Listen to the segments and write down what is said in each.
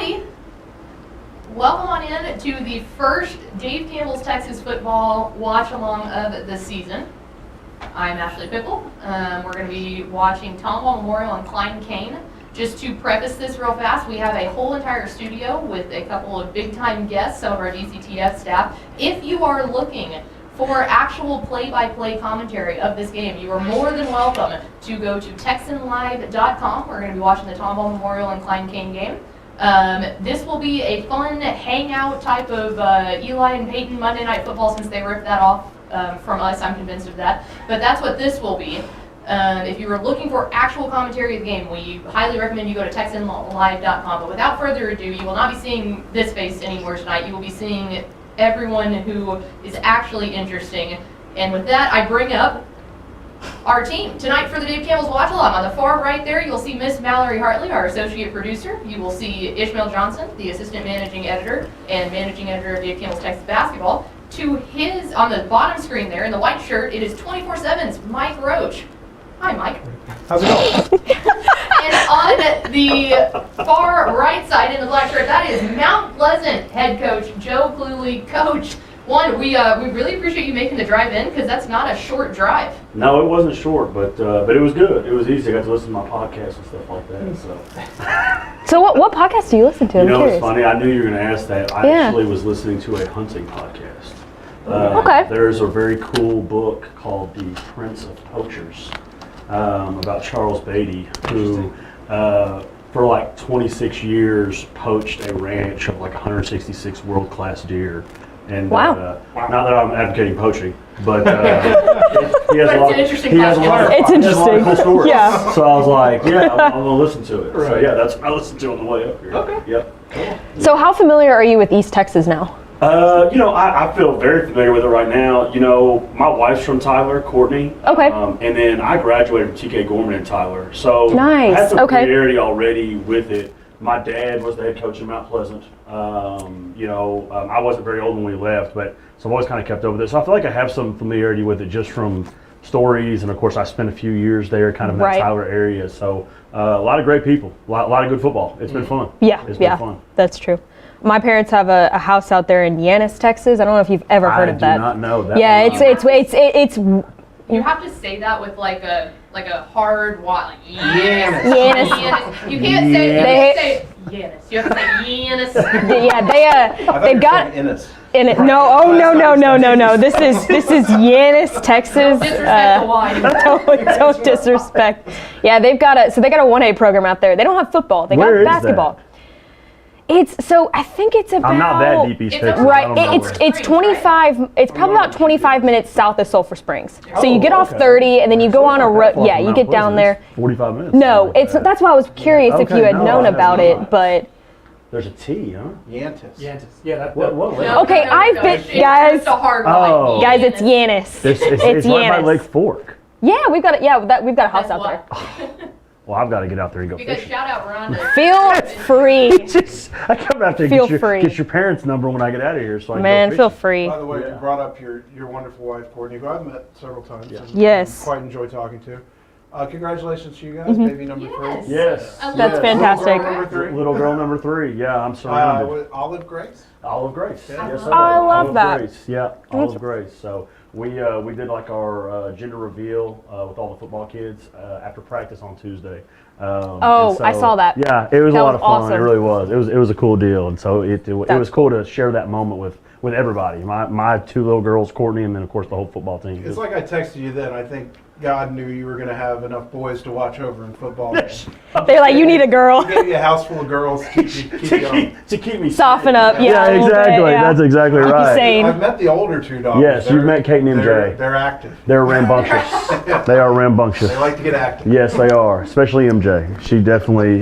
Howdy. Welcome on in to the first Dave Campbell's Texas Football Watch-Along of the season. I'm Ashley Pickle. We're going to be watching Tomball Memorial and Klein Cain. Just to preface this real fast, we have a whole entire studio with a couple of big-time guests, some of our DCTF staff. If you are looking for actual play-by-play commentary of this game, you are more than welcome to go to TexanLive.com. We're going to be watching the Tomball Memorial and Klein Cain game. This will be a fun hangout type of Eli and Peyton Monday Night Football, since they ripped that off from us. I'm convinced of that. But that's what this will be. If you are looking for actual commentary of the game, we highly recommend you go to TexanLive.com. But without further ado, you will not be seeing this face anymore tonight. You will be seeing everyone who is actually interesting. And with that, I bring up our team tonight for the Dave Campbell's Watch-Along. On the far right there, you'll see Miss Mallory Hartley, our associate producer. You will see Ishmael Johnson, the assistant managing editor and managing editor of Dave Campbell's Texas Basketball. To his, on the bottom screen there, in the white shirt, it is 247's Mike Roach. Hi, Mike. How's it going? And on the far right side in the black shirt, that is Mount Pleasant head coach Joe Cluley. Coach, we really appreciate you making the drive in, because that's not a short drive. No, it wasn't short, but it was good. It was easy. I got to listen to my podcast and stuff like that. So what podcast do you listen to? You I'm know, curious. it's funny. I knew you were going to ask that. I actually was listening to a hunting podcast. Okay. There's a very cool book called The Prince of Poachers about Charles Beatty, who for like 26 years poached a ranch of like 166 world-class deer. And wow. Not that I'm advocating poaching, but he has It's a lot of cool stories. Yeah. So I was like, yeah, I'm going to listen to it. Right. So yeah, that's what I listened to on the way up here. Okay. Yep. So how familiar are you with East Texas now? You know, I feel very familiar with it right now. You know, my wife's from Tyler, Courtney. Okay. And then I graduated from TK Gorman in Tyler. So nice. I had some Okay. familiarity already with it. My dad was the head coach in Mount Pleasant. You know, I wasn't very old when we left, but so I've always kind of kept up with it. So I feel like I have some familiarity with it just from stories, and of course I spent a few years there, kind of in that Tyler area. So a lot of great people, a lot of good football. It's been fun. Yeah, it's been fun. That's true. My parents have a house out there in Yanis, Texas. I don't know if you've ever heard of that. I do not know that. Yeah, it's. You have to say that with like a hard like Yanis. You can't say Yanis. You have to say Yanis. Yeah, they've got Innis. in it. No, no. This is Yanis, Texas. Disrespect the Y. Don't disrespect. Yeah, they got a 1A program out there. They don't have football. They got basketball. I think it's about. I'm not that deep East Texas. Right, it's 25. It's probably about 25 minutes south of Sulphur Springs. So you get off 30, and then you go on a road. Yeah, you get down there. 45 minutes. No, that's why I was curious if you had known about it, but. There's a T, huh? Yantis. Yeah. What? Okay, I've been, guys. It's a hard Oh. Y. Guys, it's Yanis. It's Yanis. right by Lake Fork. Yeah, we've got a house out there. Well, I've got to get out there and go Because fishing. shout out Rhonda. Feel free. I come out there and get your parents' number when I get out of here, so I can Man, go feel fishing. free. By the way, you brought up your wonderful wife, Courtney, who I've met several times. Yeah. And Yes. quite enjoy talking to. Congratulations to you guys, baby number 3. Yes. That's fantastic. Little girl number 3. Little girl number 3. Yeah, I'm surrounded. With Olive Grace. Olive Grace. Yeah. Yes, sir. I love Olive that. Grace. Yeah, Olive Grace. So we did like our gender reveal with all the football kids after practice on Tuesday. I saw that. Yeah, it was a lot of fun. awesome. It really was. It was a cool deal, and so it was cool to share that moment with everybody. My 2 little girls, Courtney, and then of course the whole football team. It's like I texted you then. I think God knew you were going to have enough boys to watch over in football. They're like, you need a girl. He gave you a house full of girls to keep me Soften up. Yeah, a little exactly. bit, yeah. That's exactly Keep you right. sane. I've met the older 2 daughters. Yes, you've met Kate and MJ. They're active. They're rambunctious. They are rambunctious. They like to get active. Yes, they are. Especially MJ.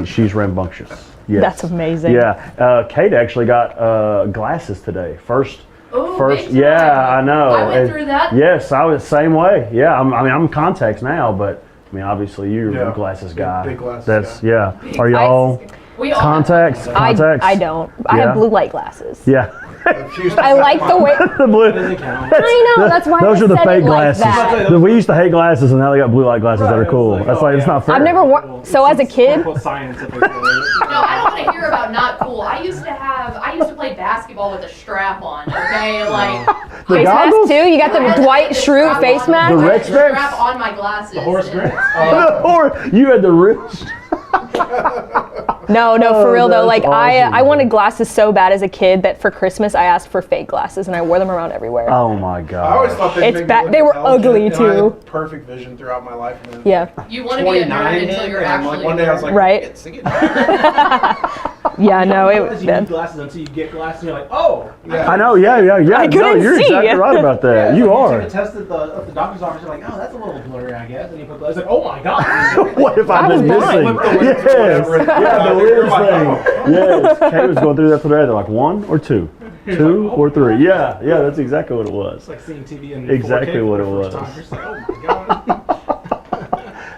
She's rambunctious. Yes. That's amazing. Yeah. Kate actually got glasses today. First. Big Yeah, time. I know. I went through that. Yes, I was the same way. Yeah, I'm contacts now, but I mean, obviously you're a glasses guy. Big glasses That's guy. yeah. Are y'all We all contacts? I don't. I have blue light glasses. Yeah. I like the way. The blue. I know. That's why Those I are the said fake it like glasses. that. We used to hate glasses, and now they got blue light glasses that are cool. That's like it's not fair. I've never worn. So as a kid, Science. No, I don't want to hear about not cool. I used to play basketball with a strap on, okay? Like, The face mask goggles? too. You got the Dwight Schrute face mask. The I red had the specs? strap on my glasses. The horse grits. Or you had the wrist. No, for real though. that's Like awesome. I wanted glasses so bad as a kid that for Christmas I asked for fake glasses and I wore them around everywhere. Oh my I god. always thought they'd It's make me bad- look they were intelligent, ugly, and I too. had perfect vision throughout my life. And then Yeah. You want to be a 29 nerd hit, until you're and I'm actually like, one day I was like, Right. "It's a good-" Yeah, no, it You was need bad. glasses until you get glasses, and you're like, oh. Yeah. I know, yeah. I No, couldn't you're see. exactly right about that. You You are. take a test at the doctor's office, you're like, oh, that's a little blurry, I guess. And you put glasses, like, oh my god. What if I've been was blind. missing? Yes. Yeah, the lens thing. Yes. Kate was going through that today. They're like 1 or 2, 2 or 3. Yeah, that's exactly what it was. It's like seeing TV in Exactly 4K what for it the first was. time. You're just like, oh my god.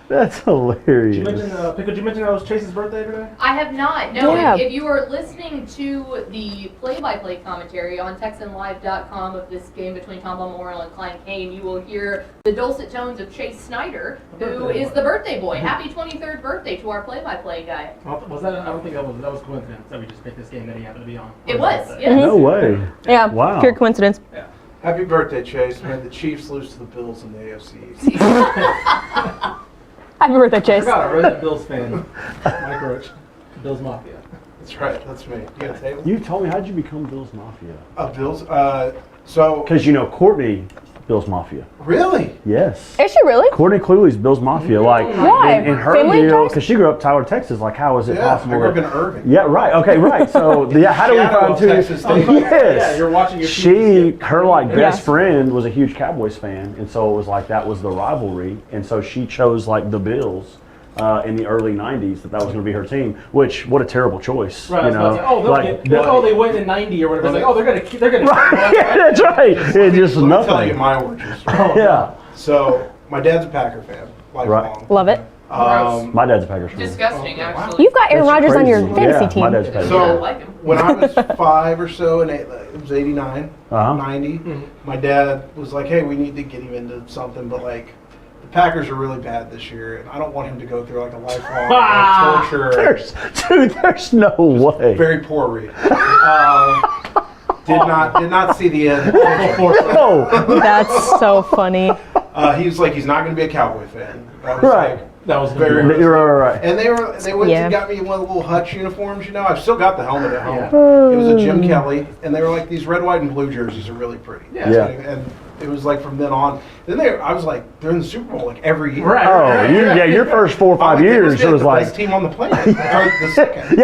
That's hilarious. Did you mention, Pickle, did you mention that was Chase's birthday today? I have not. No, Yeah. if you are listening to the play-by-play commentary on TexanLive.com of this game between Tomball Memorial and Klein Cain, you will hear the dulcet tones of Chase Snyder, who is the birthday boy. Happy 23rd birthday to our play-by-play guy. Was that? I don't think that was coincidence that we just picked this game that he happened to be on. It was, Birthday. yes. No way. Yeah, Wow. pure coincidence. Happy birthday, Chase. May the Chiefs lose to the Bills in the AFC. Happy birthday, I Chase. forgot, a resident Bills fan. Mike Roach. Bills Mafia. That's right. That's me. You got a table? You told me, how'd you become Bill's Mafia? Bills. So Because you know Courtney, Bill's Mafia. really, Yes. Is she really? Courtney Cluley's Bill's Mafia. Like, Why? in her Family deal, ties? because she grew up Tyler, Texas. Like, how is it yeah. I possible? grew up that- in Irving. Yeah, right. Okay, right. So, yeah, how do we Shadow find of two? Texas State. Yes. Yeah, you're watching your Her like best Yes. friend was a huge Cowboys fan, and so it was like that was the rivalry, and so she chose like the Bills in the early '90s that was going to be her team. Which what a terrible choice, Right, you I was know? about to say, like, they went in '90 or whatever. It's like, oh, they're gonna. right, yeah, that's right. It's just Let me tell you nothing. my origin story. Yeah, So my dad's a Packer fan, lifelong. Right. Love it. my dad's a Packers fan. Disgusting, actually. You've got Aaron That's Rodgers on your crazy. fantasy Yeah, team. my dad's a Packers Yeah, I fan. like him. When I was 5 or so, and it was '89, Uh-huh. 90, my dad was like, "Hey, we need to get him into something, but like." The Packers are really bad this year, and I don't want him to go through like a lifelong like, torture. There's no way. Very poor read. Did not see the end. No. That's so funny. He was like, he's not going to be a Cowboy fan. That was Right. like, That was very. Right. And they went Yeah. and got me one of the little Hutch uniforms. You know, I've still got the helmet at home. Yeah. It was a Jim Kelly, and they were like these red, white, and blue jerseys are really pretty. Yeah. Yeah. And it was like from then on. Then I was like, they're in the Super Bowl like every year. Right. Oh, your first 4 or 5 They years, must be it was the like, best team on the planet. Or the second.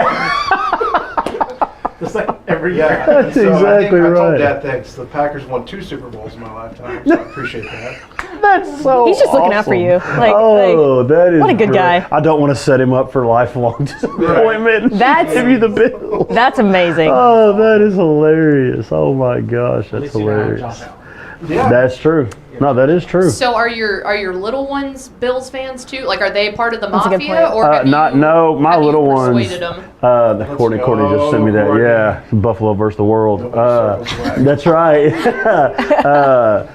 Just like every Yeah, year. That's so exactly I told right. Dad, thanks. The Packers won 2 Super Bowls in my lifetime, so I appreciate that. that's so He's just looking out for awesome. you. That is what a good great. guy. I don't want to set him up for lifelong disappointment. That's- Give you the bill. That's amazing. Oh, that is hilarious. Oh my gosh, At that's least you don't have hilarious. Josh Allen. Yeah. That's true. No, that is true. So are your little ones Bills fans too? Like, are they part of the That's a good mafia, point. or have my have you little ones. persuaded them? Courtney just sent me that. Courtney. Yeah, Buffalo versus the world. Nobody circles back. That's right.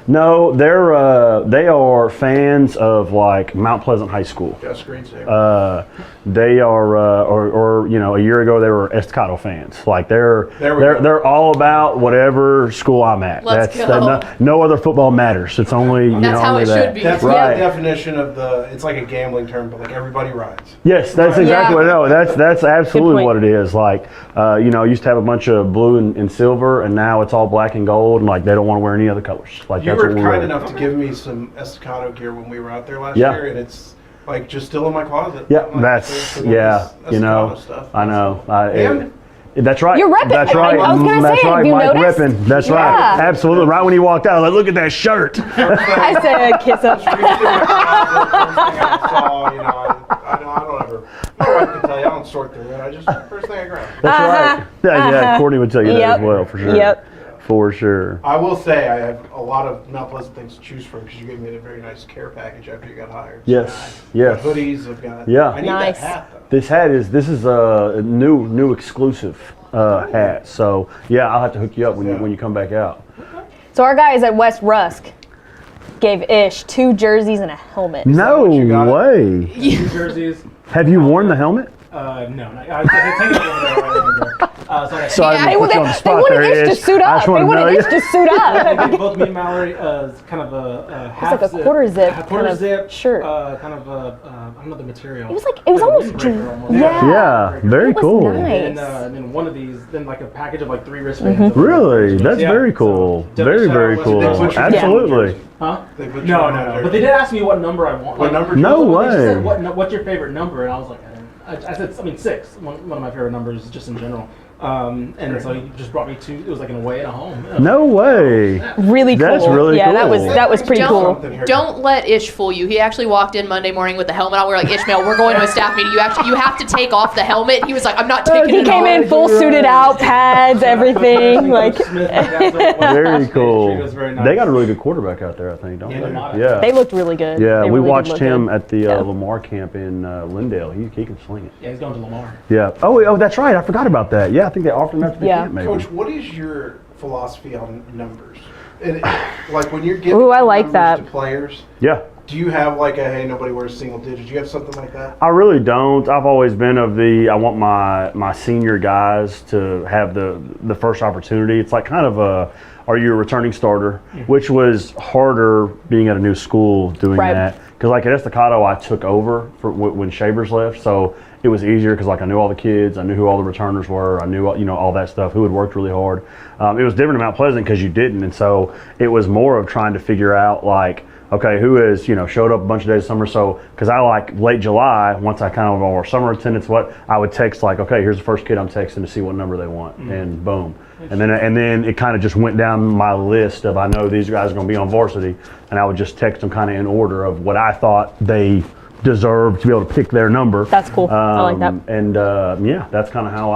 No, they are fans of like Mount Pleasant High School. Got a screensaver. They are, or you know, a year ago they were Estacado fans. Like There we go. they're all about whatever school I'm at. Let's That's go. no other football matters. It's only you That's know, how only it that. should be. That's right. the definition of it's like a gambling term, but like everybody rides. Yes, that's Right. exactly what. No, that's absolutely point. what it is. Like, you know, used to have a bunch of blue and silver, and now it's all black and gold, and like they don't want to wear any other colors. Like You that's were what we're kind wearing. enough to give me some Estacado gear when we were out there last Yeah. year, and it's like just still in my closet. Yeah, I'm like, that's "There's yeah. this You know, Estacado stuff." I know. And That's right. You're repping. That's right. I was gonna That's say, right. have you Mike noticed? repping. That's Yeah. right. Absolutely. Right when he walked out, I was like, look at that shirt. I said kiss up. First thing I saw, you know, I don't ever. My wife can tell you, I don't sort through it. I just first thing I grab. That's right. Yeah, Courtney would tell you that Yep. as well, for sure. Yep. For sure. I will say I have a lot of Mount Pleasant things to choose from because you gave me a very nice care package after you got hired. Yes. I've Yes. got hoodies. I've got. Yeah. I need Nice. that hat though. This is a new exclusive hats. So yeah, I'll have to hook you up when you come back out. So our guys at West Rusk gave Ish 2 jerseys and a helmet. No way. 2 jerseys. Have you worn the helmet? No. I take it over there. Sorry, Yeah, to put you on the they spot wanted there, Ish to Ish. suit I up. just They wanna know wanted you. Ish to suit up. They gave both me and Mallory kind of a half like a quarter zip a quarter kind of zip shirt. kind of I don't know the material. It was a almost windbreaker almost. Yeah, very It was cool. nice. And then one of these, then like a package of like 3 wristbands. Really? That's very cool. So, Very, very definitely cool. They put you in Absolutely. Huh? They put you No. in that But they did ask me what number I want. What number? No They just way. said, what's your favorite number? And I was like, I said, 6. One of my favorite numbers, just in general. And so he just brought me 2. It was like an away and a home. No way. Really cool. That's really yeah, cool. that was pretty cool. Don't let Ish fool you. He actually walked in Monday morning with the helmet on. We're like, Ishmael, we're going to a staff meeting. You have to take off the helmet. He was like, I'm not taking He it came off. in full suited out, pads, everything. Like Very cool. Was very nice. They got a really good quarterback out there, I think, don't Yeah, they? they're not. Yeah. they looked really good. Yeah, They we really did watched look him good. at the Yeah. Lamar camp in Lindale. He can sling it. Yeah, he's going to Lamar. Yeah. Oh, that's right. I forgot about that. Yeah, I think they offered him after the Yeah. camp, maybe. Coach, what is your philosophy on numbers? And like when you're giving Ooh, I like numbers that. to players, Yeah. do you have like a hey, nobody wears single digits? Do you have something like that? I really don't. I've always been of I want my senior guys to have the first opportunity. It's like kind of are you a returning starter? Which was harder being at a new school doing Right. that. Because like at Estacado, I took over for when Shavers left, so it was easier because like I knew all the kids, I knew who all the returners were, I knew all that stuff, who had worked really hard. It was different in Mount Pleasant because you didn't, and so it was more of trying to figure out like, okay, who has showed up a bunch of days of summer. So because I like late July, once I kind of our summer attendance, I would text like, okay, here's the first kid I'm texting to see what number they want, and boom. And then it kind of just went down my list of I know these guys are going to be on varsity, and I would just text them kind of in order of what I thought they deserved to be able to pick their number. That's cool. I like that. And yeah, that's kind of how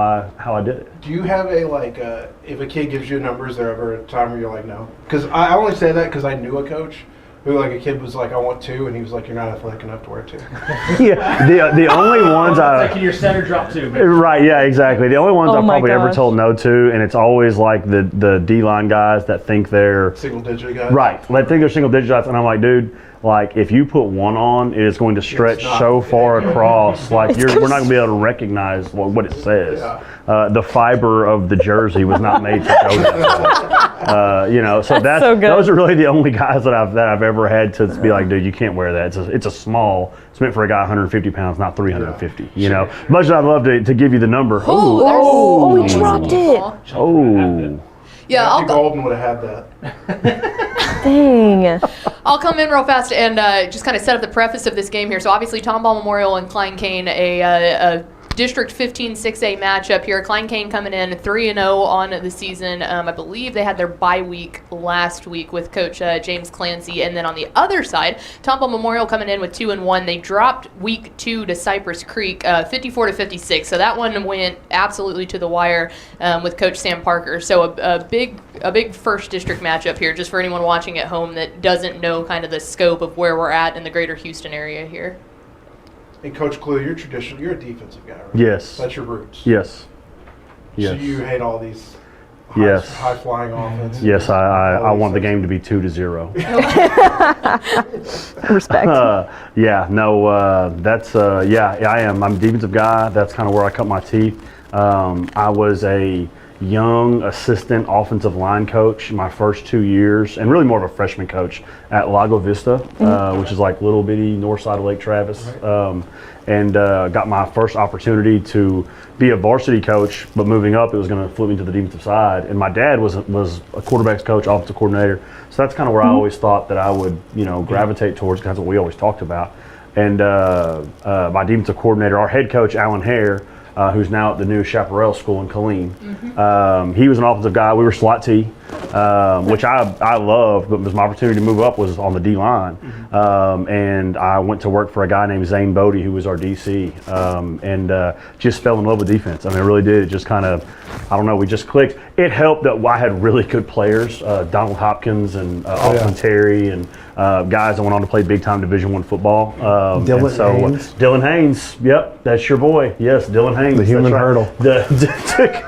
I did it. Do you have if a kid gives you a number, is there ever a time where you're like no? Because I only say that because I knew a coach who like a kid was like I want 2, and he was like you're not athletic enough to wear 2. Yeah, the only ones Like can your center drop 2? Right, yeah, exactly. The only ones Oh I've my probably ever gosh. told no to, and it's always like the D-line guys that think they're Single digit guys. right. They think they're single digit guys, and I'm like, dude, like if you put 1 on, it is going to stretch not. so far across. Like we're not going to be able to recognize what it says. Yeah. The fiber of the jersey was not made to go that far. So that's so good. those are really the only guys that I've ever had to be like, dude, you can't wear that. It's a small. It's meant for a guy 150 pounds, not 350. Much as I'd love to give you the number. Ooh, there's- Oh, he dropped it. Oh. Yeah, Matthew Golden would have had that. Dang. I'll come in real fast and just kind of set up the preface of this game here. So obviously Tomball Memorial and Klein Cain, a District 15 6A matchup here. Klein Cain coming in 3-0 on the season. I believe they had their bye week last week with Coach James Clancy. And then on the other side, Tomball Memorial coming in with 2-1. They dropped week 2 to Cypress Creek 54-56. So that one went absolutely to the wire with Coach Sam Parker. So a big first district matchup here, just for anyone watching at home that doesn't know kind of the scope of where we're at in the greater Houston area here. And Coach Cluley, you're a defensive guy, right? Yes. That's your roots. Yes. So Yes. you hate all these Yes. high flying offenses. Yes, I want the game to be 2-0. Respect. That's I am. I'm a defensive guy. That's kind of where I cut my teeth. I was a young assistant offensive line coach my first 2 years, and really more of a freshman coach at Lago Vista, which is like little bitty north side of Lake Travis. And got my first opportunity to be a varsity coach, but moving up, it was going to flip me to the defensive side. And my dad was a quarterbacks coach, offensive coordinator. So that's kind of where I always thought that I would, gravitate towards, because that's what we always talked about. And my defensive coordinator, our head coach, Alan Hare, who's now at the new Chaparral School in Killeen. He was an offensive guy. We were slot T, which I loved, but my opportunity to move up was on the D line. And I went to work for a guy named Zane Bodie, who was our DC, and just fell in love with defense. I mean, I really did. It just kind of, we just clicked. It helped that I had really good players, Donald Hopkins and Austin Terry, and guys that went on to play big-time Division I football. Dylan Haynes. Dylan Haynes, yep, that's your boy. Yes, Dylan Haynes. The human that's right. hurdle.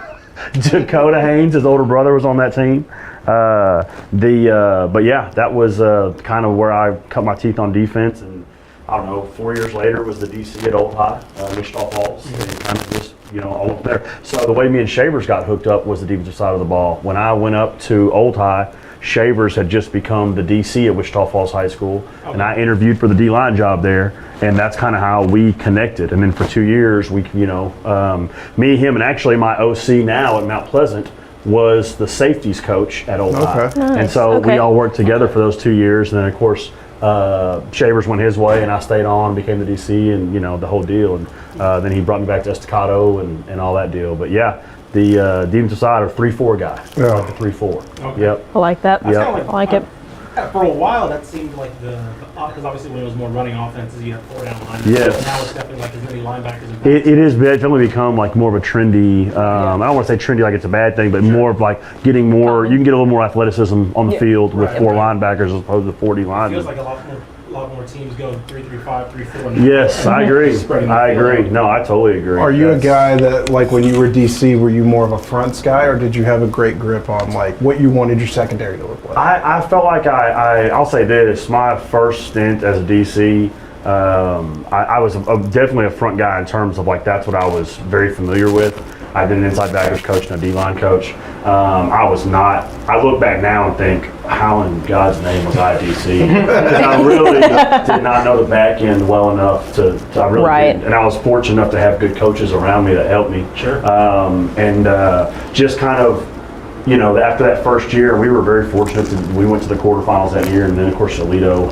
Dakota Haynes, his older brother, was on that team. But yeah, that was kind of where I cut my teeth on defense. And I don't know, 4 years later was the DC at Old High, Wichita Falls, and kind of just, all up there. So the way me and Shavers got hooked up was the defensive side of the ball. When I went up to Old High, Shavers had just become the DC at Wichita Falls High School, and I interviewed for the D-line job there, and that's kind of how we connected. And then for 2 years, me, him, and actually my OC now at Mount Pleasant was the safeties coach at Old High. Nice. And so we all worked together for those 2 years, and then of course Shavers went his way, and I stayed on, became the DC, and the whole deal. And then he brought me back to Estacado and all that deal. But yeah, the defensive side are 3-4 guy, like the 3-4. Okay. Yep. I like that. Yep. I like it. For a while, that seemed like because obviously when it was more running offenses, you had 4 down line. Yes. Now it's definitely like as many linebackers. It is definitely become like more of a trendy. I don't want to say trendy like it's a bad thing, but more of like getting more. You can get a little more athleticism on the field with 4 linebackers as opposed to 40 linemen. It feels like a lot more teams go 3-3-5, 3-4. Yes, I agree. I agree. No, I totally agree. Are you a guy that, like, when you were DC, were you more of a fronts guy, or did you have a great grip on like what you wanted your secondary to look like? I felt like I'll say this. My first stint as a DC, I was definitely a front guy in terms of like that's what I was very familiar with. I've been an inside backers coach and a D-line coach. I was not. I look back now and think, how in God's name was I a DC? I really did not know the back end well enough to I really didn't. And I was fortunate enough to have good coaches around me that helped me. Sure. Just kind of, after that first year, we were very fortunate. We went to the quarterfinals that year, and then of course Toledo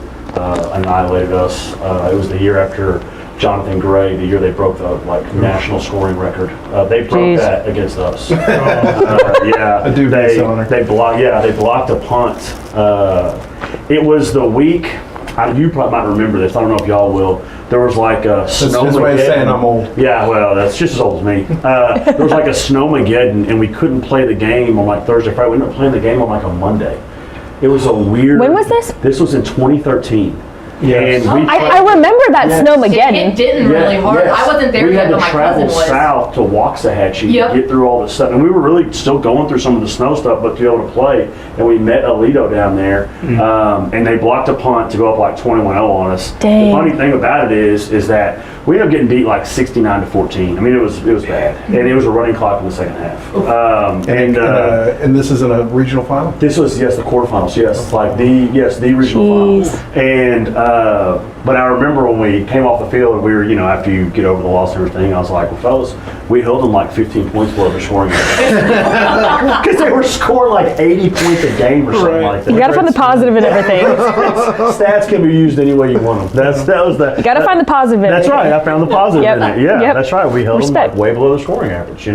annihilated us. It was the year after Jonathan Gray, the year they broke the national scoring record. They broke that against us. I do. They blocked a punt. It was the week. You probably might remember this. I don't know if y'all will. There was like a snowmageddon. That's way of saying I'm old. Yeah, well, that's just as old as me. There was like a snowmageddon, and we couldn't play the game on like Thursday, Friday. We ended up playing the game on like a Monday. It was a weird. When was this? This was in 2013. Yes. I remember that Snowmageddon. It didn't really hard. Yes. I wasn't there yet, but my cousin was. We had to travel south to Waxahachie to get through all this stuff. And we were really still going through some of the snow stuff, but to be able to play. And we met Alito down there, and they blocked a punt to go up like 21-0 on us. Dang. The funny thing about it is that we ended up getting beat like 69-14. I mean, it was bad. And it was a running clock in the second half. And this is in a regional final? This was, the quarterfinals, yes. Like the regional finals. And but I remember when we came off the field, we were, after you get over the loss and everything, I was like, well, fellas, we held them like 15 points below the scoring because they were scoring like 80 points a game or something like that. You gotta find the positive in everything. Stats can be used any way you want them. That was the. You gotta find the positive in it. That's right. I found the positive in it. Yeah, that's right. We held them like way below the scoring average.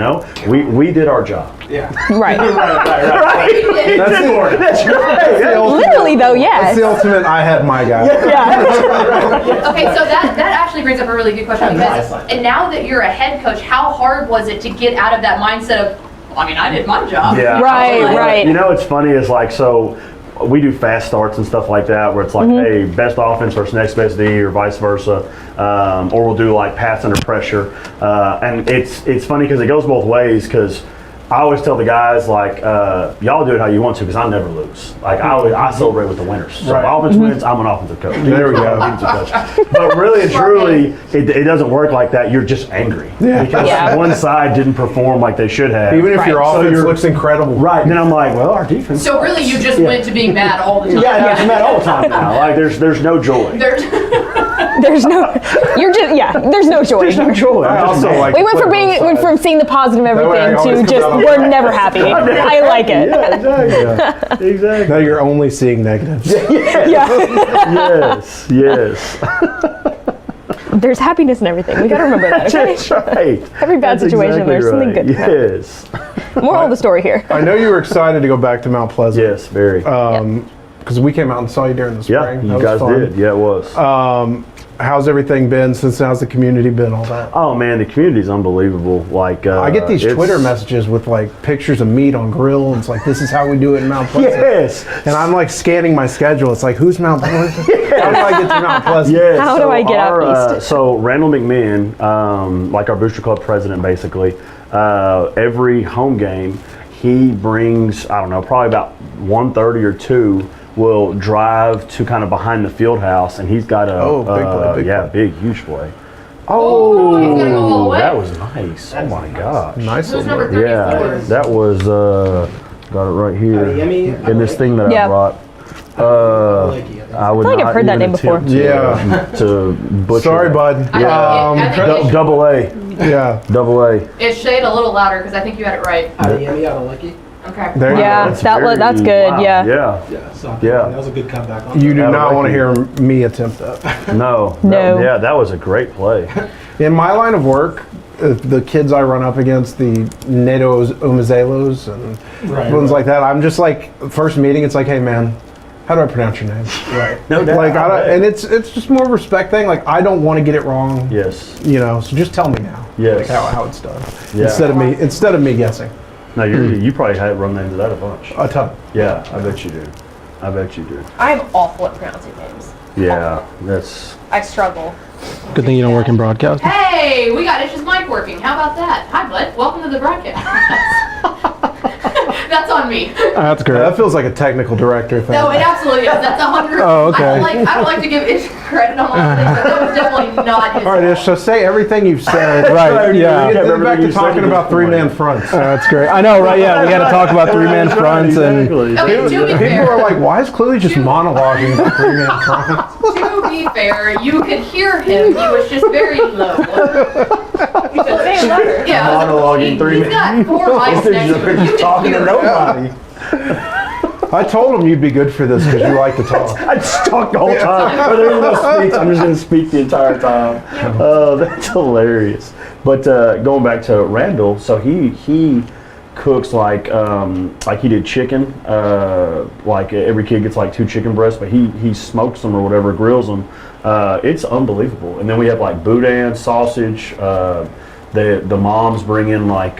We did our job. Yeah. Right. Right. That's right. Literally though, yes. That's the ultimate. I had my guy. Okay, so that actually brings up a really good question because, and now that you're a head coach, how hard was it to get out of that mindset of, I did my job. Yeah. Right. It's funny is like, so we do fast starts and stuff like that where it's like, hey, best offense versus next best D or vice versa. Or we'll do like pass under pressure. And it's funny because it goes both ways because I always tell the guys, like, y'all do it how you want to because I never lose. Like, I celebrate with the winners. So if offense wins, I'm an offensive coach. There we go. But really and truly, it doesn't work like that. You're just angry. Yeah. Because one side didn't perform like they should have. Even if your offense looks incredible. Right. And then I'm like, well, our defense. So really you just went to being mad all the time. Yeah, I'm mad all the time now. Like, there's no joy. There's no, there's no joy. There's no joy. I also like We went from seeing the positive in everything to just, we're never happy. I like it. Yeah, exactly. Now you're only seeing negatives. Yes. There's happiness in everything. We gotta remember that, okay? That's right. Every bad That's situation, exactly there's something good. Yes. Moral of the story here. I know you were excited to go back to Mount Pleasant. Yes, very. Because we came out and saw you during the spring. Yeah, you guys did. Yeah, it was. how's everything been since how's the community been, all that? Oh man, the community's unbelievable. Like I get these Twitter messages with like pictures of meat on grill, and it's like, this is how we do it in Mount Pleasant. Yes. And I'm like scanning my schedule. It's like, who's Mount Pleasant? How do I get to Mount Pleasant? Yeah. How do I get out east? So Randall McMahon, like our booster club president, basically, every home game he brings, I don't know, probably about 1:30 or 2. Will drive to kind of behind the field house, and he's got a big play. big, huge play. Oh, he's gonna go all the way. That was nice. Oh my gosh. Nice. Who's number little- 34? Yeah, that was got it right here Yemi, in this thing that Yeah. I brought. I would feel like I've not heard that even name before. attempt Yeah. to butcher. Sorry, that. bud. I think it- Double A, Yeah. double A. It's shade a little louder because I think you had it right. Yemi out of Lucky. Okay. There you Yeah, go. that's good. Wow. Yeah. Yeah. Yeah, so Yeah. that was a good comeback. On You do Out of not want to Lucky. hear me attempt that. No. No. Yeah, that was a great play. In my line of work, the kids I run up against, the Neto Umazelos and ones like that, I'm just like, first meeting, it's like, hey man, how do I pronounce your name? Right. No doubt. Like, and it's just more respect thing. Like, I don't want to get it wrong. Yes. You know, so just tell me now. Yes. Like how it's done. Yeah. Instead of me guessing. No, you probably had run into that a bunch. A ton. Yeah, I bet you do. I bet you do. I'm awful at pronouncing names. Yeah, that's. I struggle. Good thing you don't work in broadcasting. Hey, we got It's Just Mike working. How about that? Hi, bud. Welcome to the broadcast. That's on me. That's great. That feels like a technical director thing. No, it absolutely is. That's 100. Oh, okay. I don't like to give Ish credit on all things, but that was definitely not his All right, Ish, fault. so say everything you've said. Right, yeah. Get Everything back to you said talking at about this three-man point. fronts. That's great. I know, right? Yeah, we got to talk about three-man fronts and. Exactly. Okay, to be People fair, are like, why is Cluley just monologuing about three-man fronts? to be fair, you could hear him. He was just very low. Say it louder. Yeah, Monologuing three He's got 4 mics next to him. You You're can talking to hear him. nobody. I told him you'd be good for this because you like to talk. I just talk the whole time. But there's no speech. I'm just going to speak the entire time. Oh, that's hilarious. But going back to Randall, so he cooks like he did chicken. Like every kid gets like 2 chicken breasts, but he smokes them or whatever, grills them. It's unbelievable. And then we have like boudin, sausage. The moms bring in like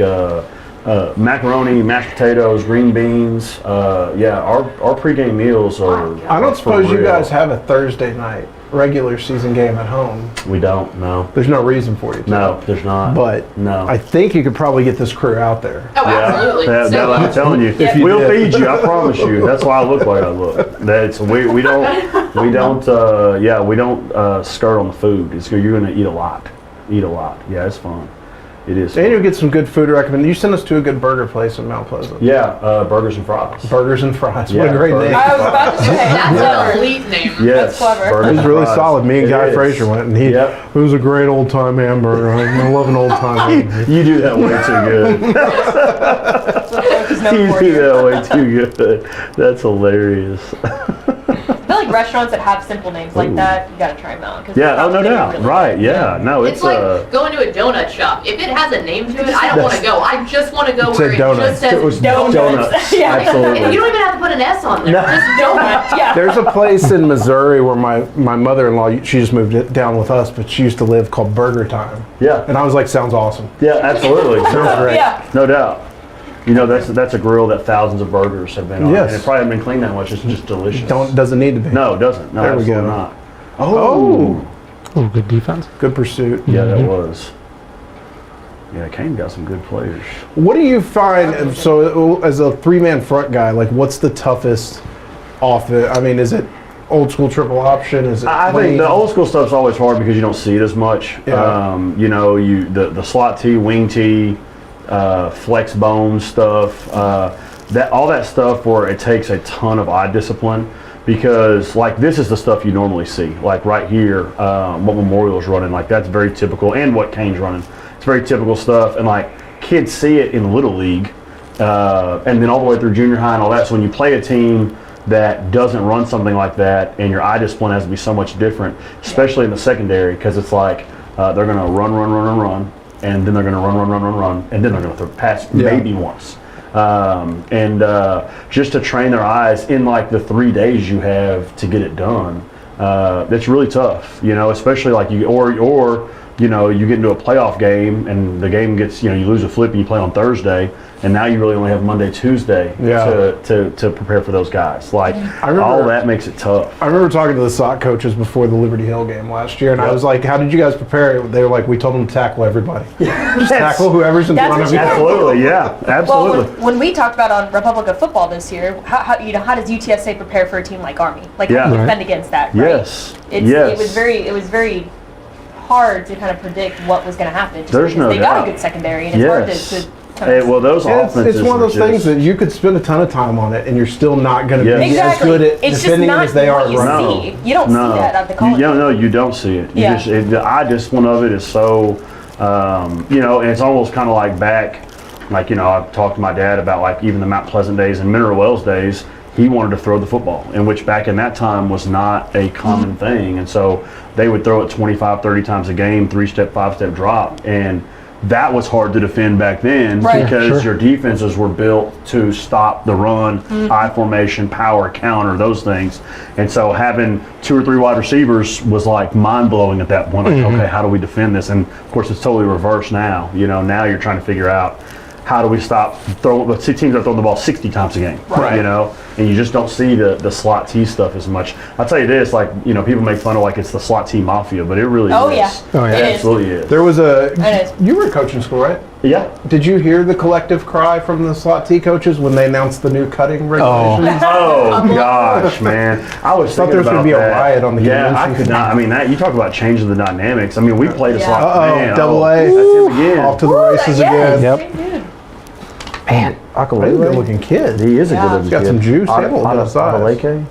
macaroni, mashed potatoes, green beans. Yeah, our pregame meals are. I don't for suppose you real. guys have a Thursday night regular season game at home. We don't. No. There's no reason for you to. No, there's not. But no. I think you could probably get this crew out there. Oh, absolutely. I'm telling you, If you we'll did. feed you. I promise you. That's why I look like I look. That's we don't skirt on the food. You're gonna eat a lot. Yeah, it's fun. It is. And you'll get some good food recommended. You sent us to a good burger place in Mount Pleasant. Yeah, burgers and fries. Burgers and fries. Yeah, What a great burgers. name. I was about to say. That's an elite name. Yes, clever. burgers It was and really fries. solid. Me and It Guy is. Frazier went, and it was a great old time hamburger. I love an old time hamburger. You do that way too good. You do that way too good. That's hilarious. I feel like restaurants that have simple names like that, you gotta try them out. 'cause Yeah, they're oh no really doubt. good. Right, yeah. No, It's it's like going to a donut shop. If it has a name to it, I don't want to go. I just want to go It's where a it donut. just says it was donuts. donuts. Yeah. Absolutely. You don't even have to put an S on there. No. Just donuts. Yeah. There's a place in Missouri where my mother-in-law, she just moved it down with us, but she used to live, called Burger Time. Yeah. And I was like, sounds awesome. Yeah, absolutely. Sounds great. Yeah. No doubt. You know, that's a grill that thousands of burgers have been on. Yes. And it probably hasn't been cleaned that much. It's just delicious. Doesn't need to be. No, it doesn't. No, There we absolutely go. not. Oh, Oh, good defense. good pursuit. Yeah, that was. Yeah, Cain got some good players. What do you find, so as a three-man front guy, like what's the toughest off it? I mean, is it old school triple option? Is it I think lane? the old school stuff's always hard because you don't see it as much. Yeah. You know, the slot tee, wing tee, flex bone stuff, all that stuff where it takes a ton of eye discipline. Because like this is the stuff you normally see, like right here, what Memorial's running, like that's very typical, and what Cain's running, it's very typical stuff, and like kids see it in Little League, and then all the way through junior high and all that. So when you play a team that doesn't run something like that, and your eye discipline has to be so much different, especially in the secondary, because it's like they're gonna run, and then they're gonna run, and then they're gonna throw pass maybe once. Just to train their eyes in like the 3 days you have to get it done, that's really tough, you know, especially like you you know, you get into a playoff game and the game gets, you know, you lose a flip and you play on Thursday, and now you really only have Monday, Tuesday to prepare for those guys. Like, all that makes it tough. I remember talking to the SOC coaches before the Liberty Hill game last year, and I was like, how did you guys prepare? They were like, we told them to tackle everybody. Just tackle whoever's in front of you. Absolutely, yeah, absolutely. Well, when we talked about on Republic of Football this year, how does UTSA prepare for a team like Army? Like, how do you defend against that, right? Yes, It was very hard to kind of predict what was going to happen. Just There's because no they doubt. got a good secondary, and it's hard to kind of well, those offenses It's one of those are things that you could spend a ton of time on it, and you're still not going to be as good at it's defending it as they are just not what you see. You don't see that at the college. You don't see it. The eye discipline of it is so, you know, and it's almost kind of like back, like, you know, I've talked to my dad about like even the Mount Pleasant days and Mineral Wells days. He wanted to throw the football, in which back in that time was not a common thing. And so they would throw it 25, 30 times a game, 3-step, 5-step drop. And that was hard to defend back then because your defenses were built to stop the run, I formation, power, counter, those things. And so having 2 or 3 wide receivers was like mind-blowing at that point. Like, okay, how do we defend this? And of course, it's totally reversed now. You know, now you're trying to figure out, how do we stop teams are throwing the ball 60 times a game, you know, and you just don't see the slot T stuff as much. I'll tell you this, like, you know, people make fun of like it's the slot T mafia, but it really is. Oh, yeah. It absolutely is. There was you were in coaching school, right? Yeah. Did you hear the collective cry from the slot T coaches when they announced the new cutting regulations? Oh gosh, man. I thought there was going to be a riot on the convention. I could not. I mean, you talk about changing the dynamics. I mean, we played a slot. Man, double A. That's him again. Off to the races again. Yep. Man, Akalele, good looking kid. He is a good looking kid. He's got some juice. Adeleke?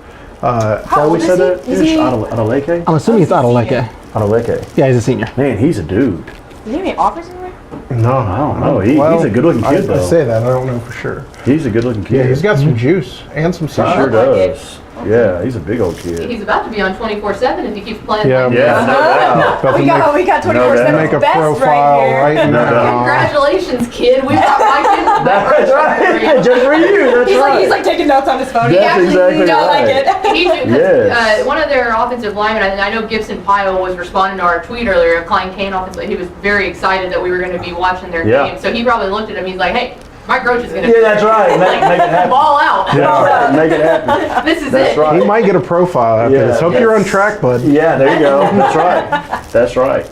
How we old said that? is he? Adeleke? I'm assuming it's Adeleke. Adeleke. Yeah, he's a senior. Man, he's a dude. Does he have any offers anywhere? No, I don't know. He's a good looking kid, though. I say that. I don't know for sure. He's a good looking kid. Yeah, he's got some juice and some He size. sure does. Yeah, he's a big old kid. He's about to be on 247 if he keeps playing. Yeah. like Yeah, that. no doubt. We got 24/7 Make a best profile right here. right now. Congratulations, kid. We've got Mike in. That's right. Just for you. That's He's like taking notes on his phone. He That's actually exactly don't right. like it. Yes. One of their offensive linemen, I know Gibson Pyle was responding to our tweet earlier, Klein Cain offensive. He was very excited that we were going to be watching their game. So he probably looked at him. He's like, "Hey, Mike Roach is going to." Yeah, that's right. Make it happen. Ball out. That's right. Make it happen. This is That's it. right. He might get a profile after this. Hope you're on track, bud. Yeah, there you go. That's right. That's right.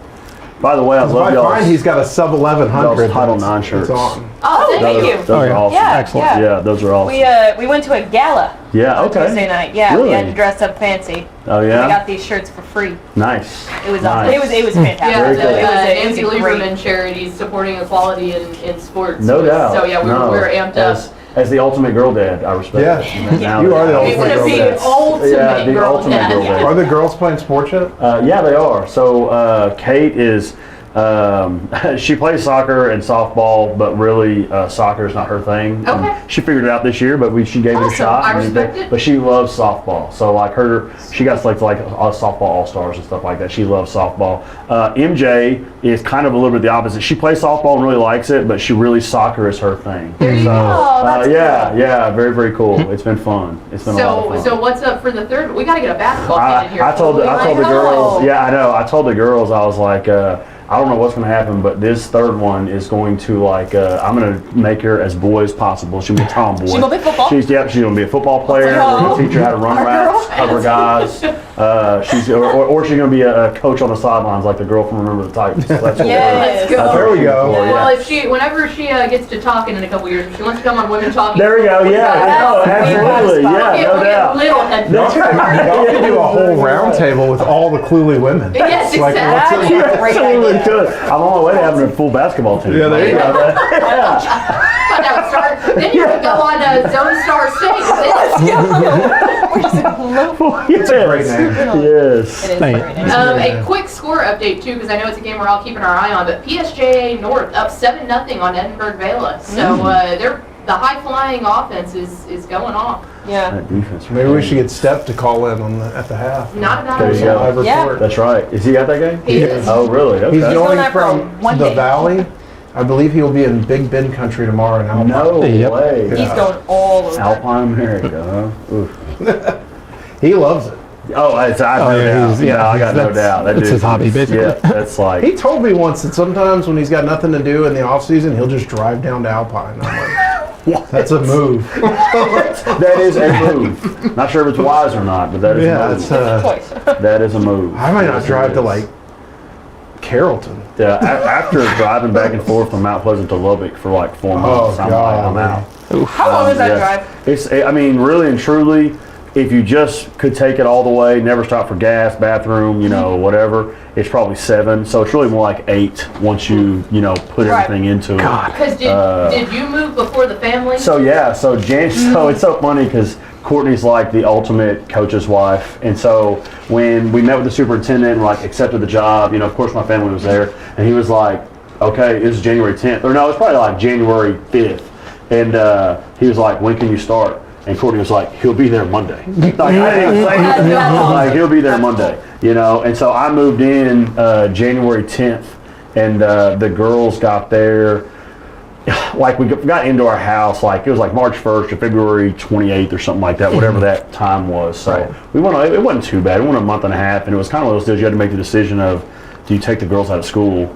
By the way, I love I y'all. find he's got a sub 1100 Title IX shirts. It's on. Oh, thank you. Those are awesome. Yeah, Excellent. Yeah, those are awesome. We went to a gala Yeah, okay. Tuesday night. Yeah, Really? we had to dress up fancy. Oh, We yeah? got these shirts for free. Nice. It was Nice. awesome. It was fantastic. Yeah, Very the cool. Nancy It was a great- Lieberman charities supporting equality in sports. No doubt. So yeah, we were amped up. As the ultimate girl dad, I respect Yeah. that. Now You are the He's ultimate gonna girl be dad. ultimate Yeah, the girl ultimate dad. girl dad. Are the girls playing sports yet? Yeah, they are. So Kate is, she plays soccer and softball, but really soccer is not her thing. Okay. She figured it out this year, but she gave it a Awesome. shot. I and respect everything. it. But she loves softball. So like she got selected like softball all-stars and stuff like that. She loves softball. MJ is kind of a little bit the opposite. She plays softball and really likes it, but she really soccer is her thing. There you go. Yeah, very, very cool. It's been fun. It's been a lot of fun. So what's up for the third? We got to get a basketball kid in here. I told the girls. Yeah, I know. I told the girls. I was like, I don't know what's going to happen, but this third one is going to like. I'm going to make her as boy as possible. She'll be a tomboy. She's gonna be football? She's going to be a football player. We're going to teach her how to run routes, cover guys. She's or she's going to be a coach on the sidelines, like the girl from Remember the Titans. So that's what Let's go. that's There what we we're go. shooting for, Well, whenever she gets to talking in a couple years, if she wants to come on Women Talking. There we go. Yeah, no, absolutely. Yeah, no doubt. Little head. That's right. Y'all could do a whole round table with all the Cluley women. Yes, Like, exactly. what's Great Absolutely idea. good. I'm on my way to having a full basketball team. Yeah, there you go. But that would start. Then you could go on Zone Star State. It's a great name. Yes. It is Thank very you. nice. A quick score update too, because I know it's a game we're all keeping our eye on. But PSJA North up 7-0 on Edinburgh Vela. So they're the high flying offense is going off. Yeah. That defense. Maybe we should get Steph to call in at the half. Not a bad There you idea. go. Live Yeah. report. That's right. Is he at that game? He is. Oh, really? Okay. He's going going there for from one the day. Valley. I believe he'll be in Big Bend country tomorrow in Alpine. No Yep. way. He's going all over. Alpine America, huh? Oof. He loves it. Oh, I have no doubt. Yeah, I got no doubt. That's his hobby, basically. Yeah, that's like. He told me once that sometimes when he's got nothing to do in the off season, he'll just drive down to Alpine. I'm like, that's a move. That is a move. Not sure if it's wise or not, but that is a move. Choice. That is a move. I might not Yes, drive it to is. like Carrollton. Yeah, after driving back and forth from Mount Pleasant to Lubbock for like 4 months, I'm like, I'm out. How long is that Yeah. drive? I mean, really and truly, if you just could take it all the way, never stop for gas, bathroom, whatever, it's probably 7. So it's really more like 8 once you, put Right. everything into it. Because did you move before the family? So yeah, so it's so funny because Courtney's like the ultimate coach's wife, and so when we met with the superintendent and like accepted the job, of course my family was there, and he was like, okay, it was January 10th, or no, it's probably like January 5th, and he was like, when can you start? And Courtney was like, he'll be there Monday. Like, I didn't say anything. Like, he'll be there Monday, and so I moved in January 10th, and the girls got there. Like we got into our house, like it was like March 1st or February 28th or something like that, whatever that time was. So we went. It wasn't too bad. We went a month and a half, and it was kind of one of those deals. You had to make the decision of, do you take the girls out of school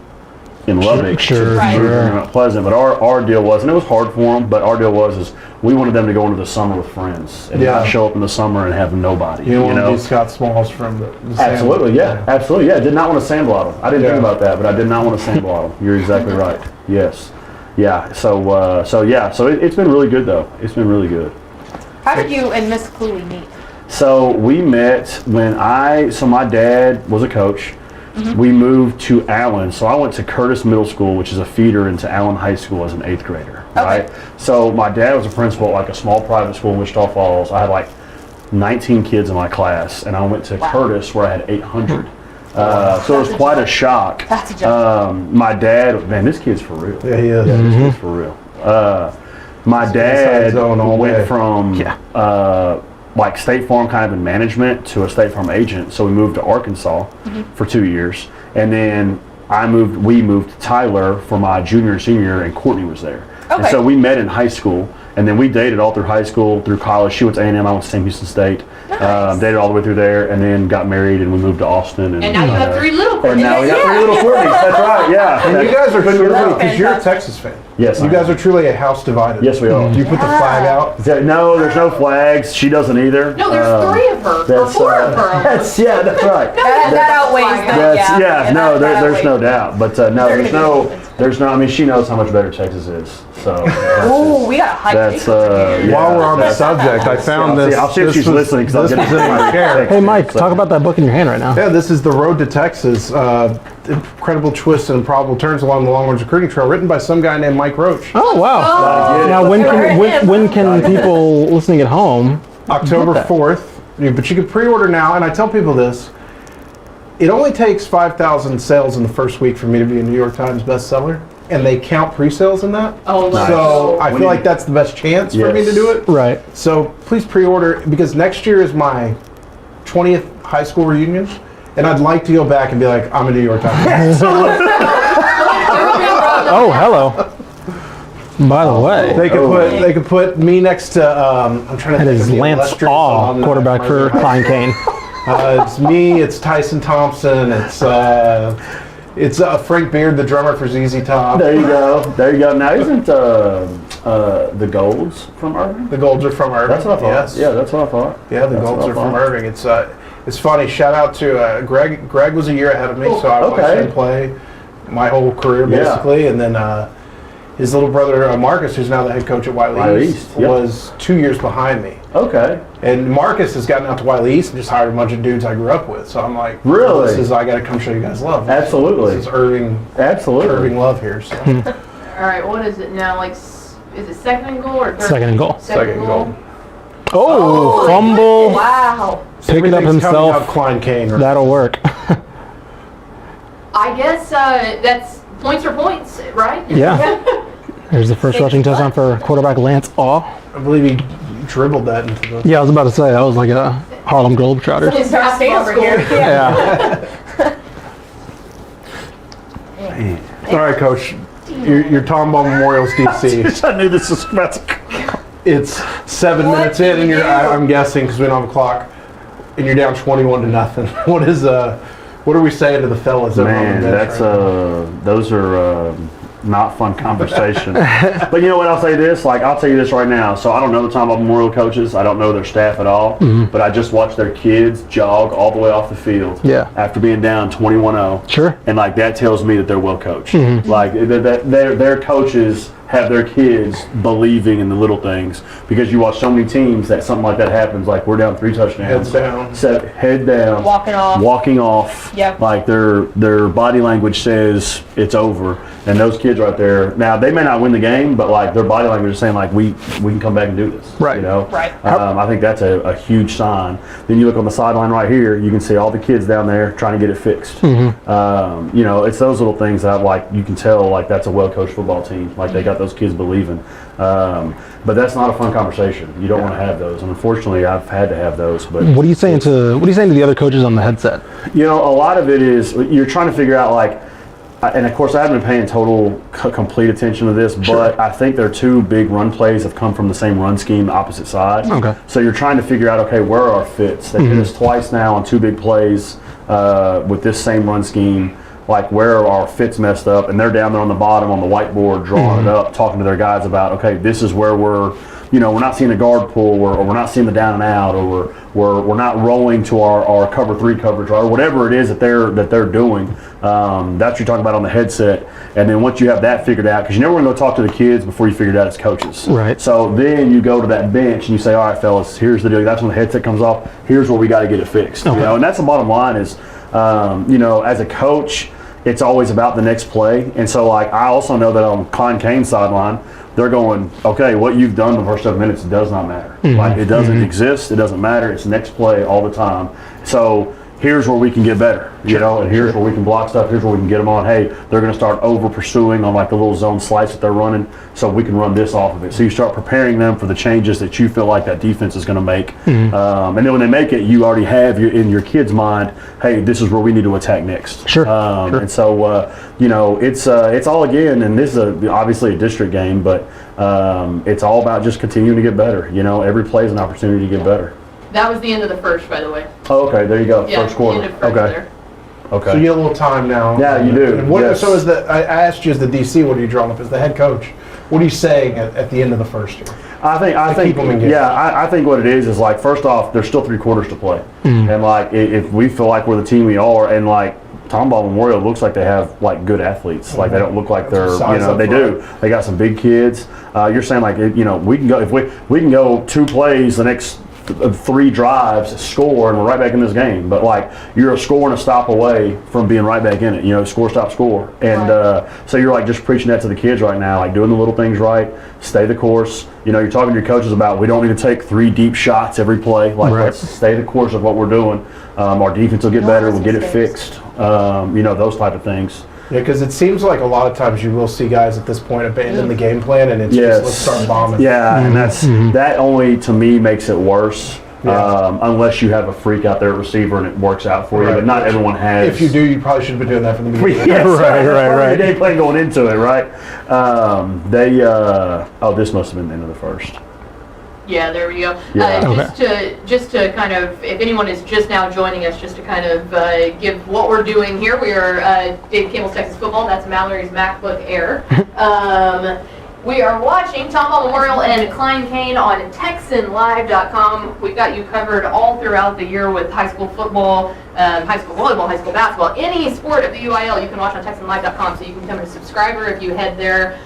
in Lubbock to move to Mount Pleasant? But our deal was, and it was hard for them, but our deal was we wanted them to go into the summer with friends and not show up in the summer and have nobody. You want to be Scott Smalls from the Absolutely, absolutely, yeah. Did not want to sandblot them. I didn't think about that, but I did not want to sandblot them. You're exactly right. Yes. Yeah, so it's been really good though. It's been really good. How did you and Miss Cluley meet? So we met when my dad was a coach. We moved to Allen. So I went to Curtis Middle School, which is a feeder into Allen High School as an 8th grader, right? So my dad was a principal at like a small private school in Wichita Falls. I had like 19 kids in my class, and I went to Curtis where I had 800. So it was quite a shock. That's a jump. My dad, man, this kid's for real. Yeah, he is. Yeah, this kid's for real. My dad went from like State Farm kind of in management to a State Farm agent. So we moved to Arkansas for 2 years, and then we moved to Tyler for my junior and senior year, and Courtney was there. And so we met in high school, and then we dated all through high school, through college. She went to A&M, I went to Sam Houston State. Nice. Dated all the way through there, and then got married, and we moved to Austin. And now you have 3 little Courtneys. And now we got 3 little Courtneys. That's right. Yeah. And you guys are truly, because you're a Texas fan. Yes. You guys are truly a house divided. Yes, we are. Do you put the flag out? No, there's no flags. She doesn't either. No, there's 3 of her, or 4 of her. That's right. That outweighs that. No, there's no doubt. But there's no. I mean, she knows how much better Texas is. So. Ooh, we got a high That's While we're on the subject, I found this. I'll see if she's listening because I'll get in my chair. Hey, Mike, talk about that book in your hand right now. Yeah, this is The Road to Texas, Incredible Twists and Improbable Turns Along the Long Range Recruiting Trail, written by some guy named Mike Roach. Oh, wow. Now, when can people listening at home? October 4th, but you can pre-order now, and I tell people this, it only takes 5,000 sales in the first week for me to be a New York Times bestseller, and they count pre-sales in that. Oh, nice. So I feel like that's the best chance for me to do it. Right. So please pre-order, because next year is my 20th high school reunion, and I'd like to go back and be like, I'm a New York Times. Oh, hello. By the way, they could put me next to I'm trying to that think is of the Lance illustrious Awe, alumni quarterback of for Harvard Klein Cain. It's me. It's Tyson Thompson. It's Frank Beard, the drummer for ZZ Top. There you go. Now, isn't the Golds from Irving? The Golds are from Irving. That's what I thought. Yes. Yeah, that's what I thought. Yeah, the Golds are from Irving. It's funny. Shout out to Greg. Greg was a year ahead of me, so I watched him play my whole career basically, and then his little brother Marcus, who's now the head coach at Wiley East, was 2 years behind me. Okay. And Marcus has gotten out to Wiley East and just hired a bunch of dudes I grew up with. So I'm like, really? I got to come show you guys love. Absolutely. This is Irving love here. So. All right, what is it now? Like, is it second and goal or third? Second and goal. Second goal. Oh, fumble. Wow. Pick it up himself. Klein Cain. Right? That'll work. I guess that's points are points, right? Yeah. There's the first rushing touchdown for quarterback Lance Awe. I believe he dribbled that into the... Yeah, I was about to say, that was like a Harlem Globetrotters. It's over here. Yeah. All right, Coach. Your Tomball Memorial's DC. I knew this was about to come. It's 7 minutes in, and I'm guessing, because we don't have a clock. and you're down 21-0. What are we saying to the fellas? Man, those are not fun conversation. But you know what? I'll say this. I'll tell you this right now. So I don't know the Tomball Memorial coaches. I don't know their staff at all. But I just watched their kids jog all the way off the field. Yeah. After being down 21-0. Sure. And that tells me that they're well coached. That their coaches have their kids believing in the little things, because you watch so many teams that something like that happens. We're down 3 touchdowns. Head down. Walking off. Yep. Their body language says it's over. And those kids right there, now they may not win the game, but their body language is saying we can come back and do this. Right. Right. I think that's a huge sign. Then you look on the sideline right here, you can see all the kids down there trying to get it fixed. It's those little things that you can tell that's a well-coached football team. They got those kids believing. But that's not a fun conversation. You don't want to have those. And unfortunately, I've had to have those. But what are you saying to the other coaches on the headset? A lot of it is you're trying to figure out and of course I haven't been paying total complete attention to this, but I think their 2 big run plays have come from the same run scheme, opposite sides. Okay. So you're trying to figure out, okay, where are our fits? They hit us twice now on 2 big plays with this same run scheme. Where are our fits messed up? And they're down there on the bottom on the whiteboard drawing it up, talking to their guys about, okay, this is where we're not seeing a guard pull, or we're not seeing the down and out, or we're not rolling to our cover 3 coverage, or whatever it is that they're doing. That's what you're talking about on the headset. And then once you have that figured out, because you never want to go talk to the kids before you figure it out as coaches. Right. So then you go to that bench and you say, all right, fellas, here's the deal. That's when the headset comes off. Here's where we got to get it fixed. Okay. And that's the bottom line is, as a coach, it's always about the next play. And so I also know that on Klein Cain's sideline, they're going, okay, what you've done the first 7 minutes does not matter. It doesn't exist. It doesn't matter. It's next play all the time. So here's where we can get better, and here's where we can block stuff. Here's where we can get them on. Hey, they're going to start over pursuing on the little zone slice that they're running, so we can run this off of it. So you start preparing them for the changes that you feel like that defense is going to make. And then when they make it, you already have in your kid's mind, hey, this is where we need to attack next. Sure. And so it's all again, and this is obviously a district game, but it's all about just continuing to get better. Every play is an opportunity to get better. That was the end of the first, by the way. Oh, okay. There you go. Yeah, First quarter. end of first Okay. there. Okay. So you get a little time now. Yeah, you do. And Yes. So I asked you as the DC, what are you drawing up as the head coach? What are you saying at the end of the first year? I think, keep them engaged. I think what it is first off, there's still 3 quarters to play, and if we feel like we're the team we are, and Tomball Memorial looks like they have good athletes, they don't look like they're they do. They got some big kids. You're saying we can go if we can go 2 plays the next 3 drives, score, and we're right back in this game. But you're a score and a stop away from being right back in it. Score, stop, score. And so you're just preaching that to the kids right now, doing the little things right, stay the course. You're talking to your coaches about we don't need to take 3 deep shots every play. Let's stay the course of what we're doing. Our defense will get better. We'll get it fixed. Those type of things. Yeah, because it seems like a lot of times you will see guys at this point abandon the game plan, and it's just let's start bombing. Yeah, and that only to me makes it worse. Unless you have a freak out there receiver and it works out for you, but not everyone has. If you do, you probably should have been doing that from the beginning. Yes, right. Game plan going into it, right? This must have been the end of the first. Yeah, there we go. Yeah. Just to kind of, if anyone is just now joining us, just to kind of give what we're doing here. We are Dave Campbell's Texas Football. That's Mallory's MacBook Air. We are watching Tomball Memorial and Klein Cain on TexanLive.com. We've got you covered all throughout the year with high school football, high school volleyball, high school basketball, any sport of the UIL you can watch on TexanLive.com, so you can become a subscriber if you head there.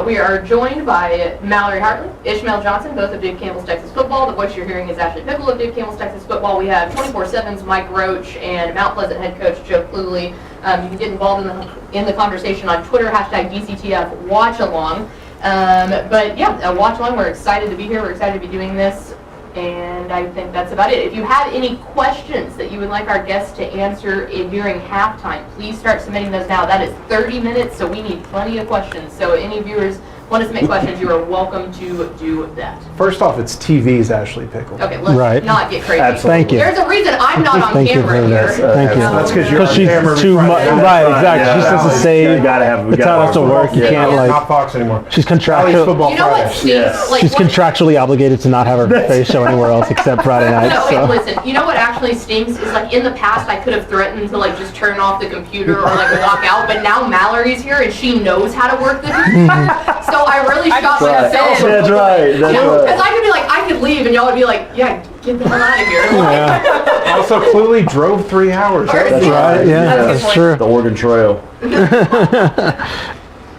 We are joined by Mallory Hartley, Ishmael Johnson, both of Dave Campbell's Texas Football. The voice you're hearing is Ashley Pickle of Dave Campbell's Texas Football. We have 247's Mike Roach and Mount Pleasant head coach Joe Cluley. You can get involved in the conversation on Twitter, #DCTF WatchAlong. But yeah, watch along. We're excited to be here. We're excited to be doing this. And I think that's about it. If you have any questions that you would like our guests to answer during halftime, please start submitting those now. That is 30 minutes, so we need plenty of questions. So any viewers want to submit questions, you are welcome to do that. First off, it's TV's Ashley Pickle. Okay, let's Right. not get crazy. Absolutely. Thank you. There's a reason I'm not on Thank you camera for here. that. Thank you. That's because you're Because on she's camera. too much. Right, exactly. Yeah, She's supposed to yeah, save. you gotta have. We It's how gotta has to work. You can't Not like. Fox anymore. She's Alley's contractual. football You know what Fridays. stinks? Yes. Like, She's what- contractually obligated to not have her face show anywhere else except Friday night. No, okay, So. listen, you know what actually stinks is like in the past I could have threatened to like just turn off the computer or like walk out, but now Mallory's here and she knows how to work the computer. So I really shot myself. That's right. That's Because right. I could be like, I could leave and y'all would be like, yeah, get the hell out of here. Yeah, Also, Cluley drove 3 hours. That's right. yeah, That's a good that's point. true. The Oregon Trail.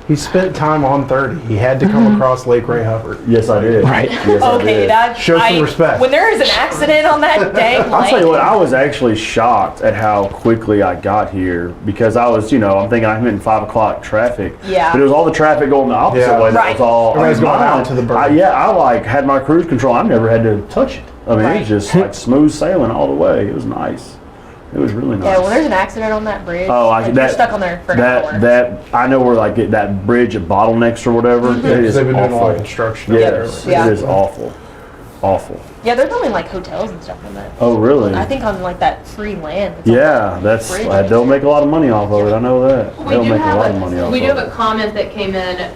He spent time on 30. He had to come across Lake Ray Hubbard. Yes, I did. Right. Yes, I Okay, did. that Show some respect. When there is an accident on that dang I'll tell you what, lane, I was actually shocked at how quickly I got here because I was, I'm thinking I'm in 5 o'clock traffic. Yeah. But it was all the traffic going the opposite Yeah. way. That Right. was all. Everybody's going mine, out to the burn. I like had my cruise control. I never had to touch it. I mean, it was just like smooth sailing all the way. It was nice. It was really nice. yeah, when there's an accident on that bridge, Oh, like, you're stuck on there for an hour. that I know where like that bridge at bottlenecks or whatever. It is They've been doing a lot awful. of construction. up Yes, there. Yeah. it is awful. Awful. Yeah, they're building like hotels and stuff on that. Oh, really? I think on like that free land. that's on Yeah, that's bridge. they'll make a lot of money off of it. I know that. We They'll do make a lot of have money a, off we do of have a it. comment that came in.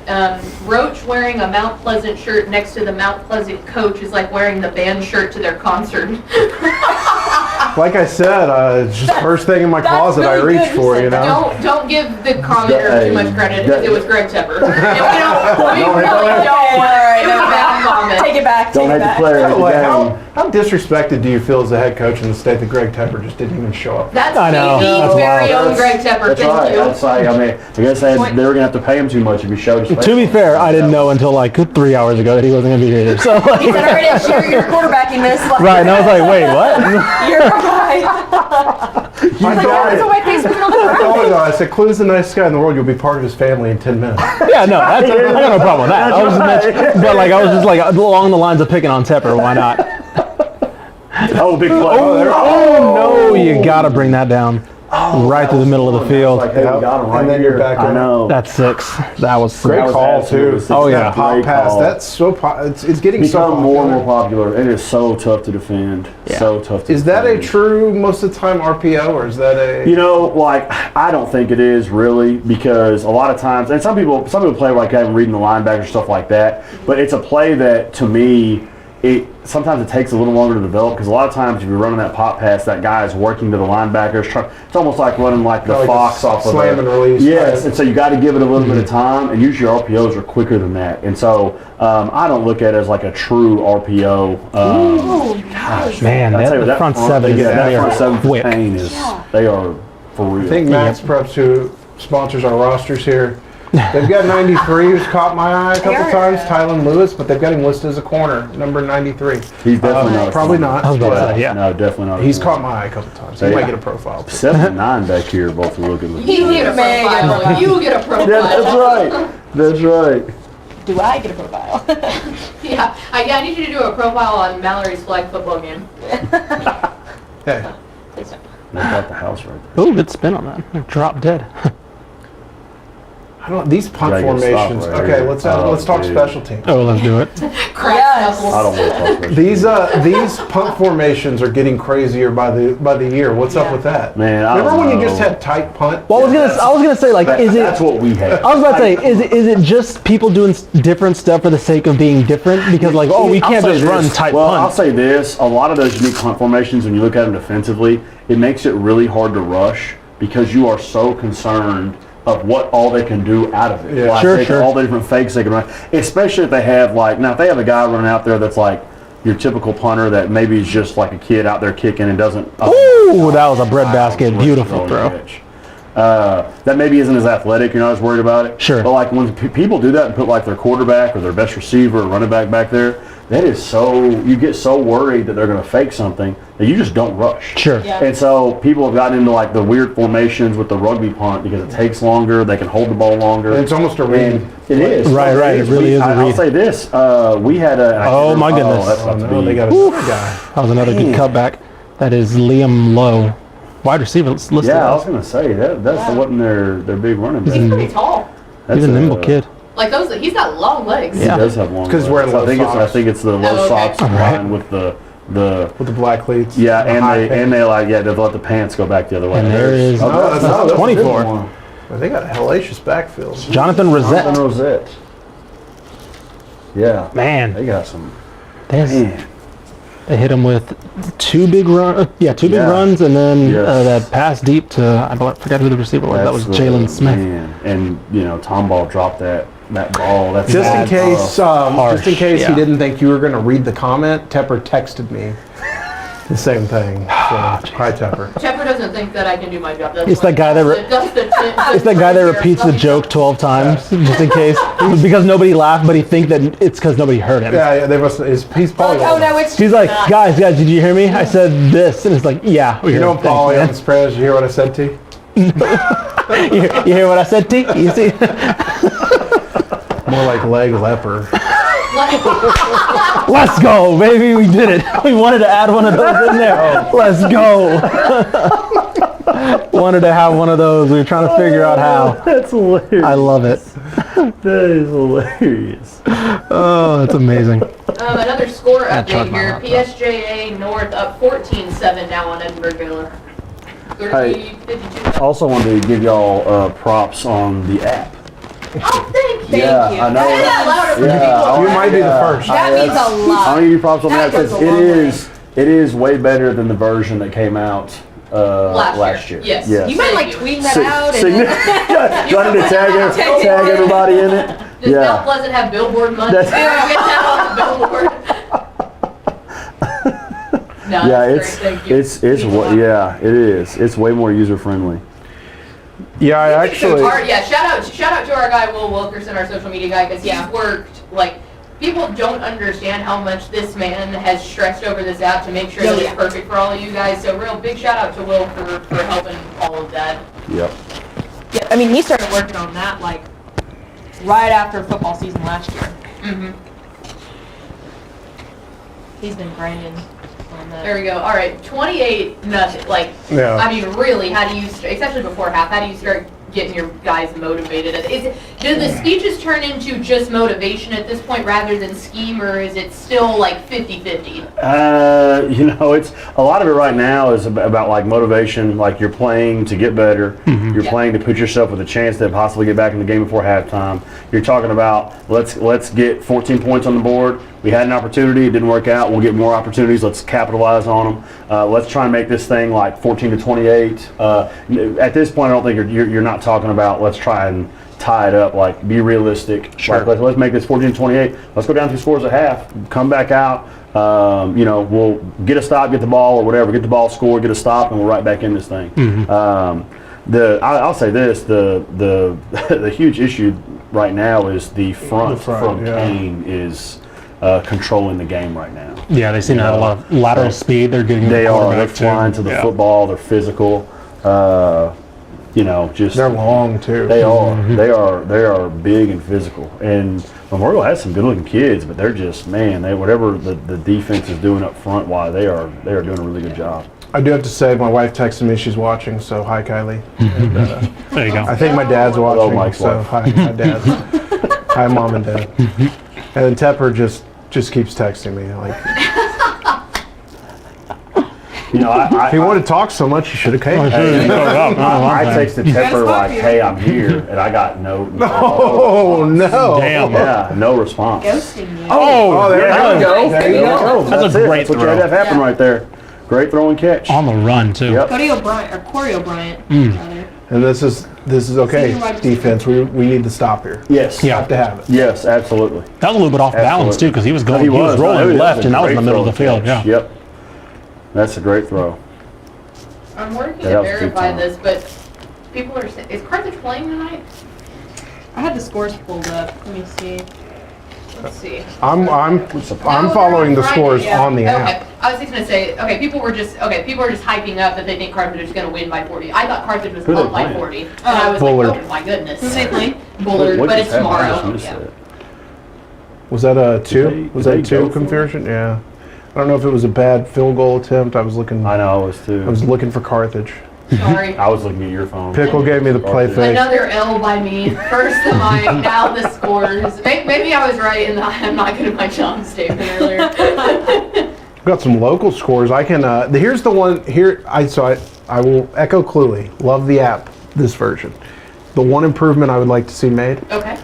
Roach wearing a Mount Pleasant shirt next to the Mount Pleasant coach is like wearing the band shirt to their concert. Like I said, it's just first thing in my That's closet I really reach good. for, you know? Don't give the commenter too much credit because it was Greg Tepper. And we Don't really hate don't. All right, It was a bad comment. take it back. Don't take hate it the back. player. hate the Like, game. how disrespected do you feel as the head coach in the state that Greg Tepper just didn't even show up? That's I know. Katie's That's very wild. own Greg Tepper. That's Thank right. you. That's like, I guess they were gonna have to pay him too much if he showed his face. To be fair, I didn't know until like 3 hours ago that he wasn't gonna be here. So like, He said, all right, Sherry, you're quarterbacking this. Like, right, and I was like, wait, what? You're right. I Like, got that's it. a white face woman on the I ground. told him, I said, Clue's the nicest guy in the world. You'll be part of his family in 10 minutes. Yeah, no, that's, I got no problem with that. I was but like I was just like along the lines of picking on Tepper. Why not? Oh, big play. Oh no, you gotta bring that down right through the middle of the field. Like, hey, we got him right And then here. you're back I up. know. That's 6. That was Great was call, too. absolutely- Oh, yeah. That pop Great pass. call. That's so it's getting so Become more and popular. more popular. It is so tough to defend. Yeah. So tough to Is that a defend. true, most of the time, RPO, or is that a... Like I don't think it is really because a lot of times, and some people play like that and reading the linebacker stuff like that. But it's a play that to me, sometimes it takes a little longer to develop because a lot of times if you're running that pop pass, that guy is working to the linebackers. It's almost like running like the Like a fox off of slam and release. Yes, and so you got to give it a little bit of time, and usually your RPOs are quicker than that. And so I don't look at it as like a true RPO. Gosh, Man, I'll tell you that what, front seven, that they front are seven for quick. Cain is they are for real. I think Max Preps, who sponsors our rosters here, they've got 93 who's caught my eye a couple times, Tylen Lewis, but they've got him listed as a corner, number 93. He's definitely not. a Probably corner. not. I was about to but say, yeah. No, definitely not. a He's corner. caught my eye a couple times. He Yeah. might get a profile. 7 and 9 back here, both are looking. You get a profile. You get a profile. Yeah, that's right. That's right. Do I get a profile? Yeah, I need you to do a profile on Mallory's flag football game. Hey, Please don't. They got the house right there. Oh, good spin on that. Drop dead. I don't. These punt Gotta get formations. stopped right Okay, here. let's talk dude. special teams. Oh, let's do it. Crack Yes. knuckles. I don't want to talk about These punt formations are getting crazier by the year. What's up Yeah. with that? Man, I Remember don't when you know. just had tight punt? Well, I was gonna say like, is it? That's what we have. I was about to say, is it just people doing different stuff for the sake of being different? Because like, oh, we I'll can't say just this. run tight Well, I'll punts. say this: a lot of those unique punt formations, when you look at them defensively, it makes it really hard to rush because you are so concerned of what all they can do out of it. Yeah. Like, Sure. all the different fakes they can run, especially if they have if they have a guy running out there that's like your typical punter that maybe is just like a kid out there kicking and doesn't. Ooh, that was a breadbasket. Beautiful throw. That maybe isn't as athletic. You're not as worried about it. Sure. But like when people do that and put like their quarterback or their best receiver or running back there, that is you get so worried that they're going to fake something that you just don't rush. Sure. Yeah. And so people have gotten into like the weird formations with the rugby punt because it takes longer. They can hold the ball longer. And it's almost a read. And it is. Right, it really is a I'll read. say this. We had a. Oh, my goodness. That's Oh about to no, be. they got another guy. That was another good cutback. That is Liam Lowe, wide receiver listed. Yeah, I was as. going to say that's wasn't their big running back. He's pretty tall. That's He's a nimble kid. Like those, he's got long legs. He does have long. 'cause he's wearing low I socks. think it's the low socks combined with the with the black cleats. yeah, the and high they pants. they let the pants go back the other way. And there is that's 24. They got a hellacious backfield. Jonathan Rosette. Jonathan Rosette. Yeah, Man, they got some. they hit him with two big runs, and then Yes. that pass deep to, I forgot who the receiver was. That was Jalen Smith. Man. And Tomball dropped that ball. That's Just in bad. case, harsh, he didn't think you were going to read the comment, Tepper texted me the same thing. So, hi, Tepper. Tepper doesn't think that I can do my job. That's It's why- that guy that It's that guy that repeats the joke 12 times, just in case. Because nobody laughed, but he think that it's because nobody heard him. Yeah, they must. He's probably. Oh no, it's He's like, not. guys, did you hear me? I said this. And it's like, yeah. We You heard know, it. Paulie on Thanks, the spread. You hear what I said to you? man. You hear what I said, T? You see? More like leg leper. Let's go, baby. We did it. We wanted to add one of those in there. Let's go. Wanted to have one of those. We were trying to figure out how. That's hilarious. I love it. That is hilarious. Oh, that's amazing. Another score update charge my here. laptop. PSJA North up 14-7 now on Edinburgh. 30-52. Also wanted to give y'all props on the app. Oh, thank you. Yeah, you. I know. Say that louder for Yeah, people. You might be the first. That means a I'm lot. gonna give you props on that That goes because a long way. it is way better than the version that came out last year. Yes. Yes. You might like tweet that out and Do I need to tag everybody in it? Does Mount Pleasant have billboard money? That's- Get that on the billboard. No, Yeah, that's great. Thank you. it's Means a lot. yeah, it is. It's way more user friendly. Yeah, I It's so actually. hard. Yeah, shout out to our guy Will Wilkerson, our social media guy, because he's worked like. People don't understand how much this man has stressed over this app to make sure that it's perfect for all of you guys. So real big shout out to Will for helping all of that. Yep. Yeah, I mean, he started working on that like right after football season last year. Mm-hmm. He's been grinding on that. There we go. All right, 28-0. Like, Yeah. I mean, really, how do you, especially before half, how do you start getting your guys motivated? Do the speeches turn into just motivation at this point rather than scheme, or is it still like 50-50? It's a lot of it right now is about like motivation. Like you're playing to get better. You're playing to put yourself with a chance to possibly get back in the game before halftime. You're talking about let's get 14 points on the board. We had an opportunity, it didn't work out. We'll get more opportunities. Let's capitalize on them. Let's try and make this thing like 14-28. At this point, I don't think you're not talking about let's try and tie it up. Like be realistic. Sure. Like, let's make this 14-28. Let's go down 2 scores at half. Come back out. We'll get a stop, get the ball or whatever. Get the ball, score, get a stop, and we're right back in this thing. I'll say this: the the huge issue right now is the front from Cain is controlling the game right now. Yeah, they seem to have a lot of lateral speed. They're getting. They're flying to the football. They're physical. They're long too. They are. They are big and physical. And Memorial has some good-looking kids, but they're just whatever the defense is doing up front, they are doing a really good job. I do have to say, my wife texted me she's watching, so hi, Kylie. And, There you go. I think my dad's watching, Mike's so wife. hi, Dad. Hi, Mom and Dad. And then Tepper just keeps texting me. Like, if he wanted to talk so much, he should have came. I texted Tepper like, "Hey, I'm here," and I got no. Oh no! Damn. Yeah, no response. Ghosting you. Oh, there you go. There you go. That's a great That's what you throw. had to have happen right there. Great throw and catch. On the run too. Yep. Corey O'Brien, rather. And this is okay. Senior wide Defense, we need to stop here. Yes. Yeah. Have to have it. Yes, absolutely. That was a little bit off balance too, because he was going, he was rolling left, and that was in the middle of the field. Yeah. Yep. That's a great throw. I'm working That to was a good verify time. this, but people are saying, is Carthage playing tonight? I had the scores pulled up. Let me see. Let's see. I'm No, following the they're on scores Friday, yeah. on the app. Okay, I was just gonna say, people were just hyping up that they think Carthage is gonna win by 40. I thought Carthage was Who they up by playing? 40. And I was Bullard. like, oh my goodness. Who they play? Bullard, What but just it's happened? I tomorrow. just missed Yeah. that. Was that a two? Did Was they that a two go for it? conversion? Yeah. I don't know if it was a bad field goal attempt. I was looking. I know, I was too. I was looking for Carthage. Sorry. I was looking at your phone. Pickle gave me the play face. Another L by me. First the mic, now the scores. Maybe I was right and I'm not good at my job statement earlier. Got some local scores. I can. Here's the one here. I will echo Cluley. Love the app. This version. The one improvement I would like to see made. Okay.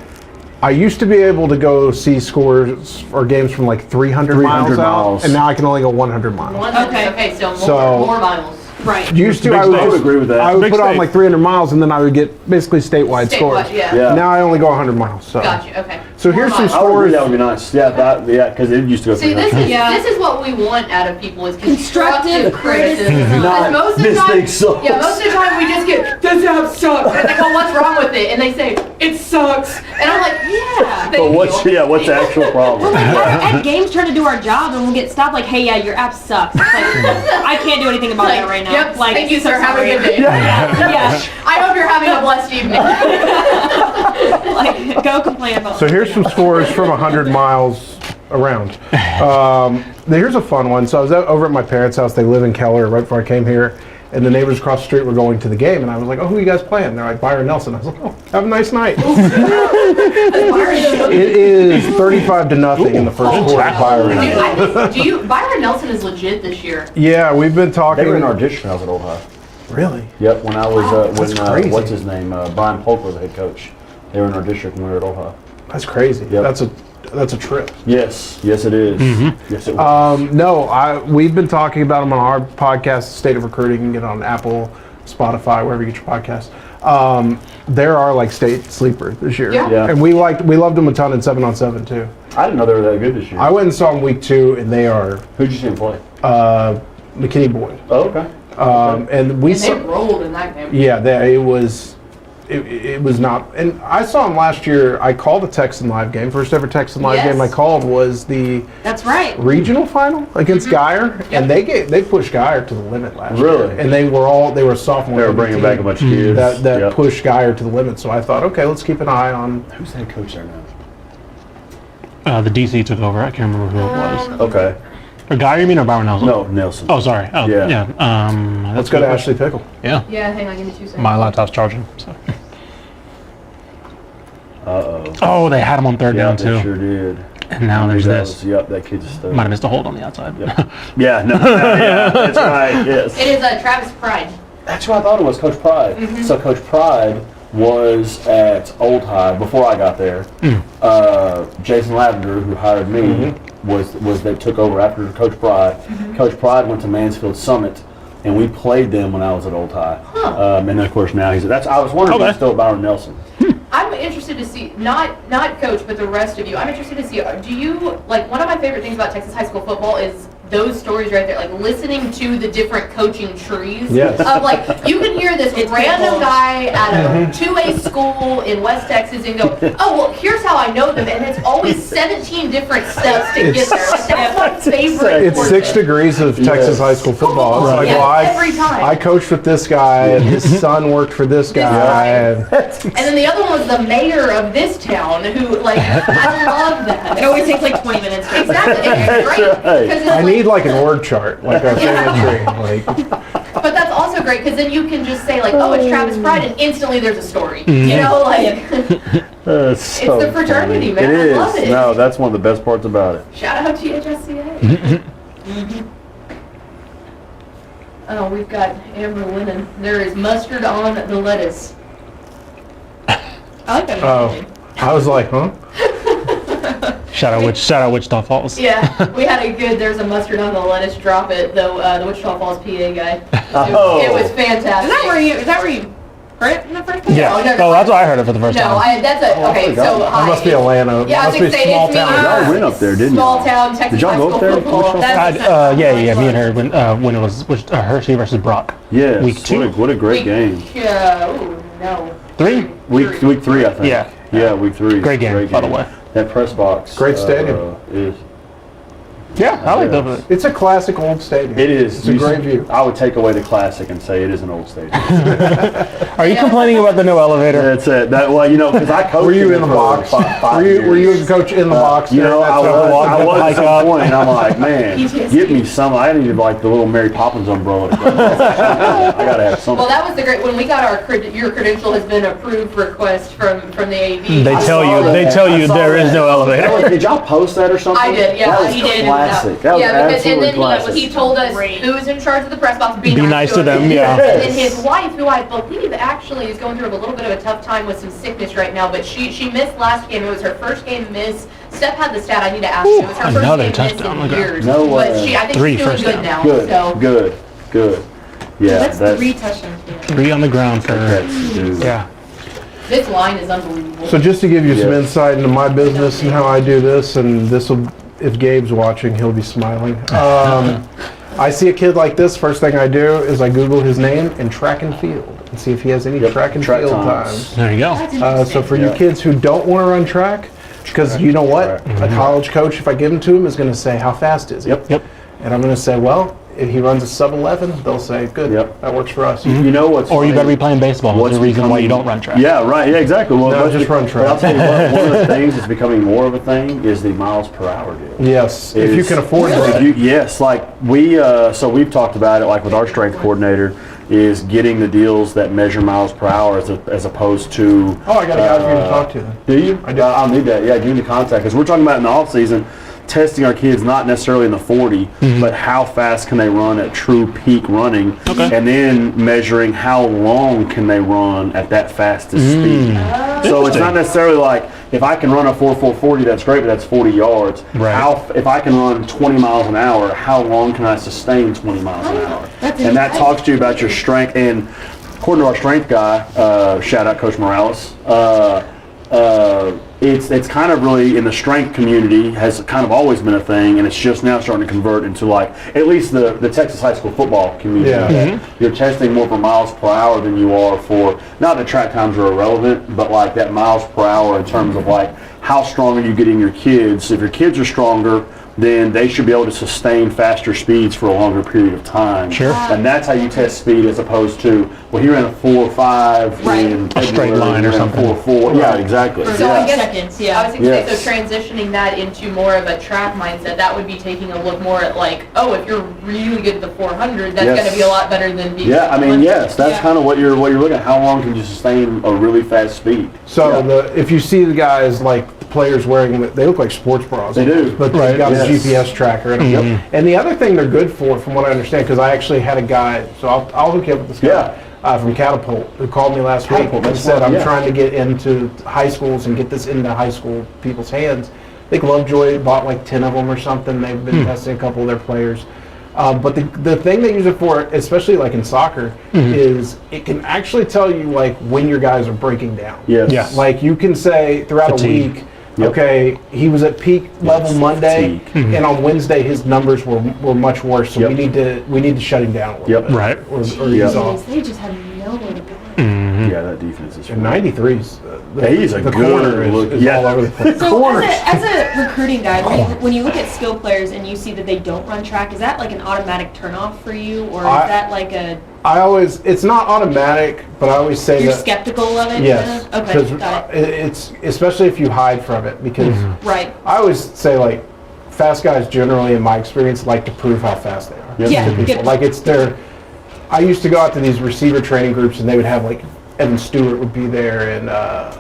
I used to be able to go see scores or games from like 300 miles out, and now I can only go 100 miles. Okay, so more miles. Right. Used to, I would agree with that. I would put on like 300 miles, and then I would get basically statewide scores. Yeah. Now I only go 100 miles. So. Gotcha. Okay. So here's some I would agree, scores. that would be nice. Yeah, because it used to go. See, 300. this is what we want out of people is constructive Constructive criticism. criticism. Because most of the This time, thing sucks. yeah, most of the time we just get this app sucks, and they go, "What's wrong with it?" And they say, "It sucks," and I'm like, "Yeah." But what's the actual problem? At games trying to do our job and we'll get stopped like, hey, yeah, your app sucks. It's like, I can't do anything about that right now. Yep. Like, Thank you, so sir. Have a sorry. good day. Yeah. I hope you're having a blessed evening. Like, go complain about So here's some scores from 100 miles around. Here's a fun one. So I was over at my parents' house. They live in Keller right before I came here. And the neighbors across the street were going to the game. And I was like, oh, who are you guys playing? And they're like, Byron Nelson. I was like, oh, have a nice night. It is 35-0 in the first quarter. Byron Nelson is legit this year. Yeah, we've been talking. They were in our district when I was at Old High. Really? Yep, when I was, That's crazy. what's his name? Brian Polk was the head coach. They were in our district when we were at Old High. That's crazy. Yep. That's a trip. Yes, it is. Yes, it was. No, we've been talking about them on our podcast, State of Recruiting. You can get it on Apple, Spotify, wherever you get your podcast. There are like state sleepers this year. Yeah. And we loved them a ton in 7-on-7 too. I didn't know they were that good this year. I went and saw them week 2, and they are Who'd you see them play? McKinney Boyd. Oh, okay. And we And they saw, rolled in that game. yeah, it was not. And I saw him last year. I called a Texan Live game. First ever Texan Live Yes. game I called was the That's right. regional final against Geyer, and they pushed Geyer to the limit last year. Really? And they were sophomores. They were bringing back a bunch of kids. that Yep. pushed Geyer to the limit. So I thought, okay, let's keep an eye on. Who's the head coach there now? The DC took over. I can't remember who it was. Okay. Or Guy, you mean, or Bauer Nelson? No, Nelson. Oh, sorry. Oh, Yeah. yeah. Let's go to Ashley Pickle. Yeah. Yeah, hang on, give me 2 seconds. My laptop's charging. So. Uh-oh. Oh, they had him on third down They too. sure did. And now there's That this. Yep, that kid's a stud. Might have missed a hold on the outside. Yep. Yeah, no, yeah, that's right, yes. It is Travis Pride. That's what I thought it was, Coach Pride. So Coach Pride was at Old High before I got there. Jason Lavender, who hired me, was that took over after Coach Pride. Coach Pride went to Mansfield Summit, and we played them when I was at Old High. And then of course now he's. I was wondering if he's still Byron Nelson. I'm interested to see, not coach, but the rest of you. I'm interested to see, do you, like, one of my favorite things about Texas high school football is those stories right there, like listening to the different coaching trees. Yes. Of like, you can hear this random guy at a 2A school in West Texas and go, oh, well, here's how I know them. And it's always 17 different steps to get there. Like, that's my favorite. It's 6 degrees of Texas high school football. It's like, Yeah, well, every time. I coached with this guy, and his son worked for this guy. And And then the other one was the mayor of this town who, like, I love that. It always takes like 20 minutes. Exactly. It's great. right. 'Cause it's I like- need like an org chart, like a family tree. Like, But that's also great because then you can just say like, oh, it's Travis Pride, and instantly there's a story. You know, like It's the fraternity, man. It I is. love it. No, that's one of the best parts about it. shout out to HSCA. Oh, we've got Amber Lennon. There is mustard on the lettuce. I like that. oh, I was like, huh? Shout out Wichita Falls. Yeah, we had a good. There's a mustard on the lettuce. Drop it, though. The Wichita Falls PA guy. Oh. It was fantastic. Is that where you heard it in the first place? Yeah. No, no, Oh, that's what I heard it for the first No, time. that's a okay. forgot. So That must be Atlanta. Yeah, I was must gonna be say small it's town. Y'all went up there, didn't you? Small town Texas Did y'all high go school up there? football. That's Yeah, me and her when it was Hershey versus Brock. Yes. Week 2. What a great game. Oh no. 3? Week 3, I think. Yeah. Week 3. Great game, by the way. That press box. Great stadium. Is. Yeah, I like that. It's a classic old stadium. It is. It's a great view. I would take away the classic and say it is an old stadium. Are you complaining about the no elevator? That's it. Well, because I coached. Were you in the box? Were you as a coach in the box? I was at some point, and I'm like, man, PTSD. get me some. I needed like the little Mary Poppins umbrella. I gotta have something. Well, that was the great, when we got your credential has been approved request from the AV. They tell you there is no elevator. Did y'all post that or something? I did, yeah. That was he did. classic. That was because and then classic. he told us who's in charge of the press box. Be nice to them, yeah. And his wife, who I believe actually is going through a little bit of a tough time with some sickness right now, but she missed last game. It was her first game miss. Steph had the stat. I need to ask you. It was her another first game touchdown. miss in years. No way. But I think 3 she's feeling first good down. now. Good, So. good. Yeah, That's that's 3 touchdowns. 3 on the ground for her. dude. Yeah. This line is unbelievable. So just to give you some Yeah. insight into my business and how I do this, and this will, if Gabe's watching, he'll be smiling. I see a kid like this, first thing I do is I Google his name and track and field and see if he has any track and field times. There you go. So for you kids who don't want to run track, because you know what? A college coach, if I give him to him, is going to say, how fast is he? Yep. And I'm going to say, well, if he runs a sub 11, they'll say, good, that works for us. You know what's Or you better funny? be playing baseball. What's the reason why you don't run track? Yeah, right. Yeah, exactly. Well, No, just run track. But I'll tell you what, one of the things that's becoming more of a thing is the miles per hour deal. Yes, if you Is- can afford if that. yes, like so we've talked about it, like with our strength coordinator, is getting the deals that measure miles per hour as opposed to. Oh, I got a guy for you to talk to then. Do you? I do. I'll need that. Yeah, give me the contact, because we're talking about in the off season, testing our kids not necessarily in the 40, but how fast can they run at true peak running, and then measuring how long can they run at that fastest speed. So it's not necessarily like, if I can run a 4.40, that's great, but that's 40 yards. Right. If I can run 20 miles an hour, how long can I sustain 20 miles an hour? And that talks to you about your strength. And according to our strength guy, shout out Coach Morales, it's kind of really in the strength community has kind of always been a thing, and it's just now starting to convert into like at least the Texas high school football community. Yeah. You're testing more for miles per hour than you are for, not that track times are irrelevant, but like that miles per hour in terms of like how strong are you getting your kids. If your kids are stronger, then they should be able to sustain faster speeds for a longer period of time. Sure. And that's how you test speed, as opposed to, well, he ran a 4.5 in A straight February, line or he ran something. 4.4. Yeah, exactly. So I guess, Seconds, I yeah. was going to Yes. say, so transitioning that into more of a track mindset, that would be taking a look more at like, oh, if you're really good at the 400, that's Yes. going to be a lot better than being. Yeah, I mean, yes, that's Yeah. kind of what you're looking at. How long can you sustain a really fast speed? So Yeah. if you see the guys like the players wearing, they look like sports bras. They do. But they've got Yes. a GPS tracker. And the other thing they're good for, from what I understand, because I actually had a guy, so I'll hook you up with this guy from Catapult, who called me last week Catapult, and that's said, fine, I'm yeah. trying to get into high schools and get this into high school people's hands. I think Lovejoy bought like 10 of them or something. They've been testing a couple of their players. But the thing they use it for, especially like in soccer, is it can actually tell you like when your guys are breaking down. Yes. Yeah. Like you can say throughout Fatigue. a week, okay, he was at peak level Monday, and on Wednesday his numbers were much worse. So Yep. we need to shut him down a little Yep. bit. Right. Or Yep. he's off. They just have nowhere to go. Yeah, that defense is. And 93's he's a the good corner look. is Yeah. all over the place. So as a recruiting guy, when you look at skill players and you see that they don't run track, is that like an automatic turnoff for you, or is that like a It's not automatic, but I always say you're that. skeptical of it? Yes, Okay, because got it. it's especially if you hide from it. Because Right. I always say like, fast guys generally, in my experience, like to prove how fast they are. Yeah, to people. good. Like it's their. I used to go out to these receiver training groups, and they would have like Evan Stewart would be there, and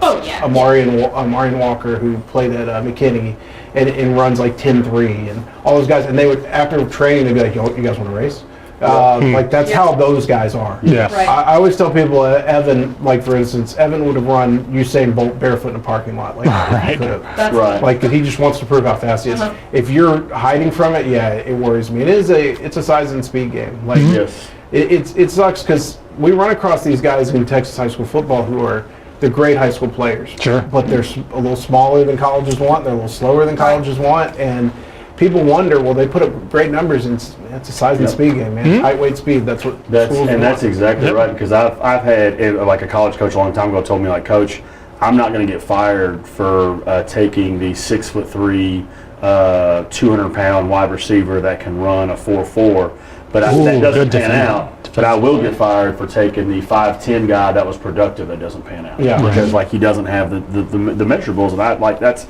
Oh yeah. Amarian Walker, who played at McKinney, and runs like 10-3, and all those guys. And they would, after training, they'd be like, "Yo, you guys want to race?" Like that's how those guys are. Yeah. Right. I always tell people, Evan, like for instance, Evan would have run Usain Bolt barefoot in a parking lot. Like, he could have. That's Right. Like he just wants to prove how fast he is. If you're hiding from it, yeah, it worries me. It's a size and speed game. Like Yes. it sucks because we run across these guys in Texas high school football who are they're great high school players. Sure. But they're a little smaller than colleges want. They're a little slower than colleges want, and people wonder, well, they put up great numbers, and it's a size and speed game, man. Height, weight, speed. That's what schools want. That's exactly right, because I've had like a college coach a long time ago told me, like, Coach, I'm not going to get fired for taking the 6'3" 200-pound wide receiver that can run a 4.4, but that doesn't pan out. But I will get fired for taking the 5'10" guy that was productive that doesn't pan out. Yeah. Because like he doesn't have the measurables, and I like that's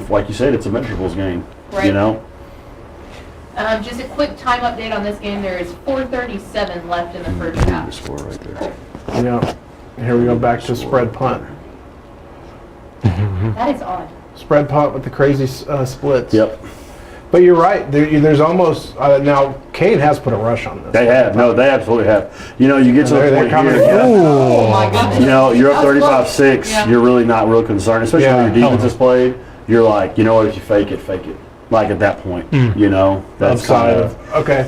like you said, it's a measurables game. Right. You know. Just a quick time update on this game. There is 4:37 left in the first half. Score right there. Yeah. Here we go back to spread punt. That is odd. Spread punt with the crazy splits. Yep. But you're right. There's almost now. Cain has put a rush on this. They have. No, they absolutely have. You know, you get to the point here. Oh my goodness. You know, you're up That was 35-6. Yeah. You're really not real concerned, especially when your defense is played. You're like, you know what? If you fake it, fake it. Like at that point, you know, that's Upside of okay.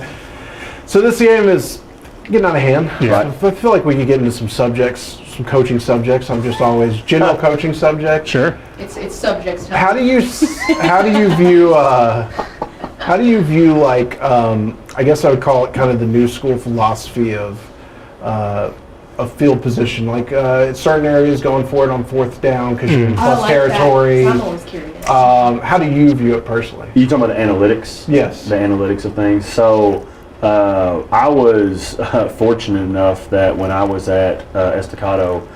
So this game is getting out of hand. Yeah. I feel like we could get into some subjects, some coaching subjects. I'm just always general coaching subjects. Sure. It's subjects. How do you view like I guess I would call it kind of the new school philosophy of field position, like certain areas going for it on fourth down because you're in plus territory. I'm always curious. How do you view it personally? You talking about the analytics? Yes. The analytics of things. So I was fortunate enough that when I was at Estacado,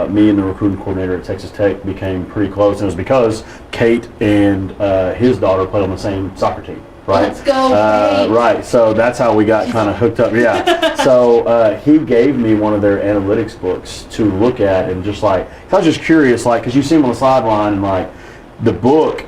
me and the recruiting coordinator at Texas Tech became pretty close. And it was because Kate and his daughter played on the same soccer team. Right. Let's go, Kate. Right. So that's how we got kind of hooked up. Yeah. So he gave me one of their analytics books to look at, and just like I was just curious, like because you see him on the sideline, and like the book,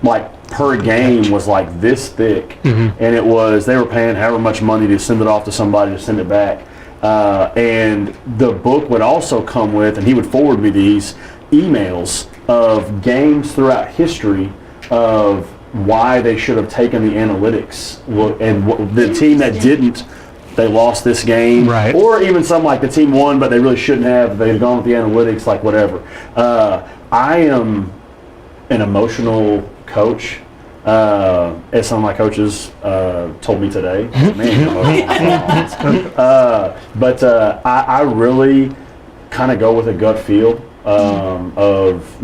like per game was like this thick, and it was they were paying however much money to send it off to somebody to send it back, and the book would also come with, and he would forward me these emails of games throughout history of why they should have taken the analytics look, and the team that didn't, they lost this game, right? Or even some like the team won, but they really shouldn't have. They'd gone with the analytics, like whatever. I am an emotional coach, as some of my coaches told me today. Man, but I really kind of go with a gut feel of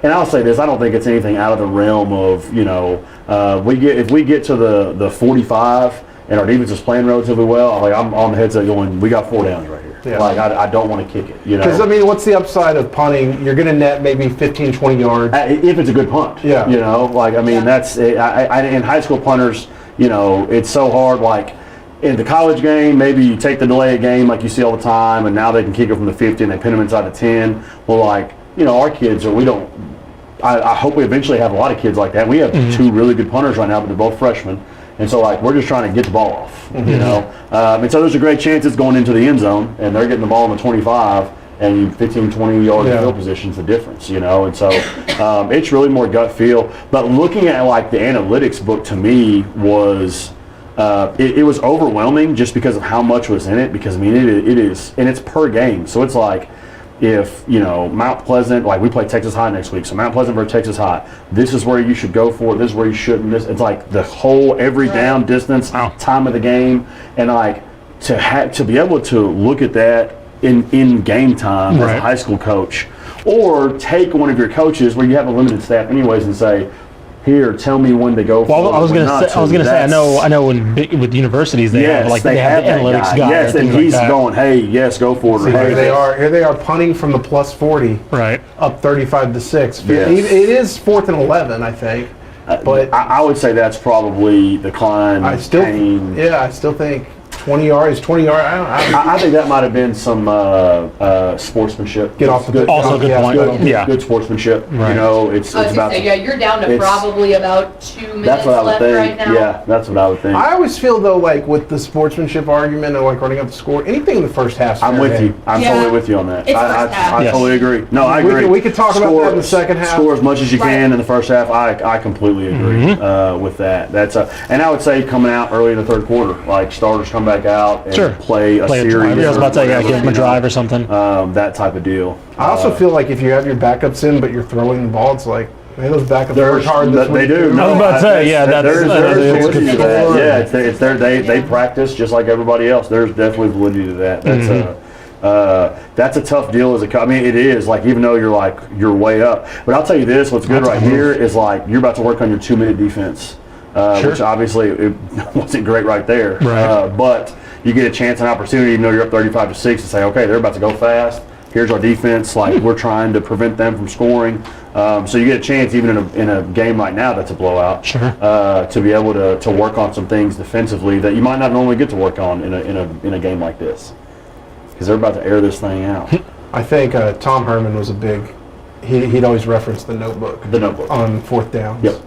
and I'll say this: I don't think it's anything out of the realm of if we get to the 45 and our defense is playing relatively well. I'm on the headset going, we got 4 downs right here. Yeah. Like I don't want to kick it. Because I mean, what's the upside of punting? You're going to net maybe 15, 20 yards. If it's a good punt. Yeah. That's in high school punters. It's so hard. Like in the college game, maybe you take the delay of game like you see all the time, and now they can kick it from the 50 and they pin them inside the 10. Well, our kids I hope we eventually have a lot of kids like that. We have 2 really good punters right now, but they're both freshmen. And so, we're just trying to get the ball off, and so there's a great chance it's going into the end zone, and they're getting the ball in the 25, and 15, 20 yard field position's the difference, And so, it's really more gut feel. But looking at, the analytics book to me was, it was overwhelming just because of how much was in it, because, it is, and it's per game. So it's if Mount Pleasant, we play Texas High next week, so Mount Pleasant versus Texas High, this is where you should go for it, this is where you shouldn't. It's the whole every down distance, time of the game, and to be able to look at that in game time as a high school coach, or take one of your coaches where you have a limited staff anyways and say, here, tell me when to go for it. Well, I was going to say, I know with universities they have the analytics guy. Yes, and he's going, hey, yes, go for it. See, here they are punting from the plus 40, right, up 35-6. Yes. It is 4th and 11, I think. But I would say that's probably the Klein Cain. I still think 20 yards. I think that might have been some sportsmanship. Get off the good. Also, good point. Good sportsmanship. Right. It's I was about. Say, you're down to probably about 2 minutes That's what I would left think. right now. Yeah, that's what I would think. I always feel though, with the sportsmanship argument and running up the score, anything in the first half. I'm with you. I'm totally with you on that. It's first half. I totally agree. No, I agree. We could talk about that in the second half. Score as much as you can in the first half. I completely agree with that. That's and I would say coming out early in the third quarter, starters come back out and play a series. I was about to say, give them a drive or something. That type of deal. I also feel like if you have your backups in, but you're throwing the ball, it's like, man, those backups work hard this week. They do. I was about to say, there's validity to that. Yeah, it's there. They practice just like everybody else. There's definitely validity to that. That's That's a tough deal as a coach. I mean, it is, like, even though you're way up. But I'll tell you this, what's good right here is, like, you're about to work on your 2-minute defense, which obviously it wasn't great right there. Right. But you get a chance and opportunity, even though you're up 35-6, to say, okay, they're about to go fast. Here's our defense. Like, we're trying to prevent them from scoring. So you get a chance, even in a game right now that's a blowout, to be able to work on some things defensively that you might not normally get to work on in a game like this. Because they're about to air this thing out. I think Tom Herman was a big. He'd always reference the notebook. The notebook on 4th downs. Yep.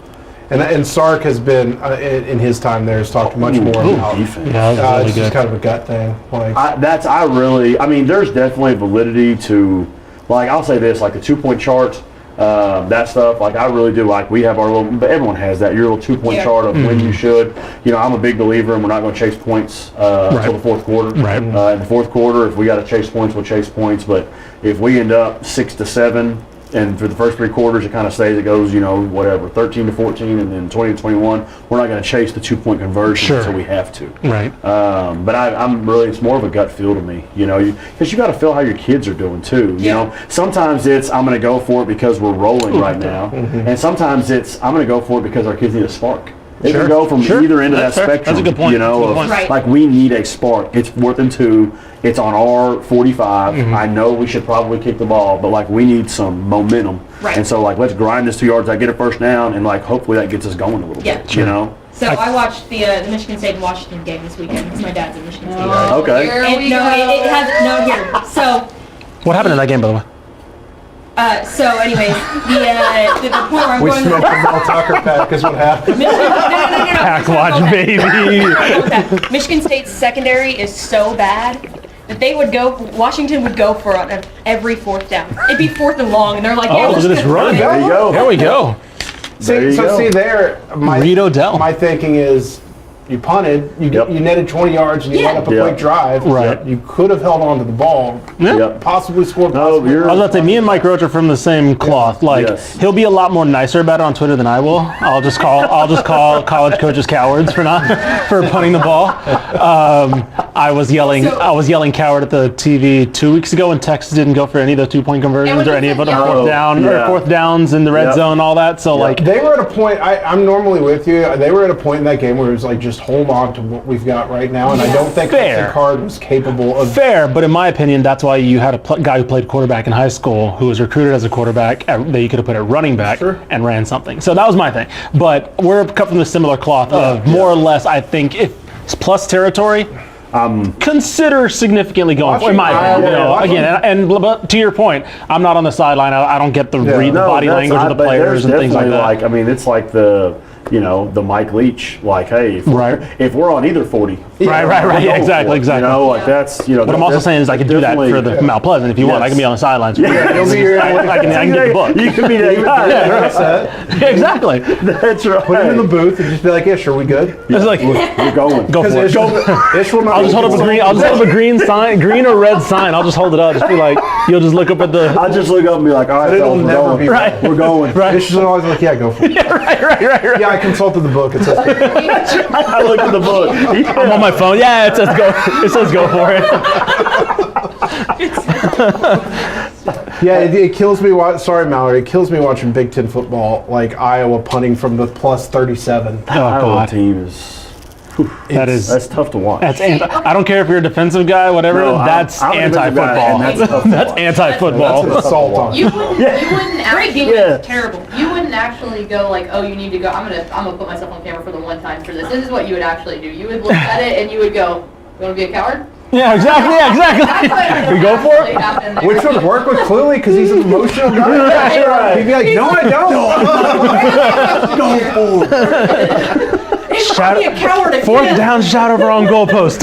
And Sark has been in his time there has talked much more about defense. Yeah, that was really it's good. just kind of a gut thing. Like I mean, there's definitely validity to, like, I'll say this, like the 2-point chart. That stuff, like, I really do like. We have our little, but everyone has that. Your little 2-point chart of when you should. You know, I'm a big believer, and we're not going to chase points until the 4th quarter. Right. In the 4th quarter, if we got to chase points, we'll chase points. But if we end up 6-7, and for the first 3 quarters, it kind of stays. It goes, you know, whatever, 13-14, and then 20-21. We're not going to chase the 2-point conversion until we have to. Right. But I'm really, it's more of a gut feel to me, you know, because you got to feel how your kids are doing too. You know, sometimes it's I'm going to go for it because we're rolling right now, and sometimes it's I'm going to go for it because our kids need a spark. It can go from either end of that spectrum. That's a good point. You know, like, we need a spark. It's 4th and 2. It's on our 45. I know we should probably kick the ball, but, like, we need some momentum. Right. And so, like, let's grind this 2 yards. I get a first down, and, like, hopefully that gets us going a little bit. You know. So I watched the Michigan State and Washington game this weekend because my dad's a Michigan State. Okay. And it has no here. So. What happened in that game, by the way? So anyways, the point where I'm we going. smoked the Mel Tucker pack is what happened. No. Pack watch, baby. Michigan State's secondary is so bad that they would go. Washington would go for it on every 4th down. It'd be 4th and long, and they're like, "Yeah, Look at this run. There you go. There we go. Reed Odell. My thinking is, you punted, you netted 20 yards, and you let up a quick drive. Right. You could have held on to the ball, possibly scored. No, I was about to say, me and Mike Roach are from the same cloth. Like, he'll be a lot more nicer about it on Twitter than I will. I'll just call college coaches cowards for punting the ball. I was yelling coward at the TV 2 weeks ago when Texas didn't go for any of the 2-point conversions or any of the 4th downs in the red zone, all that. So like, they were at a point. I'm normally with you. They were at a point in that game where it was like, just hold on to what we've got right now, and I don't think Hudson Card was capable of. Fair, but in my opinion, that's why you had a guy who played quarterback in high school who was recruited as a quarterback that you could have put at running back and ran something. So that was my thing. But we're cut from the similar cloth of more or less. I think if it's plus territory, consider significantly going for, in my opinion. You know, again, but to your point, I'm not on the sideline. I don't get the read the body language of the players and things like that. Like, I mean, it's like the Mike Leach, like, hey, if we're on either 40. Right. Yeah, exactly. You know, like, that's, What I'm also saying is I can do that for the Mount Pleasant if you want. I can be on the sidelines. You'll be your, I can get the book. You can be that guy. Exactly. That's right. Put him in the booth and just be like, Ish, are we good? It's like, we're going. Go for it. I'll just hold up a green sign, green or red sign. I'll just hold it up. Just be like, you'll just look up at the. I'll just look up and be like, all right, it'll never going. be right. We're going. Right. Ish is always like, yeah, go for it. Right. Yeah, I consulted the book. It says I looked at the book. I'm on my phone. Yeah, it says go. It says go for it. Yeah, it kills me. Sorry, Mallory. It kills me watching Big Ten football, like Iowa punting from the plus 37. Iowa team is. That's tough to watch. I don't care if you're a defensive guy, whatever. That's anti-football. That's anti-football. That's an assault on. You wouldn't actually. Terrible. You wouldn't actually go like, oh, you need to go. I'm gonna put myself on camera for the one time for this. This is what you would actually do. You would look at it and you would go, you want to be a coward? Yeah, exactly. We go for it. Which would work with Cluley because he's an emotional guy. Right. He'd be like, no, I don't. Go for it. Be a coward again. 4th down, shot over on goalpost.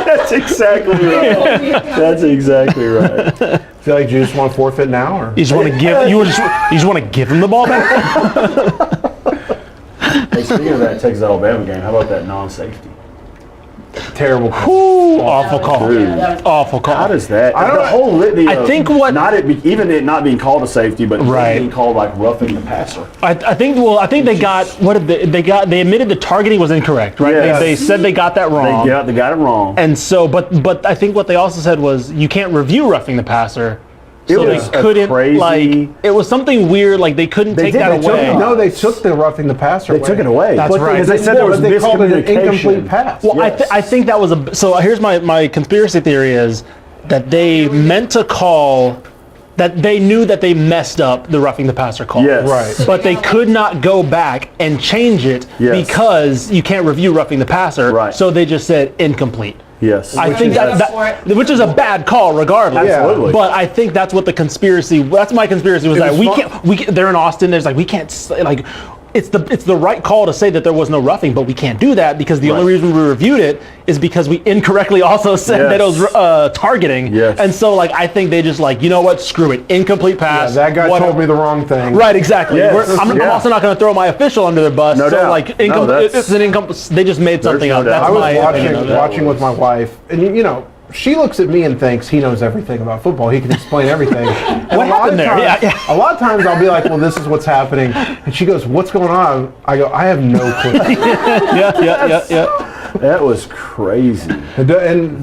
That's exactly right. That's exactly right. Feel like you just want to forfeit now, or You just want to give him the ball back? Hey, speaking of that Texas Alabama game, how about that non-safety? Terrible. Ooh, awful call. Dude. Awful call. How does that? I don't the know. whole litany. I think what even it not being called a safety, but Right. being called like roughing the passer. I think they got what did they admitted the targeting was incorrect, right? Yes. They said they got that wrong. They got it wrong. And so, but I think what they also said was you can't review roughing the passer. So It was they a couldn't crazy- it was something weird. Like they couldn't take that away. They took the roughing the passer. They took it away. That's right. Because they said there was they called it an miscommunication. incomplete pass. Well, Yes. I think that was so. Here's my conspiracy theory is that they meant to call that they knew that they messed up the roughing the passer call. Yes. Right. But they could not go back and change it Yes. because you can't review roughing the passer. Right. So they just said incomplete. Yes. I think which is a bad call regardless. Absolutely. But I think that's what that's my conspiracy was that they're in Austin. There's like, we can't it's the right call to say that there was no roughing, but we can't do that because the only reason we reviewed it is because we incorrectly also said that it was targeting. Yes. And so I think they just you know what, screw it, incomplete pass. Yeah, that guy told me the wrong thing. Right, exactly. Yes. I'm also not going to throw my official under the bus. No doubt. It's an income. They just made something no up. doubt. That's I was my opinion of it. watching with my wife, and she looks at me and thinks he knows everything about football. He can explain everything. And What happened there? A lot of times I'll be like, well, this is what's happening. And she goes, what's going on? I go, I have no clue. Yeah. That was crazy. And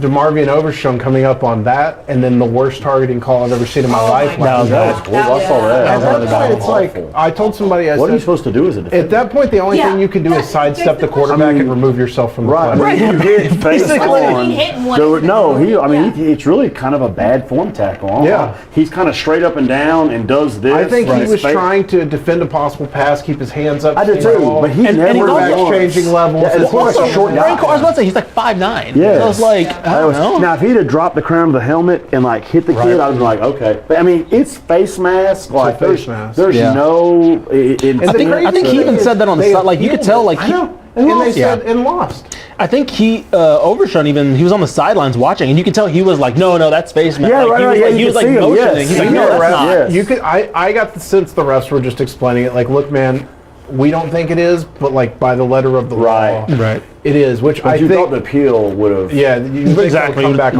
DeMarvion Overshown coming up on that, and then the worst targeting call I've ever seen in my life. That was bad. Well, I saw that. At that point, That was it's like, awful. I told somebody, I What are you said, supposed to do as a defender? at that point, the only thing you can do is sidestep the quarterback and remove yourself from the Right. play. You hit face on. He hit one. It's really kind of a bad form tackle. Yeah. He's kind of straight up and down and does this. I think he His was face- trying to defend a possible pass, keep his hands up. I do stay on the too, ball. but he And never he's Quarterback's also- changing levels. Yeah, It's also like a short guy. I was about to say he's 5'9". Yes. So I was like, I don't know. Now, if he'd have dropped the crown of the helmet and hit the kid, I'd have been like, okay. But I mean, it's face mask. Like face mask. there's Yeah. no. I think he even said that on the side. You could tell, I know. And they said and lost. I think Overshown he was on the sidelines watching, and you could tell he was like, no, that's face mask. Yeah, right, He was you could see him, motioning. yes. He's like, You no, know, that's not. yes. You could. I got the sense the refs were just explaining it. Like, look, man, we don't think it is, but by the letter of the law, Right. it is. Which I you think. thought the appeal would have. Yeah, you think Exactly. they'll come back.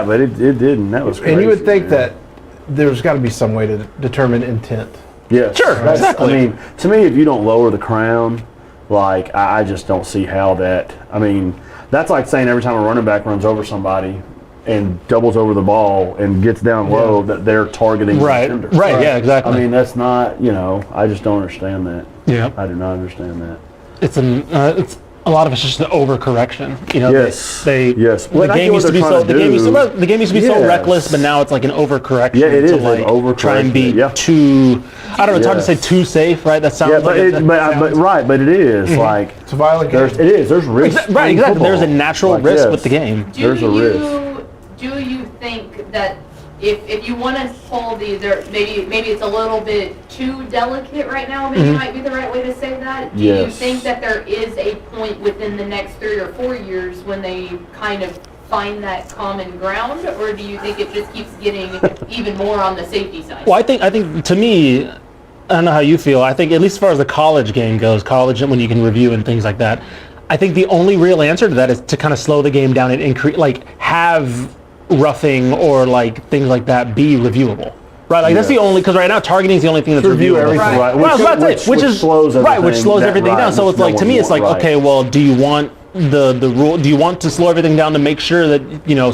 But it didn't. That was crazy. And you would think man. that there's got to be some way to determine intent. Yes. Sure, exactly. I mean, to me, if you don't lower the crown, I just don't see how that. I mean, that's like saying every time a running back runs over somebody and doubles over the ball and gets down low that they're targeting Right. the defender. Right. Yeah. Exactly. I mean, that's not. I just don't understand that. yeah. I do not understand that. It's a lot of it's just an overcorrection. Yes. Yes. The Well, I game get used what to be they're so. trying The to game used do. to be so Yes. reckless, but now it's like an overcorrection. Yeah, it is to an try and be overcorrection, yeah. too. I don't know. It's hard to say Yes. too safe, right? That sounds Yeah, like but it is like It's a violent game. there's risk. right. in Exactly. football. There's a natural Like, risk yes. with the game. There's a risk. Do you think that if you want to pull maybe it's a little bit too delicate right now, maybe might be the right way to say that? Do you Yes. think that there is a point within the next 3 or 4 years when they kind of find that common ground, or do you think it just keeps getting even more on the safety side? Well, I think to me, I don't know how you feel. I think at least as far as the college game goes, college when you can review and things like that, I think the only real answer to that is to kind of slow the game down and increase, have roughing or things like that be reviewable. Right, that's the only, because right now targeting is the only thing that's Review reviewable. everything. Right. Well, that's it. Which slows everything. right, which slows everything down. So it's to me, it's okay. Well, do you want the rule? Do you want to slow everything down to make sure that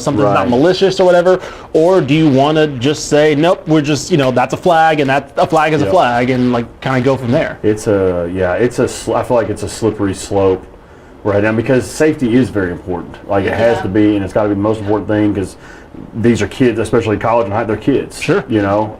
something's not Right. malicious or whatever, or do you want to just say nope? We're just that's a flag, and that a flag is a flag, and kind of go from there. I feel like it's a slippery slope right now because safety is very important. It has to be, and it's got to be the most important thing because these are kids, especially college and high. They're kids, Sure.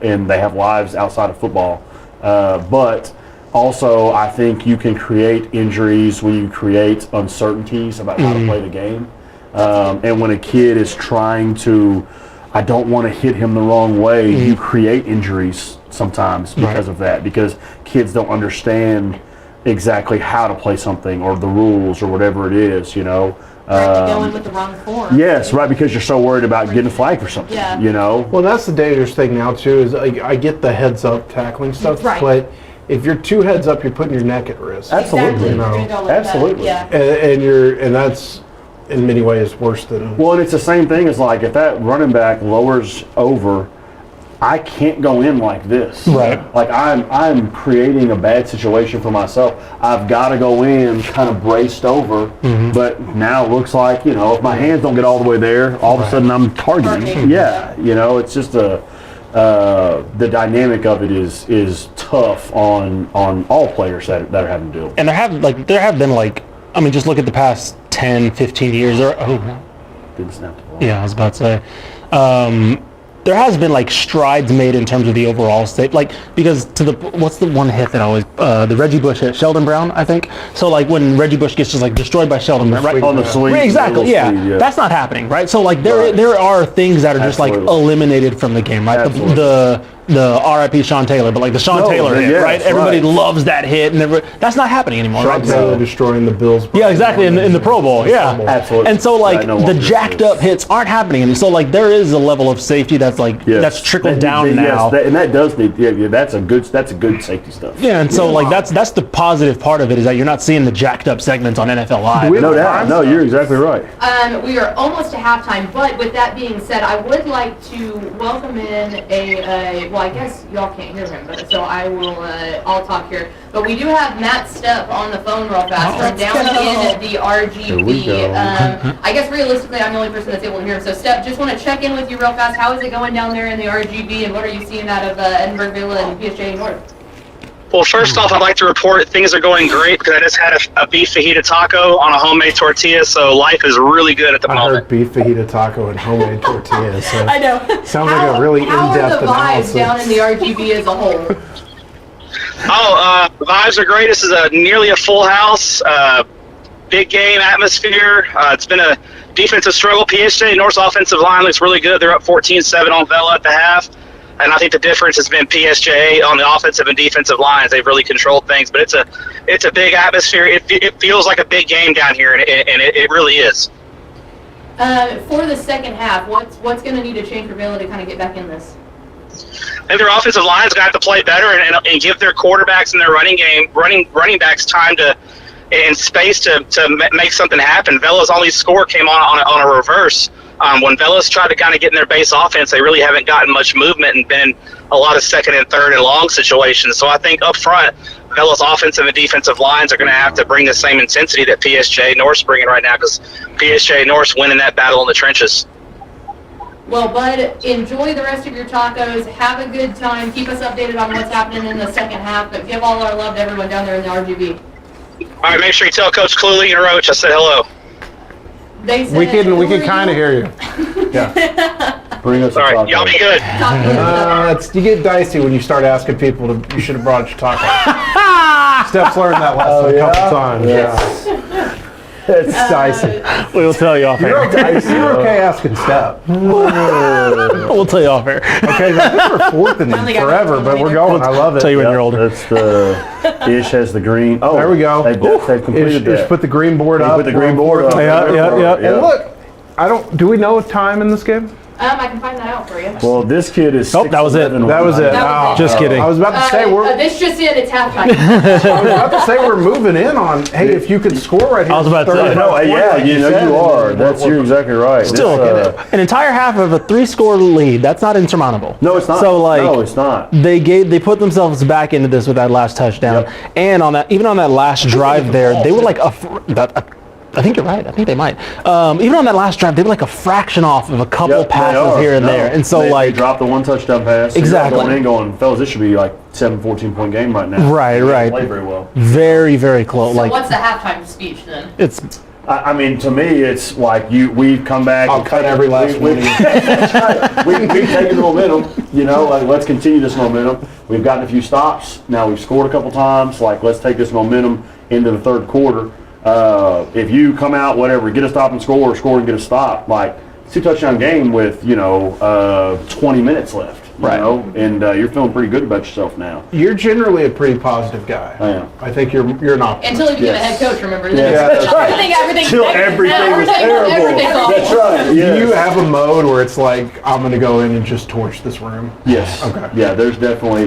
And they have lives outside of football. But also, I think you can create injuries when you create uncertainties about how to play the game. And when a kid is trying to, I don't want to hit him the wrong way, you create injuries sometimes because of that, because kids don't understand exactly how to play something or the rules or whatever it is, Going with the wrong form. Yes, right, because you're so worried about getting a flag for something, Yeah. Well, that's the dangerous thing now too. Is I get the heads up tackling stuff, Right. but if you're 2 heads up, you're putting your neck at risk. Absolutely. Exactly. We're gonna go with Absolutely. That. Yeah. And that's in many ways worse than. Well, and it's the same thing as like if that running back lowers over, I can't go in like this. Right. Like I'm creating a bad situation for myself. I've got to go in kind of braced over, but now it looks like, if my hands don't get all the way there, all of a sudden I'm targeting. Yeah, it's just the dynamic of it is tough on all players that are having to do it. And there have been just look at the past 10, 15 years. Didn't snap the ball. Yeah, I was about to say. There has been strides made in terms of the overall state, because what's the one hit that always the Reggie Bush hit, Sheldon Brown, I think. So when Reggie Bush gets just destroyed by Sheldon Brown, right on the swing, exactly, yeah, that's not happening, right? So there are things that are just eliminated from the game, right? The R.I.P. Sean Taylor, but the Sean Taylor hit, right? Everybody loves that hit, and that's not happening anymore. Sean right? Taylor destroying the Bills. Yeah, exactly, in the Pro Bowl, yeah, absolutely. And so the jacked up hits aren't happening, and so there is a level of safety that's that's trickled down now. Yes, and that does need. Yeah, that's a good safety stuff. Yeah, and so that's the positive part of it, is that you're not seeing the jacked up segments on NFL Live. No doubt. No, you're exactly right. We are almost to halftime, but with that being said, I would like to welcome in well, I guess y'all can't hear him, but so I will. I'll talk here. But we do have Matt Stepp on the phone real fast from down in the RGB. I guess realistically, I'm the only person that's able to hear him. So Stepp, just want to check in with you real fast. How is it going down there in the RGB, and what are you seeing out of Edinburgh Villa and PSJ North? Well, first off, I'd like to report things are going great because I just had a beef fajita taco on a homemade tortilla, so life is really good at the moment. I heard beef fajita taco and homemade tortillas. So I know. Sounds like a really in-depth analysis. How are the vibes down in the RGB as a whole? The vibes are great. This is nearly a full house, big game atmosphere. It's been a defensive struggle. PSJ North's offensive line looks really good. They're up 14-7 on Vela at the half. And I think the difference has been PSJ on the offensive and defensive lines. They've really controlled things, but it's a big atmosphere. It feels like a big game down here, and it really is. For the second half, what's going to need to change for Villa to kind of get back in this? I think their offensive line's got to play better and give their quarterbacks and their running backs time and space to make something happen. Vela's only score came on a reverse. When Vela's tried to kind of get in their base offense, they really haven't gotten much movement and been in a lot of second and third and long situations. So I think up front, Vela's offensive and defensive lines are going to have to bring the same intensity that PSJ North's bringing right now, because PSJ North's winning that battle in the trenches. Well, Bud, enjoy the rest of your tacos. Have a good time. Keep us updated on what's happening in the second half, but give all our love to everyone down there in the RGB. All right, make sure you tell Coach Cluley and Roach I said hello. They said we can kind of hear you. Yeah. Bring us. All right, y'all be good. You get dicey when you start asking people you should have brought your taco. Steph's learned that lesson a couple times. Yeah. It's dicey. We'll tell you off air. You're okay asking Steph. We'll tell you off air. Okay, I think we're fourth in forever, but we're going. I love it. Tell you when you're older. That's the Ish has the green. Oh, there we go. They've completed that. Ish put the green board up. Put the green board up. Yeah. And look, do we know time in this game? I can find that out for you. Well, this kid is. That was it. That was it. Just kidding. I was about to say this just in. It's halftime. I was about to say we're moving in on. Hey, if you could score right here. I was about to say. You are. You're exactly right. Still, an entire half of a 3-score lead. That's not insurmountable. No, it's not. So no, it's not. They put themselves back into this with that last touchdown, and even on that last drive there, they were like I think you're right. I think they might. Even on that last drive, they were like a fraction off of a couple passes here and there. And so they dropped the one touchdown pass. Exactly. Going, fellas, this should be like 14-point game right now. Right. They play very well. Very, very close. So what's the halftime speech then? I mean, to me, it's like we've come back. I'll cut every last one. That's right. We've taken the momentum. Let's continue this momentum. We've gotten a few stops. Now we've scored a couple times. let's take this momentum into the third quarter. If you come out, get a stop and score, or score and get a stop, it's a 2-touchdown game with 20 minutes left. And you're feeling pretty good about yourself now. You're generally a pretty positive guy. I am. I think you're not. Until you became a head coach, remember? Yeah, that's right. Until everything was terrible. That's right. Yes. Do you have a mode where it's like, I'm going to go in and just torch this room? Yes. Okay. Yeah, there's definitely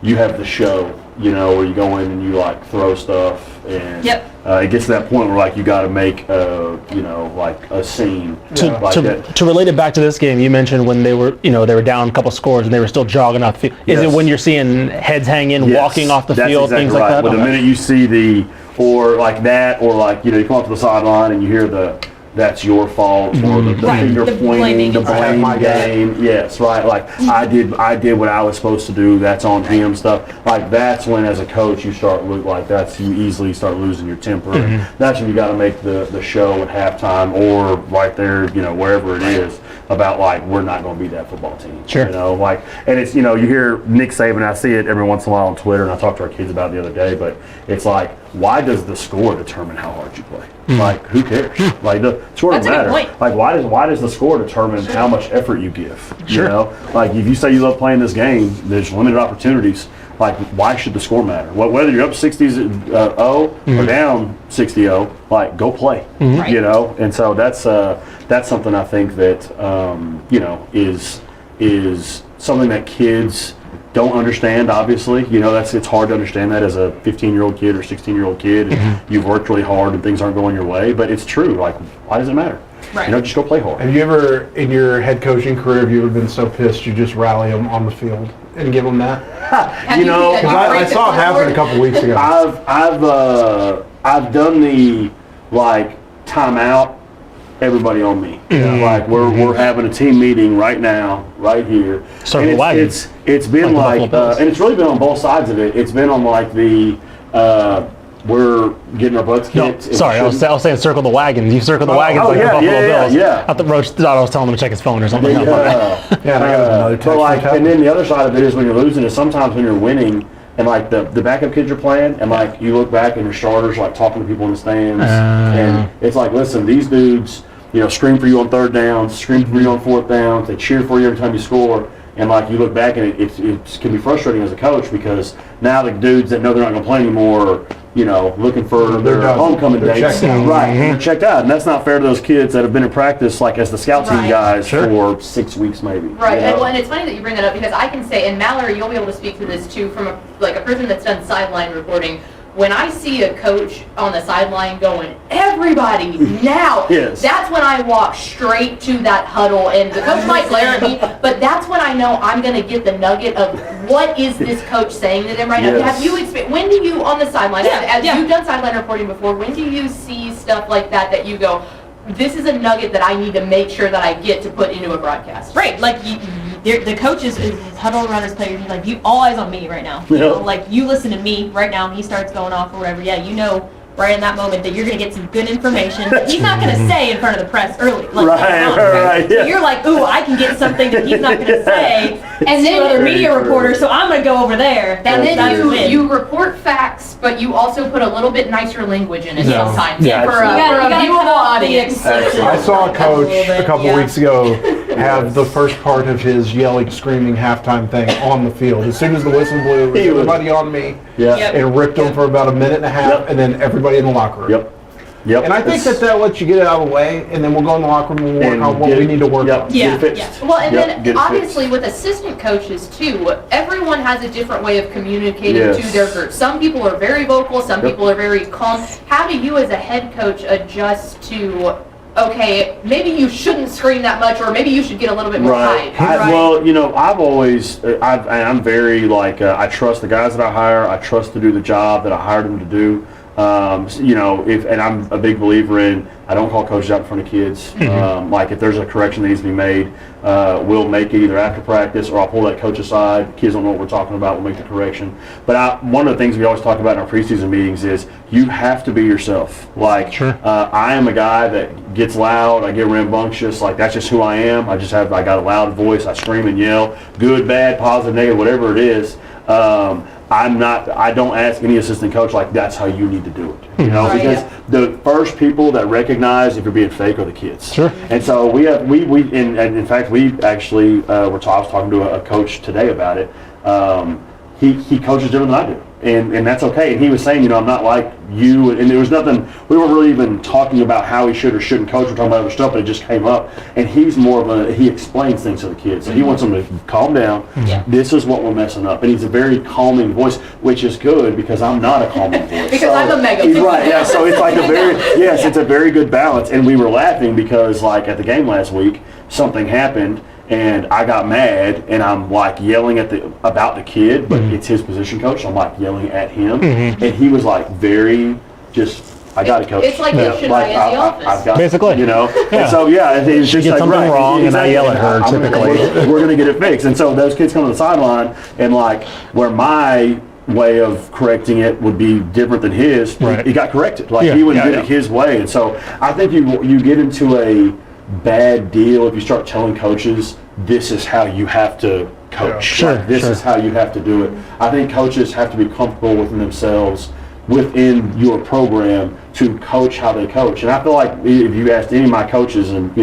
you have the show you know, where you go in and you like throw stuff, and Yep. It gets to that point where like you got to make you know, like a scene. To relate it back to this game, you mentioned when they were down a couple scores and they were still jogging off the field. Is it when you're seeing heads hang in, walking off the field, exactly things right. like that? But the minute you see or like that, or like, you know, you come up to the sideline and you hear that's your fault, or the finger The pointing, the blaming. blame game. Yes, right. Like I did what I was supposed to do. That's on him stuff. Like that's when, as a coach, you start you easily start losing your temper. And that's when you got to make the show at halftime or right there, you know, wherever it is, about like, we're not going to be that football team. Sure. You know, like, and it's, you know, you hear Nick Saban. I see it every once in a while on Twitter, and I talked to our kids about it the other day. But it's like, why does the score determine how hard you play? Like, who cares? Like, the score doesn't That's a good matter. point. Like, why does the score determine how much effort you give? You know, like if you say you love playing this game, there's limited opportunities. Like, why should the score matter? Whether you're up 60-0 or down 60-0, like, go play. Right. You know, and so that's something I think that you know, is something that kids don't understand. Obviously, you know, it's hard to understand that as a 15-year-old kid or 16-year-old kid. And you've worked really hard and things aren't going your way, but it's true. Like, why does it matter? Right. You know, just go play hard. Have you ever, in your head coaching career, have you ever been so pissed you just rally them on the field and give them that? Have You you know, seen that? Because I saw it happen a couple weeks ago. I've done the like timeout. Everybody on me. Like we're having a team meeting right now, right here. Circle the wagons. It's been Like the like, Buffalo Bills. and it's really been on both sides of it. It's been on like the we're getting our butts No, kicked. sorry, I was saying circle the wagons. You circle the wagons like yeah, the Buffalo yeah, Bills. yeah. I thought Roach thought I was telling him to check his phone or something. Yeah, Yeah, and I got another text but like, from Ted. and then the other side of it is when you're losing is sometimes when you're winning and like the backup kids are playing and like you look back and your starters like talking to people in the stands and it's like, listen, these dudes, you know, scream for you on third downs, scream for you on fourth downs, they cheer for you every time you score. And like you look back and it can be frustrating as a coach because now the dudes that know they're not going to play anymore are, you know, looking for their done. homecoming They're dates. checked out. Right, they're checked out. And that's not fair to those kids that have been in practice like as the scout team Right. guys for 6 weeks maybe. Right, you know? and it's funny that you bring that up because I can say, and Mallory, you'll be able to speak to this too, from a person that's done sideline reporting. When I see a coach on the sideline going, everybody now, Yes. that's when I walk straight to that huddle, and the coach might glare at me, but that's when I know I'm going to get the nugget of what is this coach saying to them right now. Yes. Have you when do you, on the sideline, as Yeah. you've done sideline reporting before, when do you see stuff like that you go, this is a nugget that I need to make sure that I get to put into a broadcast? Right, like the coach is huddled around his players. He's like, all eyes on me right now. You know, like you listen to me right now. He starts going off or whatever. Yeah, you know, right in that moment that you're going to get some good information that he's not going to say in front of the press early. Like, Right, So yeah. you're like, ooh, I can get something that he's not going to say. And then other Very media true. reporters. So I'm going to go over there. And then That's a win. you report facts, but you also put a little bit nicer language in it Yeah. sometimes Yeah, for a, absolutely. for a You gotta viewable cut off the audience. exceptions. I saw a coach a couple Yeah. weeks ago have the first part of his yelling, screaming halftime thing on the field. As soon as the whistle blew, it was He was- everybody on me, Yeah. Yep. and ripped them for about a minute and a half, Yep. and then everybody in the locker room. Yep. Yep. And I think It's- that lets you get it out of the way, and then we'll go in the locker room and work and on what get we it- need to work yep, on. get it Yeah, fixed. yeah. Well, and Yep, then get it obviously fixed. with assistant coaches too, everyone has a different way of communicating Yes. to their group. Some people are very vocal, some Yep. people are very calm. How do you as a head coach adjust to, okay, maybe you shouldn't scream that much, or maybe you should get a little bit more Right. high? Well, you know, I've always, I'm very like, I trust the guys that I hire. I trust to do the job that I hired them to do. You know, and I'm a big believer in, I don't call coaches out in front of kids. Like if there's a correction that needs to be made, we'll make it either after practice or I'll pull that coach aside. Kids don't know what we're talking about. We'll make the correction. But one of the things we always talk about in our preseason meetings is you have to be yourself. Like, I am a guy that gets loud. I get rambunctious. Like that's just who I am. I got a loud voice. I scream and yell, good, bad, positive, negative, whatever it is. I don't ask any assistant coach like that's how you need to do it, you know, Right. because the first people that recognize if you're being fake are the kids. Sure. And so and in fact we actually I was talking to a coach today about it. He coaches different than I do, and that's okay. And he was saying, I'm not like you, and there was nothing. We weren't really even talking about how he should or shouldn't coach. We're talking about other stuff, but it just came up. And he's more of he explains things to the kids. So he wants them to calm down. This is what we're messing up, and he's a very calming voice, which is good because I'm not a calming voice. Because I'm a mega. He's right. Yeah. So it's like it's a very good balance. And we were laughing because like at the game last week, something happened. And I got mad, and I'm like yelling about the kid, but it's his position coach. So I'm like yelling at him, and he was like I got to coach. It's like you should be in the office. I've got, basically. And so it's She just gets like something wrong, and I yell at her. Typically, we're gonna get it fixed. And so those kids come to the sideline, and like where my way of correcting it would be different than his. Right. He got corrected. Like he wouldn't get it his way, and so I think you get into a bad deal if you start telling coaches this is how you have to coach. This is how you have to do it. I think coaches have to be comfortable within themselves, within your program, to coach how they coach. And I feel like if you asked any of my coaches and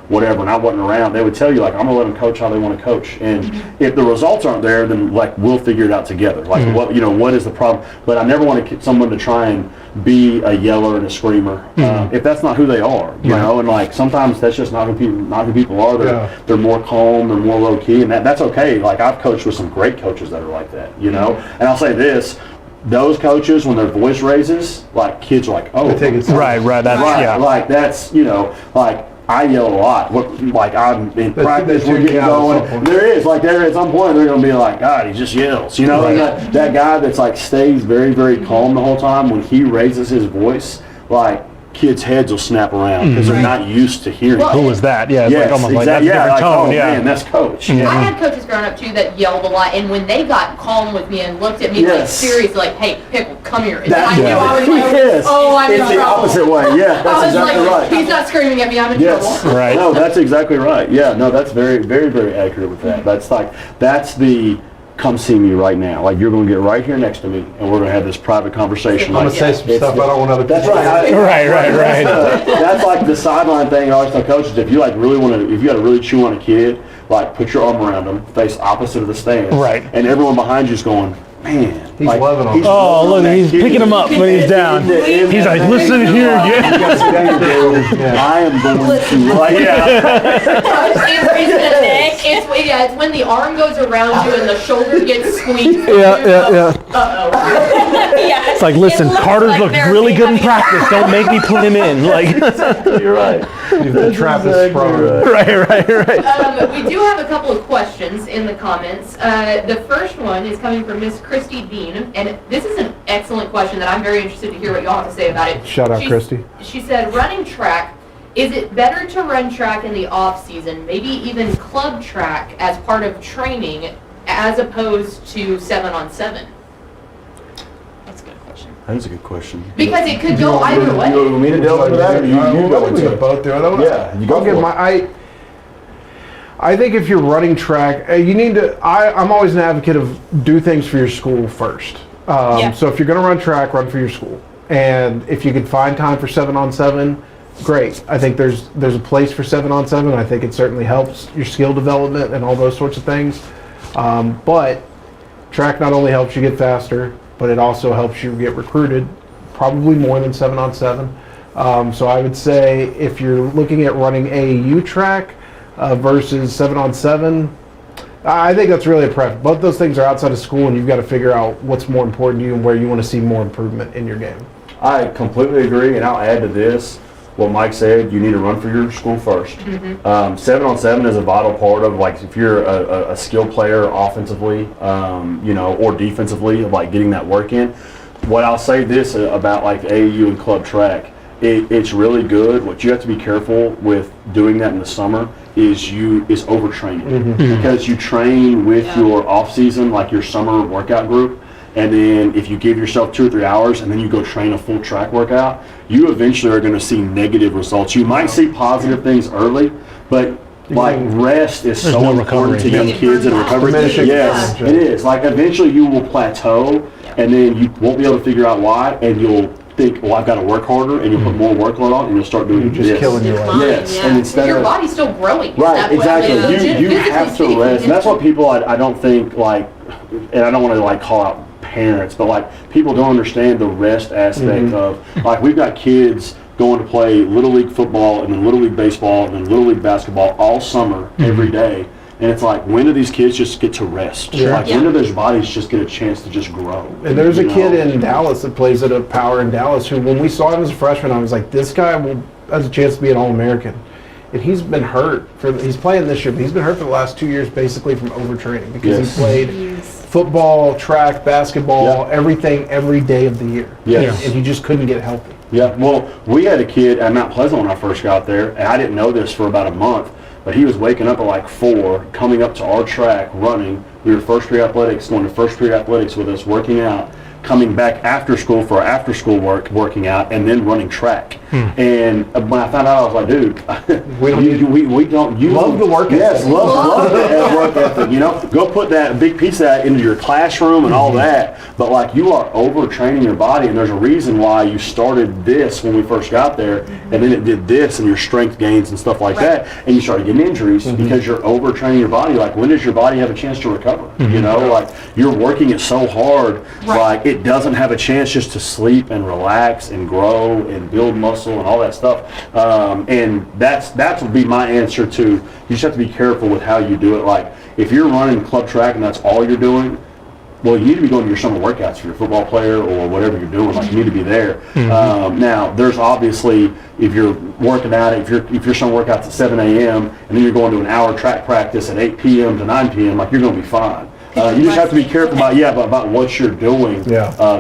whatever, and I wasn't around, they would tell you like I'm gonna let them coach how they want to coach. And if the results aren't there, then like we'll figure it out together. Like what is the problem? But I never want someone to try and be a yeller and a screamer if that's not who they are. And like sometimes that's just not who people are. They're more calm, they're more low key, and that's okay. Like I've coached with some great coaches that are like that. And I'll say this. Those coaches, when their voice raises, like kids are like, oh, right. That's like that's like I yell a lot. I'm in practice, we're getting going. There is at some point they're gonna be like, God, he just yells, And that guy that's like stays very, very calm the whole time. When he raises his voice, like kids' heads will snap around because they're not used to hearing. Who was that? Yeah, yes, like almost exactly. like that's a different tone. Man, that's coach. I had coaches growing up too that yelled a lot, and when they got calm with me and looked at me like seriously, like, "Hey, Pickle, come here," and I knew I was like, "Oh, I'm in trouble." It's the opposite way. Yeah, that's exactly right. He's not screaming at me. I'm in trouble. Right. No, that's exactly right. Yeah, no, that's very, very, very accurate with that. That's the come see me right now. Like you're going to get right here next to me, and we're going to have this private conversation. I'm going to say some stuff I don't want other people. That's right. Right. That's like the sideline thing. I always tell coaches, if you got to really chew on a kid, like put your arm around them, face opposite of the stands, right, and everyone behind you's going, man, he's loving him. Oh, look, he's picking him up when he's down. He's like, listen here, I am going to, it's when the arm goes around you and the shoulder gets squeezed. Yeah. Yeah. It's like, listen, Carter's looked really good in practice. Don't make me put him in. Like, you're right. The trap is sprung. Right. We do have a couple of questions in the comments. The first one is coming from Miss Christy Dean, and this is an excellent question that I'm very interested to hear what y'all have to say about it. Shout out, Christy. She said, running track, is it better to run track in the off season, maybe even club track as part of training, as opposed to 7-on-7? That's a good question. That is a good question. Because it could go either way. You want me to delve into that, or you go into it? Both do it. Yeah, you go for it. I think if you're running track, you need to. I'm always an advocate of do things for your school first. So if you're going to run track, run for your school. And if you can find time for 7-on-7, great. I think there's a place for 7-on-7. I think it certainly helps your skill development and all those sorts of things. But track not only helps you get faster, but it also helps you get recruited, probably more than 7-on-7. So I would say if you're looking at running AAU track versus 7-on-7, I think that's really a preference. Both those things are outside of school, and you've got to figure out what's more important to you and where you want to see more improvement in your game. I completely agree, and I'll add to this what Mike said. You need to run for your school first. 7-on-7 is a vital part of, like, if you're a skill player offensively, or defensively, like getting that work in. What I'll say this about like AAU and club track, it's really good. What you have to be careful with doing that in the summer is overtraining, because you train with your off season, like your summer workout group. And then if you give yourself 2 or 3 hours and then you go train a full track workout, you eventually are going to see negative results. You might see positive things early, but like rest is so important to young kids and recovery. Yes, it is. Like eventually you will plateau, and then you won't be able to figure out why, and you'll think, well, I've got to work harder, and you'll put more workload on, and you'll start doing just killing your life. Yes, and instead your body's still growing. Right, exactly. You have to rest. And that's what people I don't think, like, and I don't want to like call out parents, but like people don't understand the rest aspect of like we've got kids going to play Little League football and then Little League baseball and then Little League basketball all summer every day. And it's like, when do these kids just get to rest? Like, when do their bodies just get a chance to just grow? And there's a kid in Dallas that plays at a Power in Dallas who, when we saw him as a freshman, I was like, this guy has a chance to be an All-American. And he's been hurt. He's playing this year, but he's been hurt for the last 2 years basically from overtraining because he played football, track, basketball, everything every day of the year. And he just couldn't get healthy. Well, we had a kid at Mount Pleasant when I first got there, and I didn't know this for about a month. But he was waking up at like 4, coming up to our track, running. We were first period athletics, going to first period athletics with us, working out, coming back after school for our after school work, working out, and then running track. And when I found out, I was like, dude, we don't. You love the work ethic. Yes, love the work ethic. You know, go put that big piece of that into your classroom and all that. But like, you are overtraining your body, and there's a reason why you started this when we first got there, and then it did this, and your strength gains and stuff like that, and you started getting injuries because you're overtraining your body. Like, when does your body have a chance to recover? You know, like you're working it so hard, like it doesn't have a chance just to sleep and relax and grow and build muscle and all that stuff. And that would be my answer to, you just have to be careful with how you do it. Like, if you're running club track and that's all you're doing, well, you need to be going to your summer workouts for your football player or whatever you're doing. Like, you need to be there. Now, there's obviously, if you're working out, if your summer workout's at 7 a.m. and then you're going to an hour track practice at 8 p.m. to 9 p.m., like, you're going to be fine. You just have to be careful about what you're doing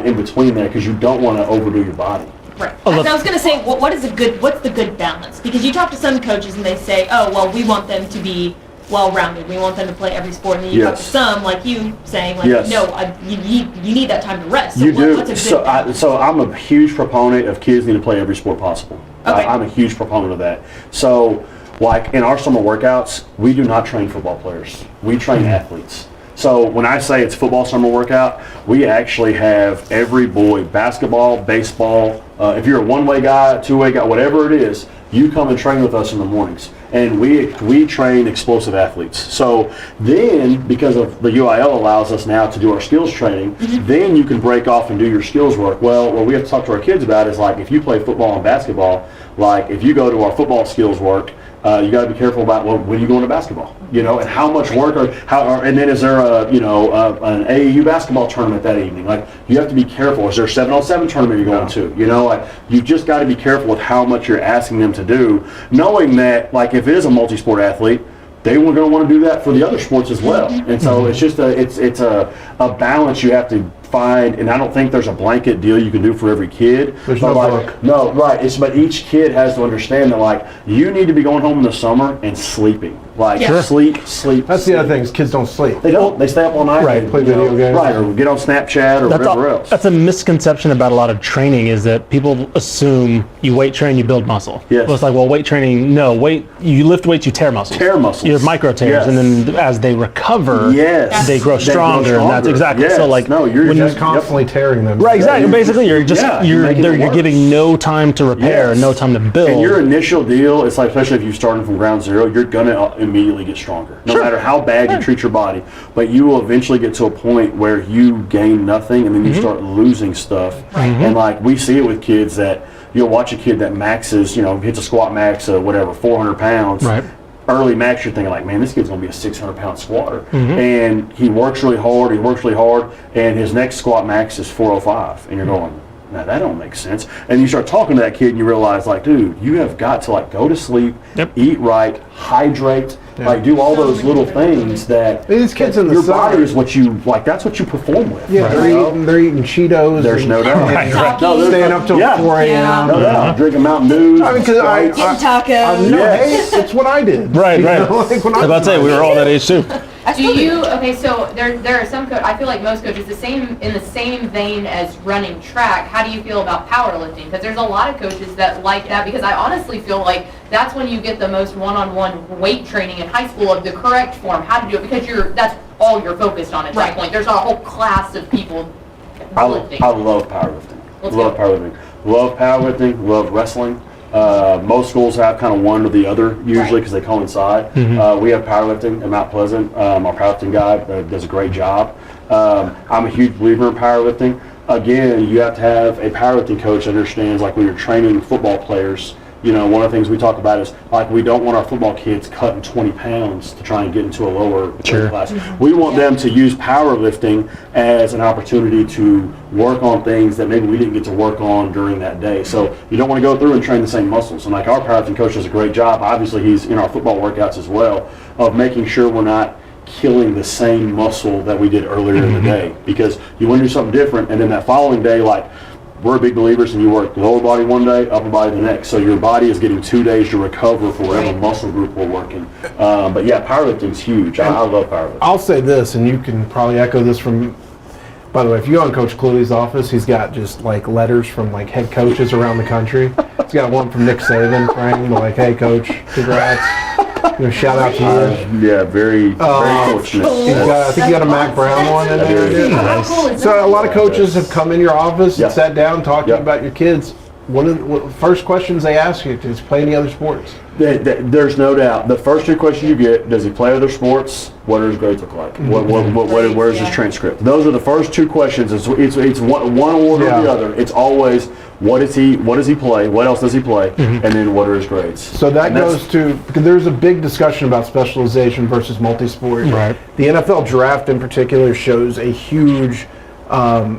in between there, because you don't want to overdo your body. Right. I was going to say, what's the good balance? Because you talk to some coaches and they say, oh, well, we want them to be well-rounded. We want them to play every sport. And then you talk to some, like you, saying, like, no, you need that time to rest. So you do. What's a good balance? So I'm a huge proponent of kids need to play every sport possible. Okay. I'm a huge proponent of that. So, like, in our summer workouts, we do not train football players. We train athletes. So when I say it's football summer workout, we actually have every boy, basketball, baseball. If you're a one-way guy, two-way guy, whatever it is, you come and train with us in the mornings. And we train explosive athletes. So then, because of the UIL allows us now to do our skills training, then you can break off and do your skills work. Well, what we have to talk to our kids about is, like, if you play football and basketball, like if you go to our football skills work, you got to be careful about when you go into basketball, you know, and how much work and then is there an AAU basketball tournament that evening? Like, you have to be careful. Is there a 7-on-7 tournament you're going to? You know, like, you just got to be careful with how much you're asking them to do, knowing that, like, if it is a multi-sport athlete, they were going to want to do that for the other sports as well. And so it's just it's a balance you have to find, and I don't think there's a blanket deal you can do for every kid. There's no book. No, right. But each kid has to understand that, like, you need to be going home in the summer and sleeping. Like, sleep. That's the other thing, is kids don't sleep. They don't. They stay up all night. Right, play video games. Right, or get on Snapchat or whatever else. That's a misconception about a lot of training, is that people assume you weight train, you build muscle. Yes. Well, it's like, well, weight training, no. You lift weights, you tear muscles. Tear muscles. You have micro tears, and then as they recover, they grow stronger. And that's exactly. Yes. So, like, no, you're just constantly tearing them. Right, exactly. Basically, you're you're giving no time to repair, no time to build. And your initial deal, it's like, especially if you're starting from ground zero, you're gonna immediately get stronger. No matter how bad you treat your body, but you will eventually get to a point where you gain nothing, and then you start losing stuff. And like, we see it with kids that you'll watch a kid that maxes, hits a squat max of 400 pounds. Right. Early max, you're thinking, like, man, this kid's going to be a 600-pound squatter. And he works really hard, and his next squat max is 405. And you're going, now that don't make sense. And you start talking to that kid, and you realize, like, dude, you have got to, like, go to sleep, eat right, hydrate, like, do all those little things that these kids in the your summer, body is what you, like, that's what you perform with. Yeah, they're eating Cheetos. There's no doubt. Staying up till 4 a.m. No doubt. Drinking Mountain Dew. I mean, because Getting tacos. Hey, it's what I did. Right. Like, when I was about to say, we were all that age too. So there are some I feel like most coaches, in the same vein as running track, how do you feel about powerlifting? Because there's a lot of coaches that like that, because I honestly feel like that's when you get the most one-on-one weight training in high school of the correct form, how to do it, because that's all you're focused on at that point. There's a whole class of people lifting. I love powerlifting. Love powerlifting. Love wrestling. Most schools have kind of one or the other usually because they coincide. We have powerlifting at Mount Pleasant. Our powerlifting guy does a great job. I'm a huge believer in powerlifting. Again, you have to have a powerlifting coach that understands, like when you're training football players, you know, one of the things we talk about is like we don't want our football kids cutting 20 pounds to try and get into a lower weight class. We want them to use powerlifting as an opportunity to work on things that maybe we didn't get to work on during that day. So you don't want to go through and train the same muscles. And like our powerlifting coach does a great job. Obviously, he's in our football workouts as well of making sure we're not killing the same muscle that we did earlier in the day, because you want to do something different, and then that following day, like we're big believers, and you work lower body one day, upper body the next, so your body is getting 2 days to recover for whatever muscle group we're working. But yeah, powerlifting's huge. I love powerlifting. I'll say this, and you can probably echo this from, by the way, if you go in Coach Cluley's office, he's got just like letters from like head coaches around the country. He's got one from Nick Saban, Frank, like, hey coach, congrats. You know, shout out to you. Yeah, very fortunate. I think you got a Mac Brown one in there. Nice. So a lot of coaches have come in your office and sat down talking about your kids. One of the first questions they ask you is, play any other sports? There's no doubt. The first 2 questions you get: does he play other sports? What do his grades look like? Where is his transcript? Those are the first 2 questions. It's one order or the other. It's always what does he play? What else does he play? And then what are his grades? So that goes to, because there's a big discussion about specialization versus multi-sport. Right. The NFL draft in particular shows a huge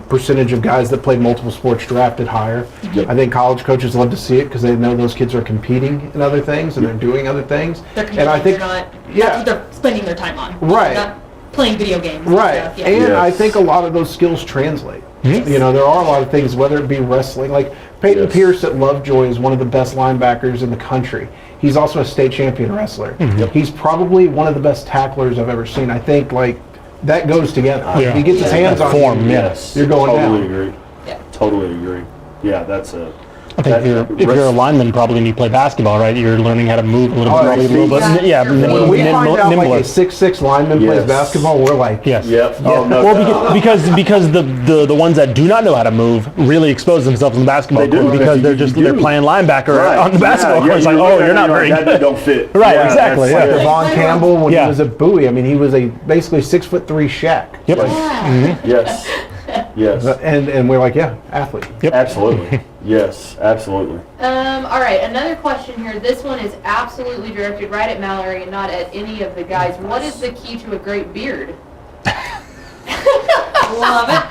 percentage of guys that play multiple sports drafted higher. I think college coaches love to see it because they know those kids are competing in other things and they're doing other things. And I think that's what they're spending their time on. Right. They're not playing video games. Right. And stuff. And I think a lot of those skills translate. You know, there are a lot of things, whether it be wrestling, like Peyton Pierce at Lovejoy is one of the best linebackers in the country. He's also a state champion wrestler. He's probably one of the best tacklers I've ever seen. I think like that goes together. If he gets his hands on form, you, you're going totally down. Agree. Totally agree. Yeah, that's a. I think if you're a lineman, probably when you play basketball, right, you're learning how to move a little bit. When we find out like a 6'6" lineman plays basketball, we're like, well, because the ones that do not know how to move really expose themselves in the basketball court because they're playing linebacker on the basketball court. It's like, oh, you're not very good. That don't fit. Right, exactly. Like Devon Campbell when he was at Bowie. I mean, he was a basically 6'3" Shaq. Yep. Yes. Yes. And we're like, athlete. Yep. Absolutely. Yes, absolutely. All right, another question here. This one is absolutely directed right at Mallory and not at any of the guys. What is the key to a great beard? Love it.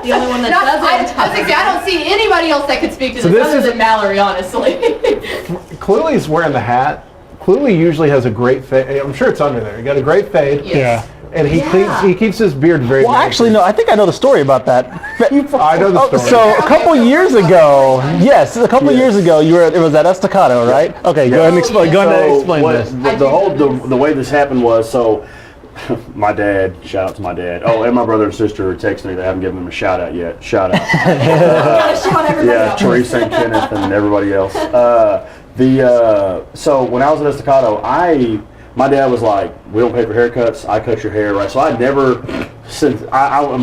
The only one that doesn't. I don't see anybody else that could speak to this other than Mallory, honestly. Cluley's wearing the hat. Cluley usually has a great fade. I'm sure it's under there. He got a great fade. Yes. And he keeps his beard very nice. Actually, no, I think I know the story about that. I know the story. So a couple years ago, years ago, it was at Estacado, right? Okay, go ahead and explain. This. The way this happened was, so my dad, shout out to my dad. Oh, and my brother and sister texted me. They haven't given them a shout out yet. Shout out. Shout everybody out. Teresa and Kenneth and everybody else. So when I was at Estacado, my dad was like, we don't pay for haircuts. I cut your hair, right? So I never, since I don't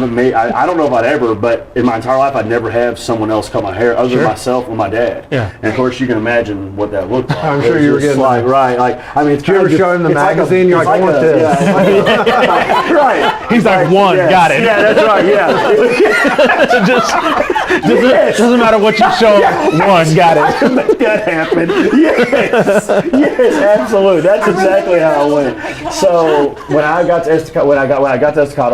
know if I'd ever, but in my entire life, I'd never have someone else cut my hair other than myself or my dad. Yeah. And of course, you can imagine what that looked like. I'm sure you were getting like, right. Like, I mean, did you ever show him the magazine? You're like, I want this. Yeah, right. He's like, got it. Yeah, that's right. Yeah. Doesn't matter what you show. One, got it. Make that happen. Yes, absolutely. That's exactly how it went. So when I got to Estacado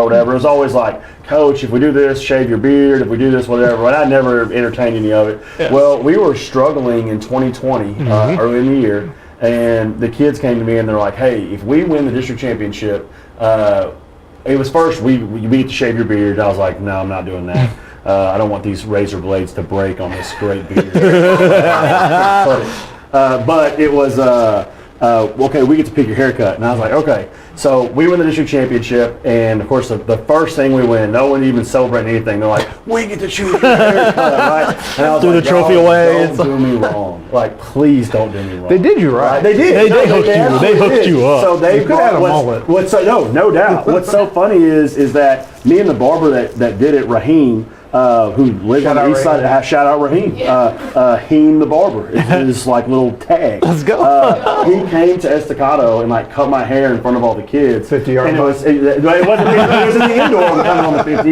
or whatever, it was always like, Coach, if we do this, shave your beard. If we do this, whatever. But I never entertained any of it. Yeah. Well, we were struggling in 2020, early in the year, and the kids came to me and they're like, hey, if we win the district championship, it was first we get to shave your beard. I was like, no, I'm not doing that. I don't want these razor blades to break on this great beard. But it was, okay, we get to pick your haircut. And I was like, okay. So we win the district championship, and of course, the first thing we win, no one even celebrating anything. They're like, we get to choose your haircut, right? And I was threw like, the trophy away. Don't do me wrong. Like, please don't do me wrong. They did you right. They did. They hooked you up. So they could have had a mullet. No doubt. What's so funny is that me and the barber that did it, Raheem, who lives on the east side. Shout out Raheem. Heem the barber is his like little tag. Let's go. He came to Estacado and like cut my hair in front of all the kids. 50-yard and it was in the indoor on the 50.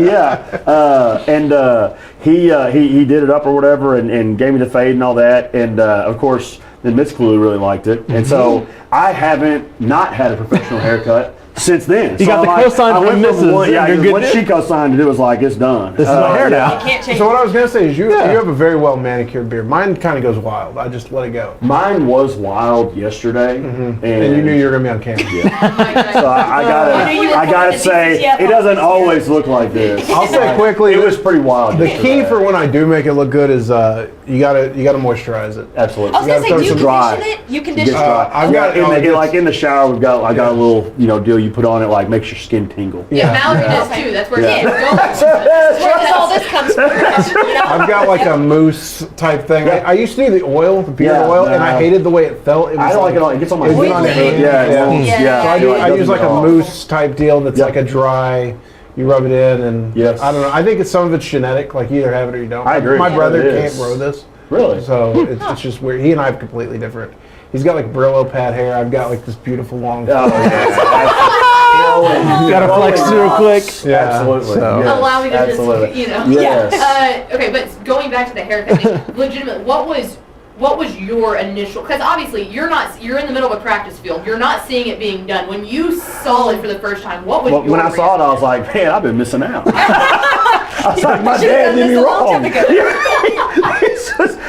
He did it up or whatever and gave me the fade and all that. And of course, then Miss Cluley really liked it. And so I haven't not had a professional haircut since then. You got the cosign from Mrs. When she co-signed it was like, it's done. This is my hair now. You can't change So what I was going to say is you have a very well manicured beard. Mine kind of goes wild. I just let it go. Mine was wild yesterday. And you knew you were going to be on camera. So I gotta say, it doesn't always look like this. I'll say quickly, it was pretty wild. The key for when I do make it look good is you gotta moisturize it. Absolutely. I was gonna say, do you dry. condition it? You It condition gets it? dry. I've got in the shower. I got a little deal you put on it, like makes your skin tingle. Yeah, Mallory does too. That's where Yeah. it's Where all this comes from. You know? I've got like a mousse type thing. I used to do the oil, the beard oil, and I hated the way it felt. I don't like it. It gets on my Is it hands. on your hands? Yeah. So I use like a mousse type deal that's like a dry. You rub it in, and I don't know. I think some of it's genetic. Like you either have it or you don't. I agree. My brother can't grow this. Really? So it's just weird. He and I have completely different. He's got like Brillo pad hair. I've got like this beautiful long. Gotta flex real quick. Yeah, absolutely. So. Allow me to Absolutely. just, Yes. Okay, but going back to the haircut thing, legitimately, what was your initial? Because obviously you're in the middle of a practice field. You're not seeing it being done. When you saw it for the first time, what was your When I saw it, I was like, man, I've been missing out. I was like, my dad did me wrong.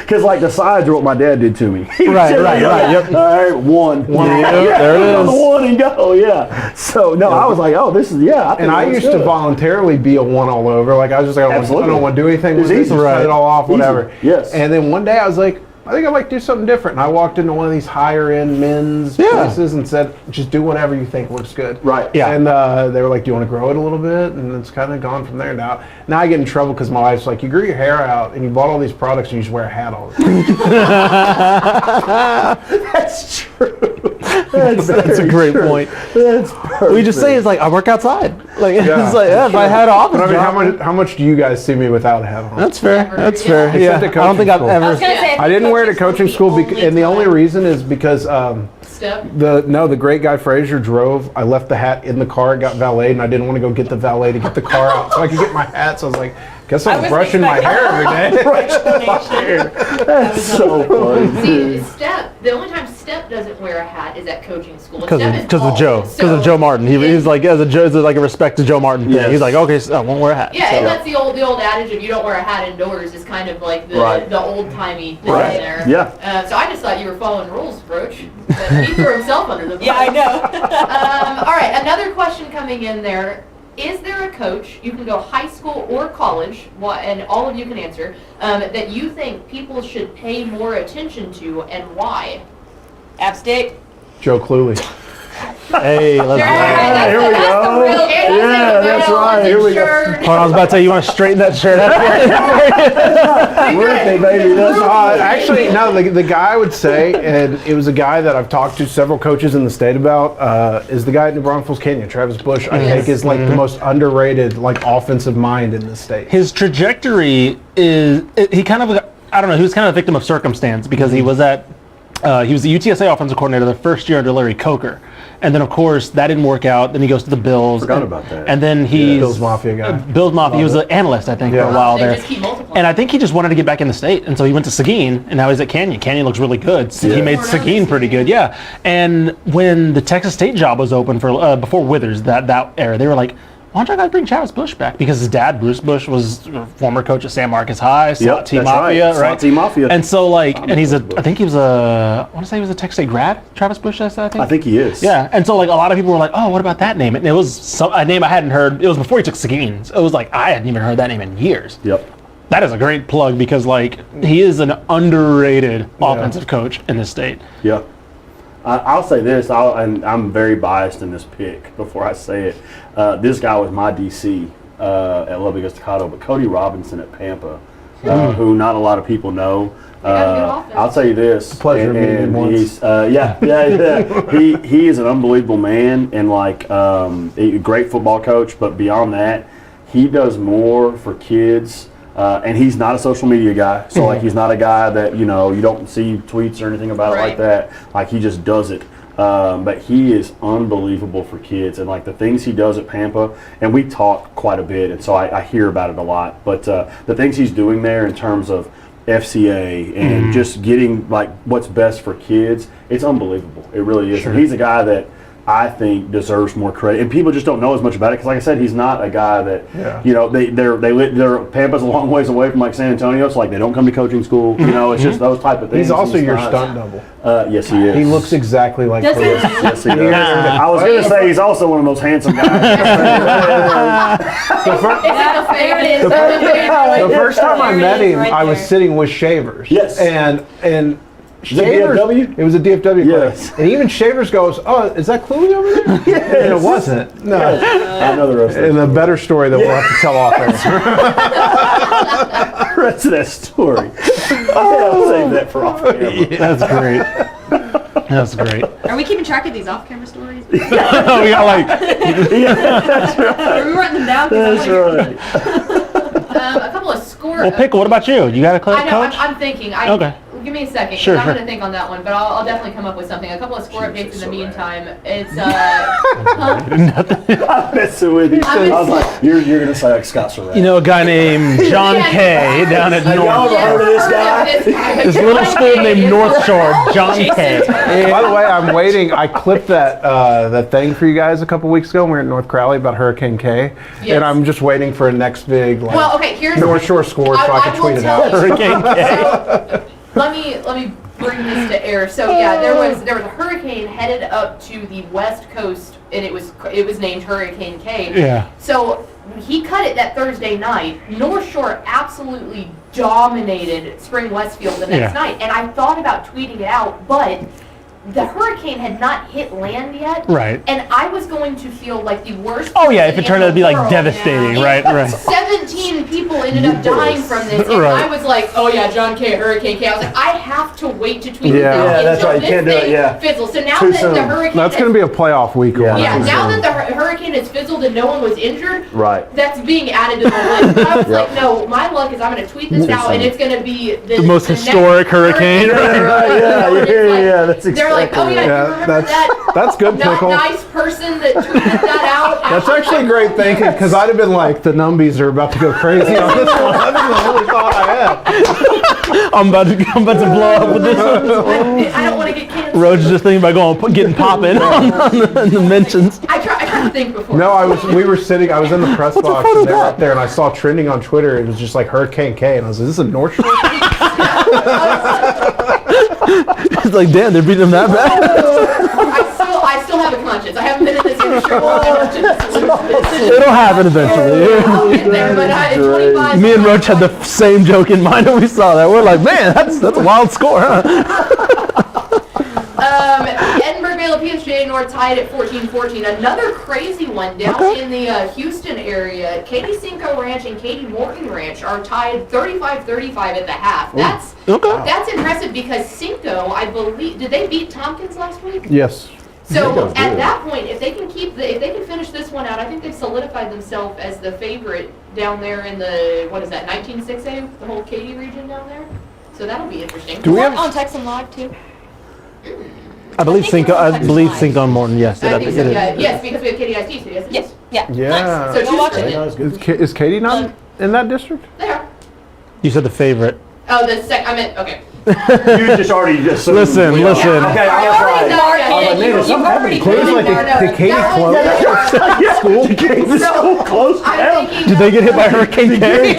Because like the sides are what my dad did to me. Right. Yep. All right, one. There it is. One and go. Yeah. So no, I was like, oh, this is I used to voluntarily be a one all over. Like I was just like, I don't want to do anything with it. Just cut it all off, whatever. Yes. And then one day I was like, I think I'd like to do something different. And I walked into one of these higher end men's places and said, just do whatever you think looks good. Right. Yeah. And they were like, do you want to grow it a little bit? And it's kind of gone from there. Now I get in trouble because my wife's like, you grew your hair out and you bought all these products and you just wear a hat all the time. That's true. That's a great point. That's perfect. We just say it's like I work outside. Like it's Yeah, like if I had off. But I mean, how much do you guys see me without a hat on? That's fair. That's fair. Except Yeah. at I don't think I've coaching ever. I was gonna say, I didn't wear it at coaching school, and the only reason is because Step. the great guy Frazier drove. I left the hat in the car, it got valeted, and I didn't want to go get the valet to get the car out so I could get my hat. So I was like, guess I'm brushing my hair every day. That's so funny. See, the only time Step doesn't wear a hat is at coaching school. Because Step is of Joe. bald, Because of Joe Martin. He's like as a respect to Joe Martin thing. Yes. He's like, okay, so I won't wear a hat. Yeah, So. and that's the old adage of you don't wear a hat indoors is kind of like the old timey thing there. Yeah. So I just thought you were following rules, Roach. But he threw himself under the bus. Yeah, I know. All right, another question coming in there. Is there a coach, you can go high school or college, and all of you can answer, that you think people should pay more attention to and why? App stick. Joe Cluley. Hey, let's go. Here we go. Yeah, that's right. Here we go. Hold on, I was about to say, you want to straighten that shirt out? Birthday, baby. That's Actually, no, the guy I would say, and it was a guy that I've talked to several coaches in the state about, is the guy at New Braunfels Canyon, Travis Bush. I think is like the most underrated offensive mind in the state. His trajectory is, he kind of, I don't know, he was kind of a victim of circumstance because he was the UTSA offensive coordinator the first year under Larry Coker. And then, of course, that didn't work out. Then he goes to the Bills. Forgot about that. And then he's Bills Mafia guy. Bills Mafia. He was an analyst, I think, for a while They there. just keep multiplying. And I think he just wanted to get back in the state. And so he went to Seguin, and now he's at Canyon. Canyon looks really good. So he made Seguin pretty good, yeah. And when the Texas State job was open for before Withers, that era, they were like, why don't you guys bring Travis Bush back? Because his dad, Bruce Bush, was a former coach at San Marcos High, SWAT Team Mafia, right? SWAT Team Mafia. And so, and I think he was I want to say he was a Texas State grad, Travis Bush, I think? I think he is. Yeah, and so, a lot of people were like, oh, what about that name? And it was a name I hadn't heard. It was before he took Seguin. So it was like, I hadn't even heard that name in years. Yep. That is a great plug because, he is an underrated offensive coach in this state. Yeah. I'll say this, and I'm very biased in this pick before I say it. This guy was my DC at Lubbock Estacado, but Cody Robinson at Pampa, who not a lot of people know. I'll tell you this. Pleasure meeting him once. He's, he is an unbelievable man and a great football coach, but beyond that, he does more for kids And he's not a social media guy, so like he's not a guy that you don't see tweets or anything about it like that. Like he just does it. But he is unbelievable for kids, and like the things he does at Pampa, and we talk quite a bit, and so I hear about it a lot. But the things he's doing there in terms of FCA and just getting like what's best for kids, it's unbelievable. It really is. And he's a guy that I think deserves more credit, and people just don't know as much about it because, like I said, he's not a guy that they're Pampa's a long ways away from like San Antonio, so like they don't come to coaching school. It's just those type of things. He's also your stunt double. Yes, he is. He looks exactly like Chris. Yes, he does. I was going to say he's also one of the most handsome guys. The first time I met him, I was sitting with Shavers. Yes. And Shavers, it was a DFW yes. And even Shavers goes, "Oh, is that Cluley over there?" Yes. And it wasn't. No. I know the rest. And a better story that we'll have to tell off air. The rest of that story. I'll save that for off camera. That's great. That's great. Are we keeping track of these off-camera stories? We got like. That's right. Are we writing them down? That's right. A couple of score. Well, Pickle, what about you? You got a coach? I know. I'm thinking. Okay. Give me a second. Sure, I'm going to think on that one, but I'll definitely come up with something. A couple of score updates in the meantime. It's I'm messing with you. I was like, you're going to say like Scott Surratt. You know a guy named John Kay down at Have y'all ever heard of this guy? This little school named North Shore, John Kay. By the way, I'm waiting. I clipped that thing for you guys a couple weeks ago when we were at North Crowley about Hurricane K, and I'm just waiting for a next big here's North Shore score so I can tweet it out. Hurricane K. Let me bring this to air. So yeah, there was a hurricane headed up to the west coast, and it was named Hurricane K. Yeah. So he cut it that Thursday night. North Shore absolutely dominated Spring Westfield the next night, and I thought about tweeting it out, but the hurricane had not hit land yet. Right. And I was going to feel like the worst. Oh yeah, if it turned out to be like devastating, right. 17 people ended up dying from this, and I was like, oh yeah, John K, Hurricane K. I was like, I have to wait to tweet this out. Yeah, that's right. You can't do it. Yeah. Fizzle. So now that the hurricane. That's going to be a playoff week. Now that the hurricane has fizzled and no one was injured. Right. That's being added to the list. But I was like, no, my luck is I'm going to tweet this out, and it's going to be the most historic hurricane. Yeah. That's exactly. They're like, oh yeah, you remember that? That's good, Pickle. Nice person that tweeted that out. That's actually great thinking, because I'd have been like, the numbies are about to go crazy on this one. That's the only thought I had. I'm about to blow up with this one. I don't want to get canceled. Roach is just thinking about getting popping on the mentions. I tried to think before. No, I was in the press box, and they were up there, and I saw trending on Twitter, it was just like Hurricane K, and I was like, is this a North Shore? It's like, damn, they're beating them that bad. I still have a conscience. I haven't been in this industry long enough to It'll happen eventually. I'll get there, but at 25. Me and Roach had the same joke in mind when we saw that. We're like, man, that's a wild score, huh? Edinburgh Vale PSJ North tied at 14-14. Another crazy one down in the Houston area. Katie Cinco Ranch and Katie Morgan Ranch are tied 35-35 at the half. That's impressive because Cinco, I believe, did they beat Tompkins last week? Yes. So at that point, if they can finish this one out, I think they've solidified themselves as the favorite down there in the 19-6A, the whole Katy region down there. So that'll be interesting. Do we have on Texan Live too? I believe Cinco and Morton. Yes, I think so, yes, because we have Katy IC. So yes, yeah. Yeah. Nice. So go watch it. Is Katie not in that district? They are. You said the favorite. Oh, the second. I meant okay. You just already just listen. Okay, I was right. Did Katie close school? Did the school close down? Did they get hit by Hurricane K?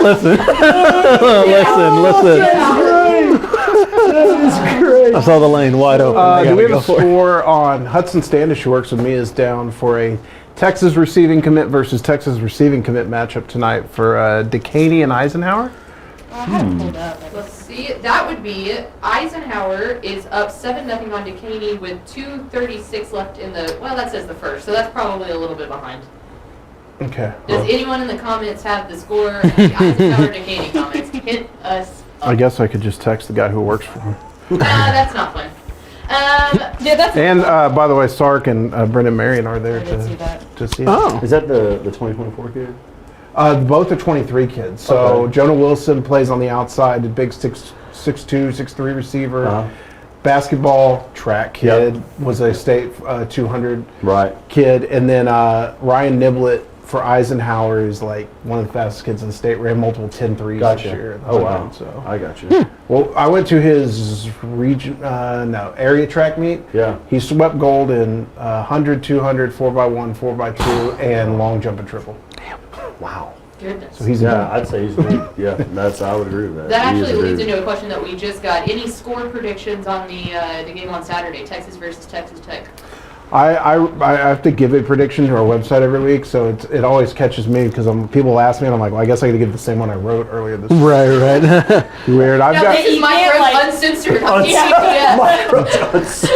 Listen. That is great. I saw the lane wide open. Do we have a score on Hudson Standish, who works with me, is down for a Texas receiving commit versus Texas receiving commit matchup tonight for Decaney and Eisenhower? I have it pulled up. Let's see. That would be Eisenhower is up 7-0 on Decaney with 2:36 left in the. Well, that says the first, so that's probably a little bit behind. Okay. Does anyone in the comments have the score of the Eisenhower Decaney comments? Hit us up. I guess I could just text the guy who works for him. That's not fun. Yeah, that's. And by the way, Sark and Brendan Marion are there I did see that. to see. Oh. Is that the 2024 kid? Both are 23 kids. So Okay. Jonah Wilson plays on the outside, the big 6'2", 6'3" receiver. Uh-huh. Basketball track kid, was a state 200 Right. kid. And then Ryan Niblett for Eisenhower is like one of the fastest kids in the state. Ran multiple 10-3s this year. Gotcha. Oh, wow. So. I got you. Well, I went to his area track meet. Yeah. He swept gold in 100, 200, 4x1, 4x2, and long jump and triple. Wow. Goodness. So he's Yeah, I'd say he's a dude. Yeah, I would agree with that. That He is actually a leads dude. into a question that we just got. Any score predictions on the game on Saturday, Texas versus Texas Tech? I have to give a prediction to our website every week, so it always catches me because people ask me, and I'm like, well, I guess I got to give the same one I wrote earlier this week. Right. Weird. I've No, got. this is my can't, friend's like- uncensored on CPS.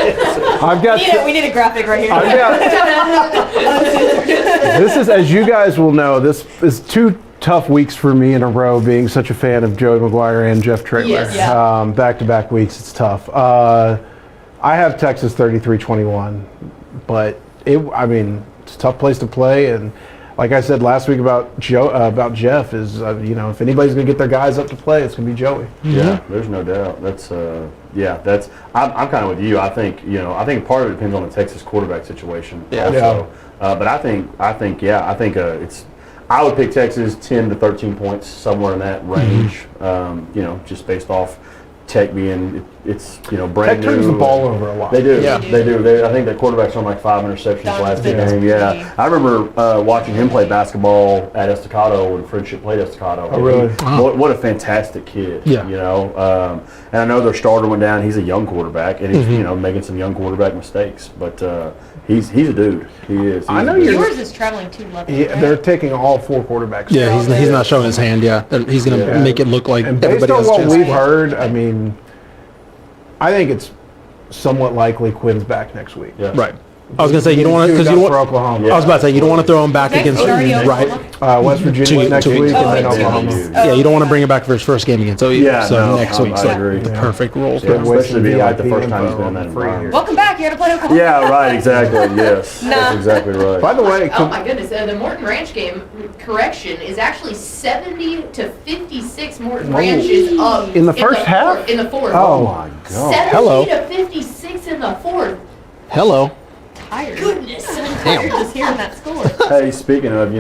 I've got. We need a graphic right here. I've got. This is, as you guys will know, this is 2 tough weeks for me in a row, being such a fan of Joey McGuire and Jeff Traylor. Yes. Yeah. Back-to-back weeks, it's tough. I have Texas 33-21, but it's a tough place to play. And like I said last week about Jeff, is if anybody's gonna get their guys up to play, it's gonna be Joey. Yeah, there's no doubt. That's I'm kind of with you. I think part of it depends on the Texas quarterback situation. Yeah. Also. But I think I would pick Texas 10 to 13 points, somewhere in that range. Just based off Tech being brand Tech new. turns the ball over a lot. They do. Yeah. They do. I think that quarterback's on like 5 interceptions last Donovan game. Yeah. I remember watching him play basketball at Estacado when Friendship played Estacado. Oh, really? What a fantastic kid. Yeah. And I know their starter went down. He's a young quarterback, and he's making some young quarterback mistakes. But he's a dude. He is. I know Yours is traveling too low. Yeah, they're taking all 4 quarterbacks. Yeah, he's not showing his hand. Yeah, he's gonna Yeah. make it look like And based everybody on else. what chance. we've heard, I think it's somewhat likely Quinn's back next week. Yeah. Right. I was gonna say you don't want to because you don't for want. Oklahoma. I was about to say you don't want to throw him back Next against week already right. Oklahoma? West Virginia next 2 week, weeks. and then Oh, Oklahoma. Yeah, you don't want to bring him back for his first game again. So Yeah, no, next week, I so agree. the Yeah. perfect role. Yeah, especially being like the VIP first time he's info been in that free environment. here. Welcome back. You're to play Oklahoma. Yeah, right. Exactly. Yes. That's exactly right. By the way, Oh my goodness, the Morton Ranch game, correction, is actually 70 to 56 Morton Ranch is up. In the first half? In the fourth. Oh, my God. 70 Hello. to 56 in the fourth. Hello. Tired. Goodness. I'm tired just hearing that score. Hey, speaking of,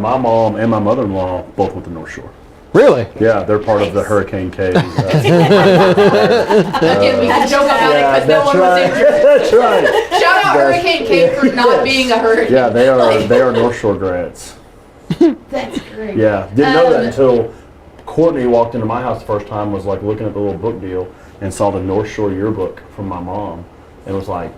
my mom and my mother-in-law both went to North Shore. Really? Yeah, they're part of the Hurricane Cain. Again, we can joke about it because no one was injured. That's right. Shout out Hurricane Cain for not being a hurricane. Yeah, they are North Shore grads. That's great. Yeah, didn't know that until Courtney walked into my house the first time, was like looking at the little book deal and saw the North Shore yearbook from my mom and was like,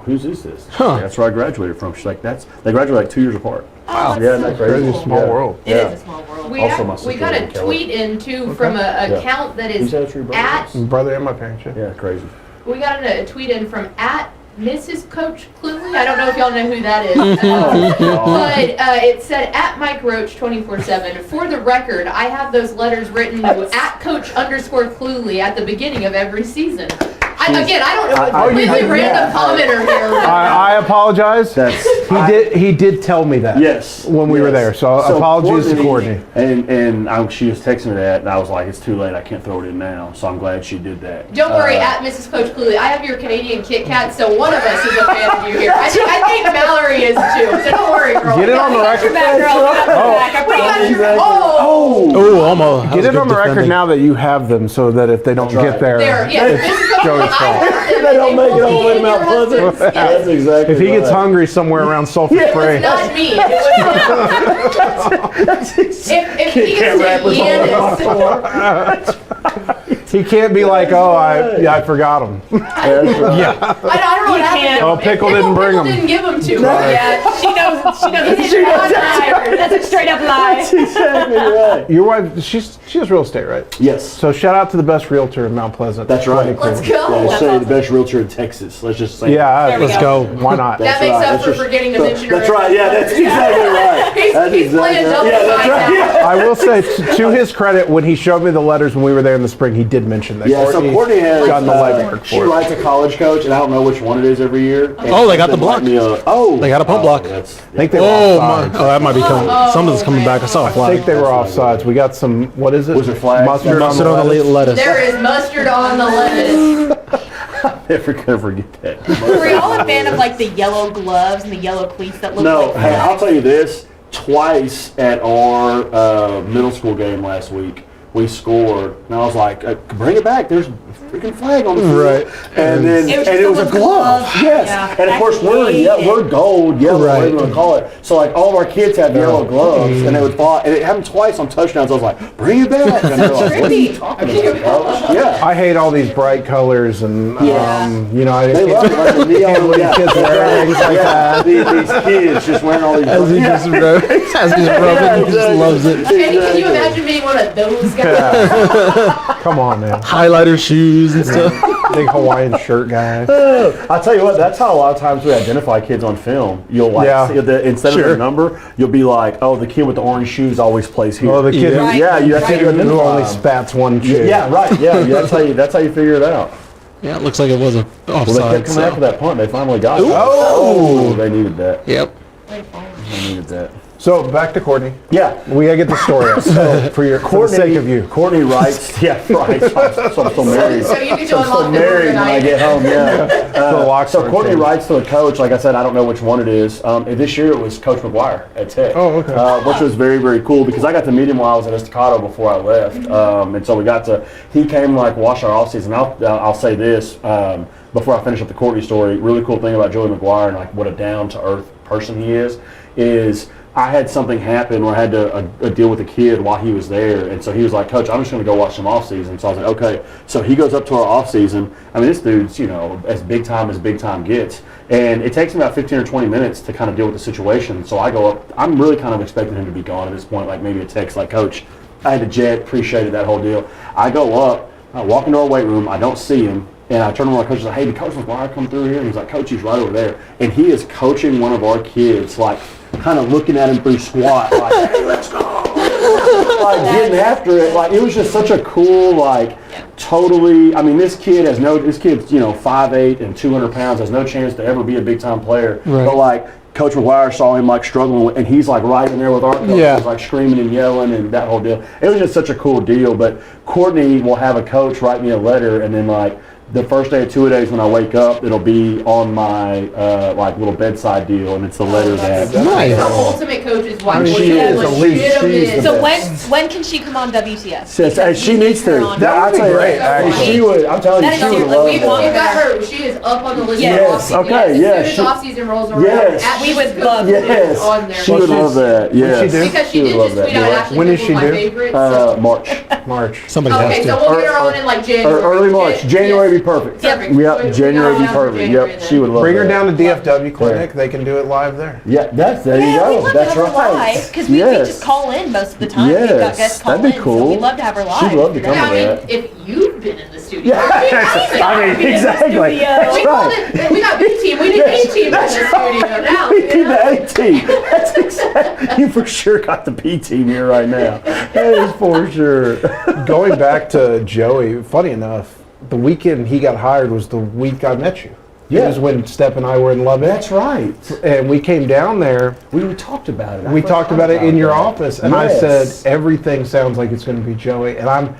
whose is this? Huh. That's where I graduated from. She's like, they graduated like 2 years apart. Wow. Yeah, isn't that crazy? Crazy small world. It Yeah. is a small world. We, Also my we sister got a in Keller. tweet in too from a account that Who's is that? Your brother? at. My brother and my parents. Yeah. Yeah, crazy. We got a tweet in from at Mrs. Coach Cluley. I don't know if y'all know who that is. But it said at Mike Roach 247. For the record, I have those letters written at Coach_Cluley at the beginning of every season. I don't know. Completely random commenter here. I apologize. He did tell me that. Yes. When we were there. So apologies to Courtney. And she was texting me that, and I was like, it's too late. I can't throw it in now. So I'm glad she did that. Don't worry, at Mrs. Coach Cluley. I have your Canadian Kit Kat, so one of us is a fan of you here. I think Mallory is too. So don't worry, girl. Get it on the record. Back, girl. We got your Exactly. Oh, almost. Get it on the record now that you have them, so that if they don't That's get right. there, There, yes, Mrs. Coach Joey's Cluley. I fault. have them. They don't make it all the way to will Mount be in your Pleasant. husband's- That's exactly if he gets right. hungry somewhere around Sulphur It was Spring, not me. It was him. If he Can't gets wrap to us Yanis, he can't be like, oh, I forgot him. That's right. Yeah. I don't know what happened. Oh, Pickle didn't bring him. Didn't give him to her. Yeah, She knows. She knows. He did not hire. That's a straight up lie. Exactly right. Your wife, she has real estate, right? Yes. So shout out to the best realtor in Mount Pleasant. That's right. Let's Yeah, go. let's say the best realtor in Texas. Let's just say. Yeah, There we let's go. go. Why not? That That's makes right. up That's for just- forgetting to mention her. That's right. Yeah, that's exactly right. He's playing double Yeah, that's side right. now. I will say, to his credit, when he showed me the letters when we were there in the spring, he did did mention that. Yeah, so Courtney has gotten the legwork she for it. writes a college coach, and I don't know which one it is every year. Oh, they got the block. They got a punt block. That's, I think they were Oh, offsides. that might be coming. Something's coming back. I saw a I flag. think they were offsides. We got some, what is it? Was it flags? Mustard Mustard on the lettuce. There is mustard on the lettuce. never gonna forget that. Were y'all a fan of like the yellow gloves and the yellow cleats that look No, like hey, I'll flags? tell you this. Twice at our middle school game last week, we scored, and I was like, "Bring it back! There's a freaking flag on the field." Right. And then It was it was a just a glove. glove. Yes. Yeah. And of course I hate it. we're gold, yellow, Right. whatever you want to call it. So like all of our kids have yellow gloves, and they would fall. And it happened twice on touchdowns. I was like, "Bring it back!" And they're like, "What are you talking about, coach?" Yeah. I hate all these bright colors and, Yeah. you know, They love it, like the neon what these kids wear, things like that. These kids just wearing all these. As he just rubbed it, he just loves it. Okay, can you imagine being one of those guys? Come on, man. Highlighter shoes and stuff. Big Hawaiian shirt guy. I'll tell you what, that's how a lot of times we identify kids on film. You'll like see instead of Sure. their number, you'll be like, oh, the kid with the orange shoes always plays here. Oh, the kid who, yeah, you have to who identify only him. spats one shoe. Yeah, right. Yeah, that's how you figure it out. Yeah, it looks like it was a Well, they offside. kept coming after that punt. They finally got it. Oh! They needed that. Yep. They needed that. So back to Courtney. Yeah. We gotta get the story out. So for the sake of you. Courtney writes. Yeah, right. So I'm still married. So you can So go I'm still unlock the door married when I tonight. get home. Yeah. The locks So are Courtney changed. writes to a coach. Like I said, I don't know which one it is. This year it was Coach McGuire at Tech. Oh, okay. Which was very, very cool because I got to meet him while I was at Estacado before I left. And so we got to. He came like watch our off season. I'll say this before I finish up the Courtney story. Really cool thing about Joey McGuire and like what a down to earth person he is I had something happen where I had to deal with a kid while he was there, and so he was like, "Coach, I'm just going to go watch some off season." So I was like, "Okay." So he goes up to our off season. I mean, this dude's as big time gets, and it takes him about 15 or 20 minutes to kind of deal with the situation. So I go up. I'm really kind of expecting him to be gone at this point, like maybe a text like, "Coach, I had to jet." Appreciated that whole deal. I go up. I walk into our weight room. I don't see him. And I turn around to my coach and say, "Hey, did Coach McGuire come through here?" And he's like, "Coach, he's right over there." And he is coaching one of our kids, like kind of looking at him through SWAT, like, "Hey, let's go." Like getting after it. Like it was just such a cool, like totally, I mean, this kid's 5'8" and 200 pounds, has no chance to ever be a big time player. Right. But like Coach McGuire saw him like struggling with, and he's like right in there with our coach, like screaming and yelling and that whole deal. It was just such a cool deal. But Courtney will have a coach write me a letter, and then like the first day of 2 days when I wake up, it'll be on my like little bedside deal, and it's the letter that. Nice. The ultimate coach's wife. She is the least. She's the So best. when can she come on WTF? Says, she needs to. That would be great, actually. She would. I'm telling you, That she is would like, love we want You that. got her. She is up on the list. Yes, of off-season. okay, yeah, As soon she- as off-season rolls around, Yes. at We least would Coach love Cluley Yes, is on there. she would love that. Yes, she do? Because she would did love just that. tweet out Ashley When is Pickle, she my due? favorite. So. March. Somebody Okay, has so to. we'll get her on in like January. Or early March. January would be perfect. Yep. Yep, January would be perfect. Yep, she would love Bring her that. down to DFW Clinic. They can do it live there. Yeah, there you Yeah, go. we'd love That's to have her right. live because we just call in most of the time. We've got Yes, guests call that'd be in, cool. so we'd love to have her live. She'd love to come Yeah, to I that. mean, if you've been in the studio. Yeah, I mean, exactly. We That's called right. it, we got B team, we did A team in the studio now. We you did know? the A team. That's exactly. You for sure got the B team here right now. That is for sure. Going back to Joey, funny enough, the weekend he got hired was the week I met you. Yeah. It was when Steph and I were in Lubbock. That's right. And we came down there. We talked about it. We talked about it in your office, and I Yes. said everything sounds like it's going to be Joey. And I'm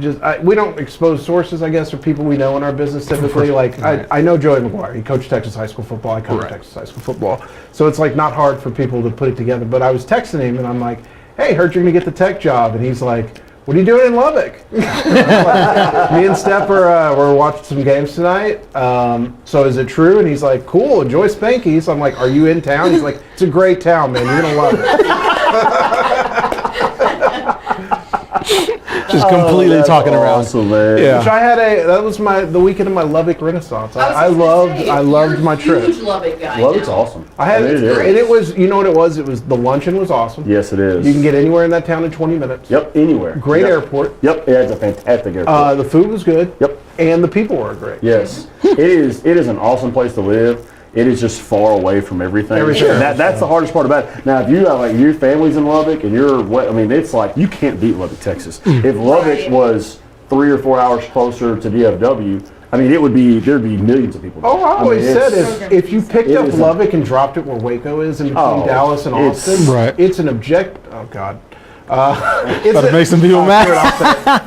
just we don't expose sources, I guess, or people we know in our business typically. Like I know Joey McGuire. He coached Texas high school football. I coached Texas high school football. So it's like not hard for people to put it together. But I was texting him, and I'm like, "Hey, heard you're going to get the tech job," and he's like, "What are you doing in Lubbock?" Me and Steph we're watching some games tonight. So is it true? And he's like, "Cool, enjoy Spanky's." I'm like, "Are you in town?" He's like, "It's a great town, man. You're gonna love it." Just completely talking around. Awesome, man. Yeah. Which I had that was the weekend of my Lubbock Renaissance. I was loved gonna say, I loved you're my a trip. Huge Lubbock guy. Lubbock's now. awesome. I had It is. and it was what it was. It was the luncheon was awesome. Yes, it is. You can get anywhere in that town in 20 minutes. Yep, anywhere. Great Yep. airport. Yep, yeah, it's a fantastic airport. The food was good. Yep. And the people were great. Yes, it is. It is an awesome place to live. It is just far away from everything. Everything. And that's the hardest part about it. Now, if you have like your family's in Lubbock and it's like you can't beat Lubbock, Texas. If Lubbock was 3 or 4 hours closer to DFW, I mean, there'd be millions of people. Oh, I always said if you picked up is Lubbock and dropped it where Waco is in between Dallas and Austin, it's an Gotta make some people mad.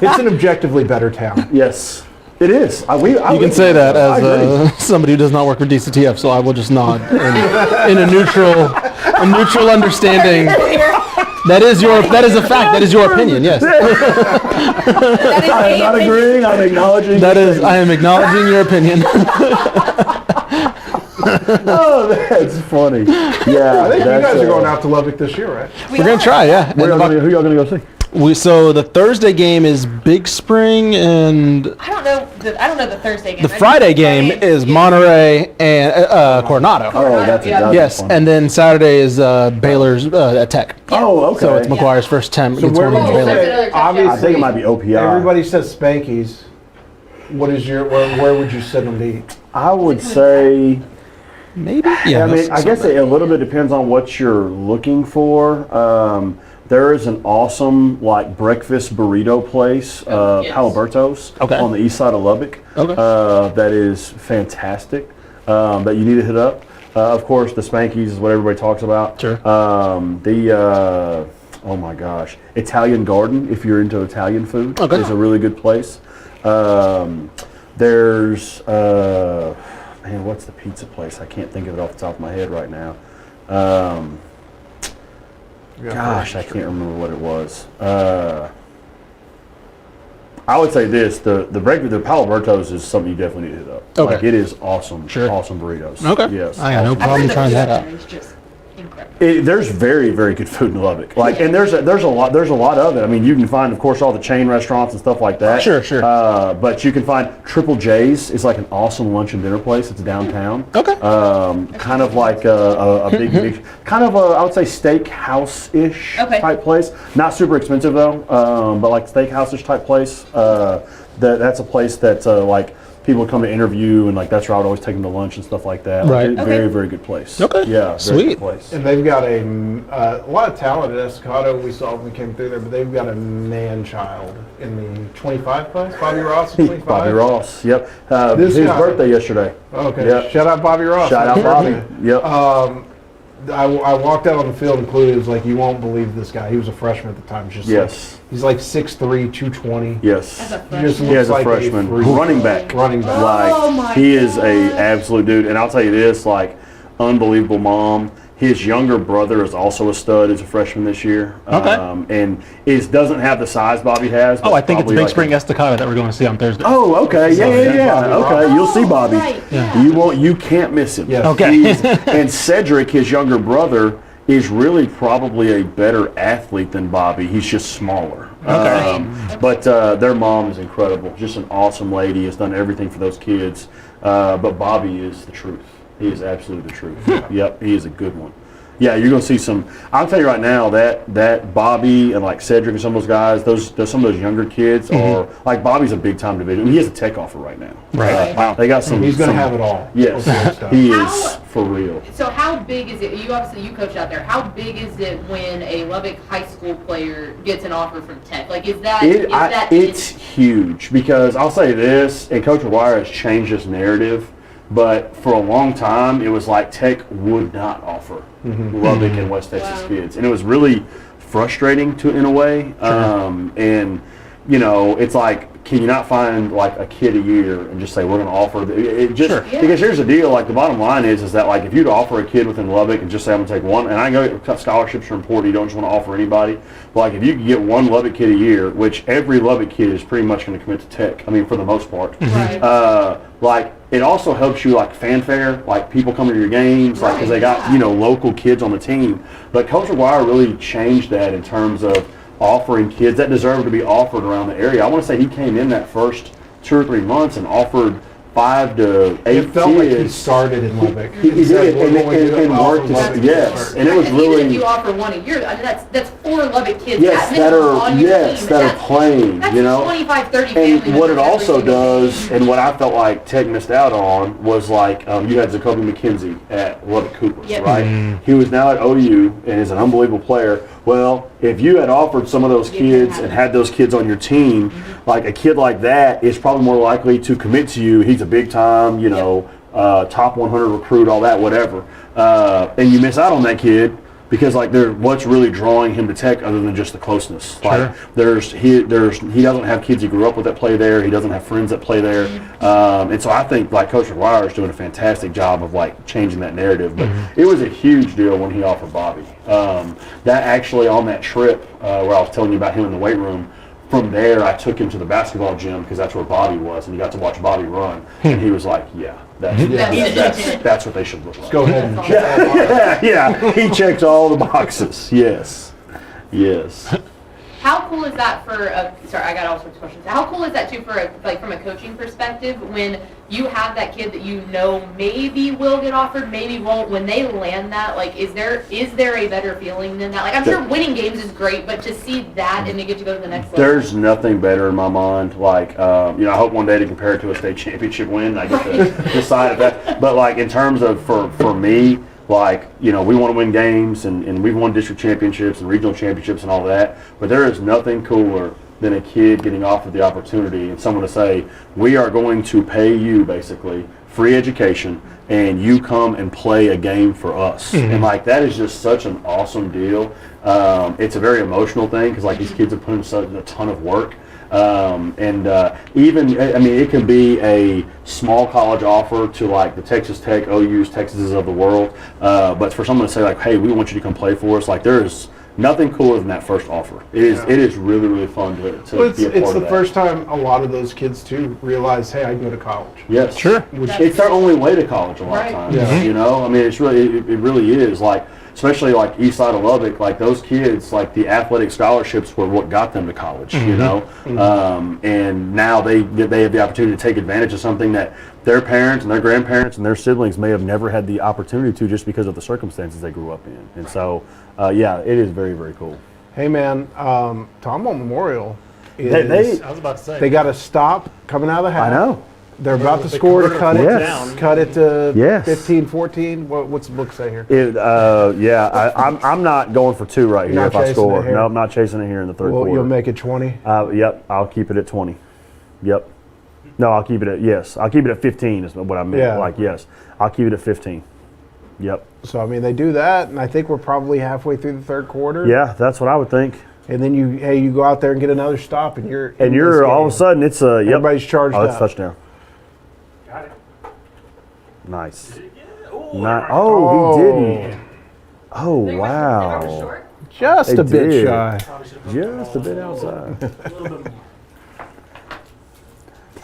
It's an objectively better town. Yes, it is. You can say that as somebody who does not work for DCTF, so I will just nod in a neutral understanding. That is a fact. That is your opinion. Yes. I am not agreeing. I'm acknowledging. I am acknowledging your opinion. Oh, that's funny. Yeah, I think you guys are going out to Lubbock this year, right? We're gonna try. Yeah. Who y'all gonna go see? So the Thursday game is Big Spring, and I don't know the Thursday game. the Friday game is Monterey and Coronado. Oh, that's yes, fun. and then Saturday is Baylor's Tech. Oh, okay. So it's McGuire's first time against where Baylor. obviously, I think it might be OPI. Everybody says Spankies. What is where would you sit them to eat? I would say maybe. Yeah, I mean, I guess it a little bit depends on what you're looking for. There is an awesome breakfast burrito place, Paliberto's, on the east side of Lubbock. Okay. That is fantastic. That you need to hit up. Of course, the Spankies is what everybody talks about. Sure. Oh my gosh, Italian Garden, if you're into Italian food, is a really good place. There's man, what's the pizza place? I can't think of it off the top of my head right now. Gosh, I can't remember what it was. I would say this: the Paliberto's is something you definitely need to hit up. Okay. Like, it is awesome. Sure. Awesome burritos. Okay. Yes. I got no problem trying that out. There's very, very good food in Lubbock. And there's a lot of it. I mean, you can find, of course, all the chain restaurants and stuff like that. Sure. But you can find Triple J's is like an awesome lunch and dinner place. It's downtown. Okay. Kind of like a big, kind of I would say steakhouse-ish type place. Not super expensive though, but like steakhouse-ish type place. That's a place that's like people come to interview, and like that's where I would always take them to lunch and stuff like that. Right. Like, very, very good place. Okay. Yeah. Very Sweet. good place. And they've got a lot of talent at Estacado. We saw when we came through there, but they've got a man-child in the 25 class. Bobby Ross, 25. Bobby Ross. Yep. This his guy- birthday yesterday. Okay. Yep. Shout out Bobby Ross. Shout out Bobby. Yep. I walked out on the field and Cluley was like, you won't believe this guy. He was a freshman at the time. Just he's like 6'3", 220. Yes. He just He is looks a like freshman. freak. Running back. Running back. Like, he is a absolute dude. And I'll tell you this, like, unbelievable mom. His younger brother is also a stud. He's a freshman this year. Okay. And doesn't have the size Bobby has. Oh, I think it's probably Big like Spring Estacado that we're going to see on Thursday. Oh, okay. Yeah. Okay, you'll see Bobby. Right. Yeah. You can't miss him. Yes. Okay. And Cedric, his younger brother, is really probably a better athlete than Bobby. He's just smaller. Okay. But their mom is incredible. Just an awesome lady. Has done everything for those kids. But Bobby is the truth. He is absolutely the truth. Yep, he is a good one. Yeah, you're going to see some. I'll tell you right now that Bobby and like Cedric and some of those guys, some of those younger kids are like Bobby's a big time division. He has a tech offer right now. Right. Wow. They got some. He's going to have it all. Yes, he is for real. So how big is it? You coach out there. How big is it when a Lubbock high school player gets an offer from Tech? Like, It's huge because I'll say this, and Coach McGuire has changed his narrative. But for a long time, it was like Tech would not offer Lubbock and West Texas kids, and it was really frustrating in a way. And it's like, can you not find like a kid a year and just say we're going to offer because here's the deal. Like the bottom line is that like if you'd offer a kid within Lubbock and just say I'm going to take one, and I know scholarships are important. You don't just want to offer anybody. But like if you can get one Lubbock kid a year, which every Lubbock kid is pretty much going to commit to Tech. I mean, for the most part. Like it also helps you like fanfare, like people coming to your games, like because they got local kids on the team. But Coach McGuire really changed that in terms of offering kids that deserve to be offered around the area. I want to say he came in that first 2 or 3 months and offered 5 to 8 It felt like he kids. started in Lubbock. He did, and worked his, yes, and it was Even really. if you offer one a year, I mean, that's 4 Lubbock kids Yes, at that minimum are on your team. that are playing, That's you know. 25, 30 families. And what it every also single does, game. and what I felt like Tech missed out on, was like you had Jacoby McKenzie at Lubbock Cooper, Yep. right? He was now at OU and is an unbelievable player. Well, if you had offered some of those kids and had those kids on your team, like a kid like that is probably more likely to commit to you. He's a big time, you know, top 100 recruit, all that, whatever. And you miss out on that kid because like what's really drawing him to Tech other than just the closeness. Like he doesn't have kids he grew up with that play there. He doesn't have friends that play there. And so I think like Coach McGuire is doing a fantastic job of like changing that narrative. But it was a huge deal when he offered Bobby. That actually on that trip where I was telling you about him in the weight room. From there, I took him to the basketball gym because that's where Bobby was, and he got to watch Bobby run. And he was like, "Yeah, that's what they should look like." Go ahead and Yeah, he checked all the boxes. Yes. How cool is that for sorry, I got all sorts of questions. How cool is that too for like from a coaching perspective when you have that kid that you know maybe will get offered, maybe won't, when they land that, like is there a better feeling than that? Like I'm sure winning games is great, but to see that and to get to go to the next level. There's nothing better in my mind. Like, I hope one day to compare it to a state championship win. I get to decide that. But like in terms of for me, like, we want to win games and we've won district championships and regional championships and all that. But there is nothing cooler than a kid getting offered the opportunity and someone to say, we are going to pay you basically free education and you come and play a game for us. And like that is just such an awesome deal. It's a very emotional thing because like these kids have put in such a ton of work. It can be a small college offer to like the Texas Tech, OU's, Texas's of the world. But for someone to say like, hey, we want you to come play for us, like there is nothing cooler than that first offer. It is really, really fun to be a part of that. It's the first time a lot of those kids too realize, hey, I can go to college. Yes. Sure. It's their only way to college a lot of times. Yeah. It's really, it really is like, especially like east side of Lubbock, like those kids, like the athletic scholarships were what got them to college, and now they have the opportunity to take advantage of something that their parents and their grandparents and their siblings may have never had the opportunity to just because of the circumstances they grew up in. And so, it is very, very cool. Hey man, Tomball Memorial They I was about to say. they got a stop coming out of the half. I know. They're about to They score to converted cut it it down. cut it to Yes. 15-14. What's the book say here? I'm not going for 2 right You're here not if I chasing score. it here? No, I'm not chasing it here in the third Well, quarter. you'll make it 20. Yep, I'll keep it at 20. Yep. No, I'll keep it at, I'll keep it at 15 is what I meant. Yeah. Like, yes, I'll keep it at 15. Yep. So I mean, they do that, and I think we're probably halfway through the third quarter. Yeah, that's what I would think. And then you go out there and get another stop, and you're in And you're this all of a game. sudden it's Everybody's charged Oh, that's up. a touchdown. Got it. Nice. He Oh. didn't. Oh, wow. Just They a bit did. shy. Just a bit outside. A little bit more.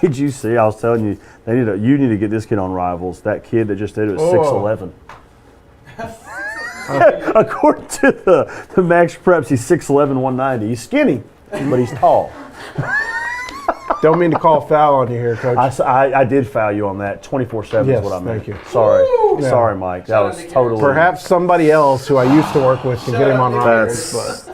Did you see? I was telling you, you need to get this kid on Rivals. That kid that just did it was Oh. 6'11". According to the Max Preps, he's 6'11", 190. He's skinny, but he's tall. Don't mean to call foul on you here, Coach. I did foul you on that. 24/7 Yes, is what I meant. thank you. Sorry. Yeah. Sorry, Mike. That was totally. Perhaps somebody else who I used to work with can get him on Rogers. That's.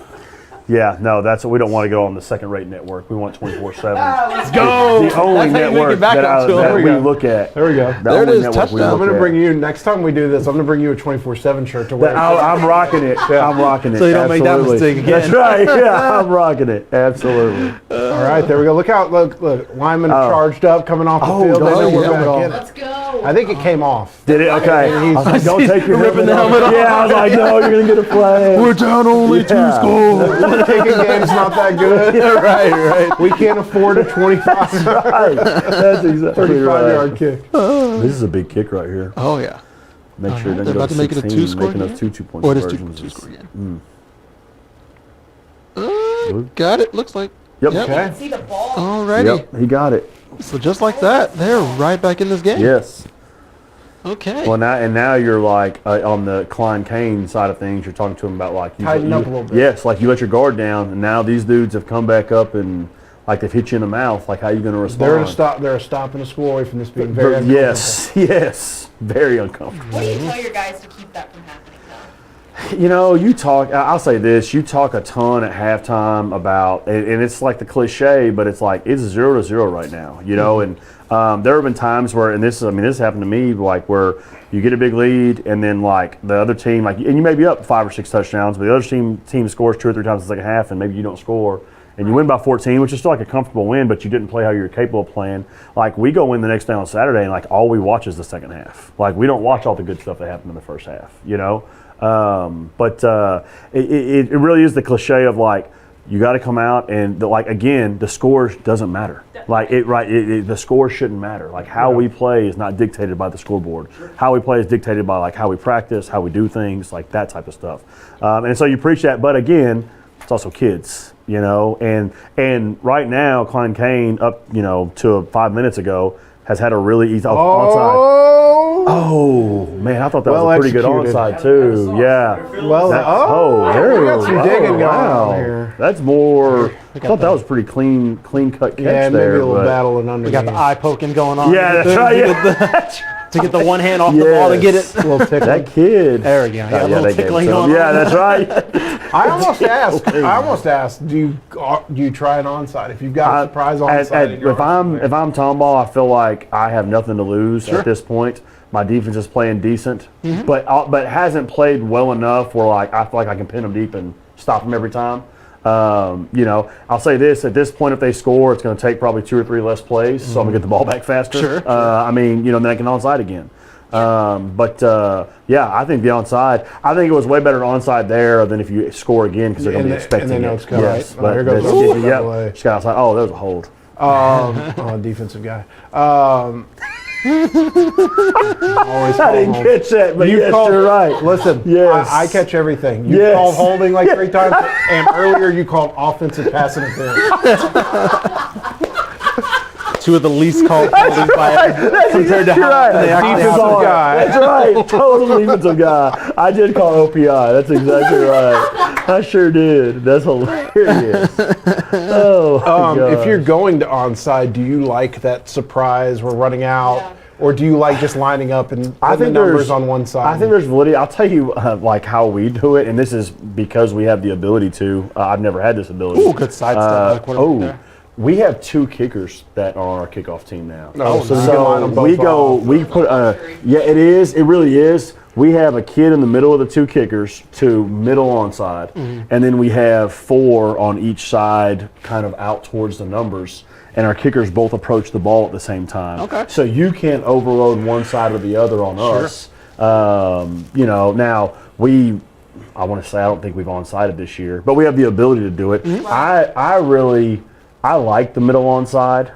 Yeah, no, that's what we don't want to go on the second-rate network. We want 24/7. Let's go. The only That's how you make network it back that, up to that him. we look at. There we go. The There it only is, network we touchdown. I'm look going to at. bring you, next time we do this, I'm going to bring you a 24/7 shirt to wear. I'm rocking it. I'm rocking it. So you don't make that Absolutely. mistake again. That's right. Yeah, I'm rocking it. Absolutely. All right, there we go. Look out. Look. Lineman charged up, coming off the field. They know we're back in it. Let's go. I think it came off. Did it? Okay. I was like, don't take your ripping the helmet off. Yeah, I was like, no, you're going to get a flag. We're down only 2 scores. Kicking game's not that good. right. We can't afford a 25, Right. That's exactly 35-yard kick. This is a big kick right here. Oh yeah. Make sure it They're doesn't go about to make it a 16, 2-score making again? those 2-point Or it is conversions. 2 score again. Got it. Looks like. Yep. Yep. Okay. See the ball. Alrighty. Yep, he got it. So just like that, they're right back in this game. Yes. Okay. Well, now you're like on the Klein Cain side of things. You're talking to him about like Tighten up a little bit. Yes, like you let your guard down, and now these dudes have come back up and like they've hit you in the mouth, like how are you going to respond? They're a stop and a score away from this being very uncomfortable. Yes, very uncomfortable. What do you tell your guys to keep that from happening? You know, I'll say this, you talk a ton at halftime about, and it's like the cliche, but it's like, it's 0-0 right now, you know, and there have been times where, and this happened to me, like where you get a big lead and then like the other team, like, and you may be up 5 or 6 touchdowns, but the other team scores 2 or 3 times in the second half and maybe you don't score. And you win by 14, which is still like a comfortable win, but you didn't play how you were capable of playing. Like, we go in the next day on Saturday, and like all we watch is the second half. Like, we don't watch all the good stuff that happened in the first half, you know. It really is the cliche of like, you got to come out and the score doesn't matter. Like the score shouldn't matter. Like how we play is not dictated by the scoreboard. How we play is dictated by like how we practice, how we do things, like that type of stuff. And so you preach that, but again, it's also kids, you know. And right now, Klein Cain up, you know, to 5 minutes ago has had a really easy onside. Oh man, I thought that was a pretty good onside too. Yeah. Well, there we got some digging going on here. That's more. I thought that was pretty clean cut catch there. Maybe a little battling underneath. We got the eye poking going on. Yeah, that's right. To get the one hand off the ball and get it. A little tickle. That kid. There we go. Yeah, a little tickling going on. Yeah, that's right. I almost asked, do you try an onside if you've got a surprise onside? If I'm Tomball, I feel like I have nothing to lose at this point. My defense is playing decent, but hasn't played well enough where like I feel like I can pin them deep and stop them every time. You know, I'll say this, at this point, if they score, it's going to take probably 2 or 3 less plays, so I'm going to get the ball back faster. Sure. I mean, you know, then I can onside again. Yeah, I think the onside, I think it was way better onside there than if you score again because they're going to be expecting and they know it. it's coming. Yes, Right? Here goes. Yep. Just got outside. Oh, there was a hold. Defensive guy. I didn't catch that, but you're right. Listen, yes. I catch everything. You called holding like 3 times, and earlier you called offensive pass interference. 2 of the least called holdings compared to how they actually defensive guy. That's right, total defensive guy. I did call OPI. That's exactly right. I sure did. That's hilarious. If you're going to onside, do you like that surprise? We're running out. Yeah. Or do you like just lining up and putting the numbers on one side? I think there's validity. I'll tell you like how we do it, and this is because we have the ability to. I've never had this ability. Ooh, good side step. We have 2 kickers that are on our kickoff team now. So we put. Yeah, it is. It really is. We have a kid in the middle of the 2 kickers to middle onside, and then we have 4 on each side, kind of out towards the numbers. And our kickers both approach the ball at the same time. Okay. So you can't overload one side or the other on us. You know, now I want to say I don't think we've onsided this year, but we have the ability to do it. I like the middle onside,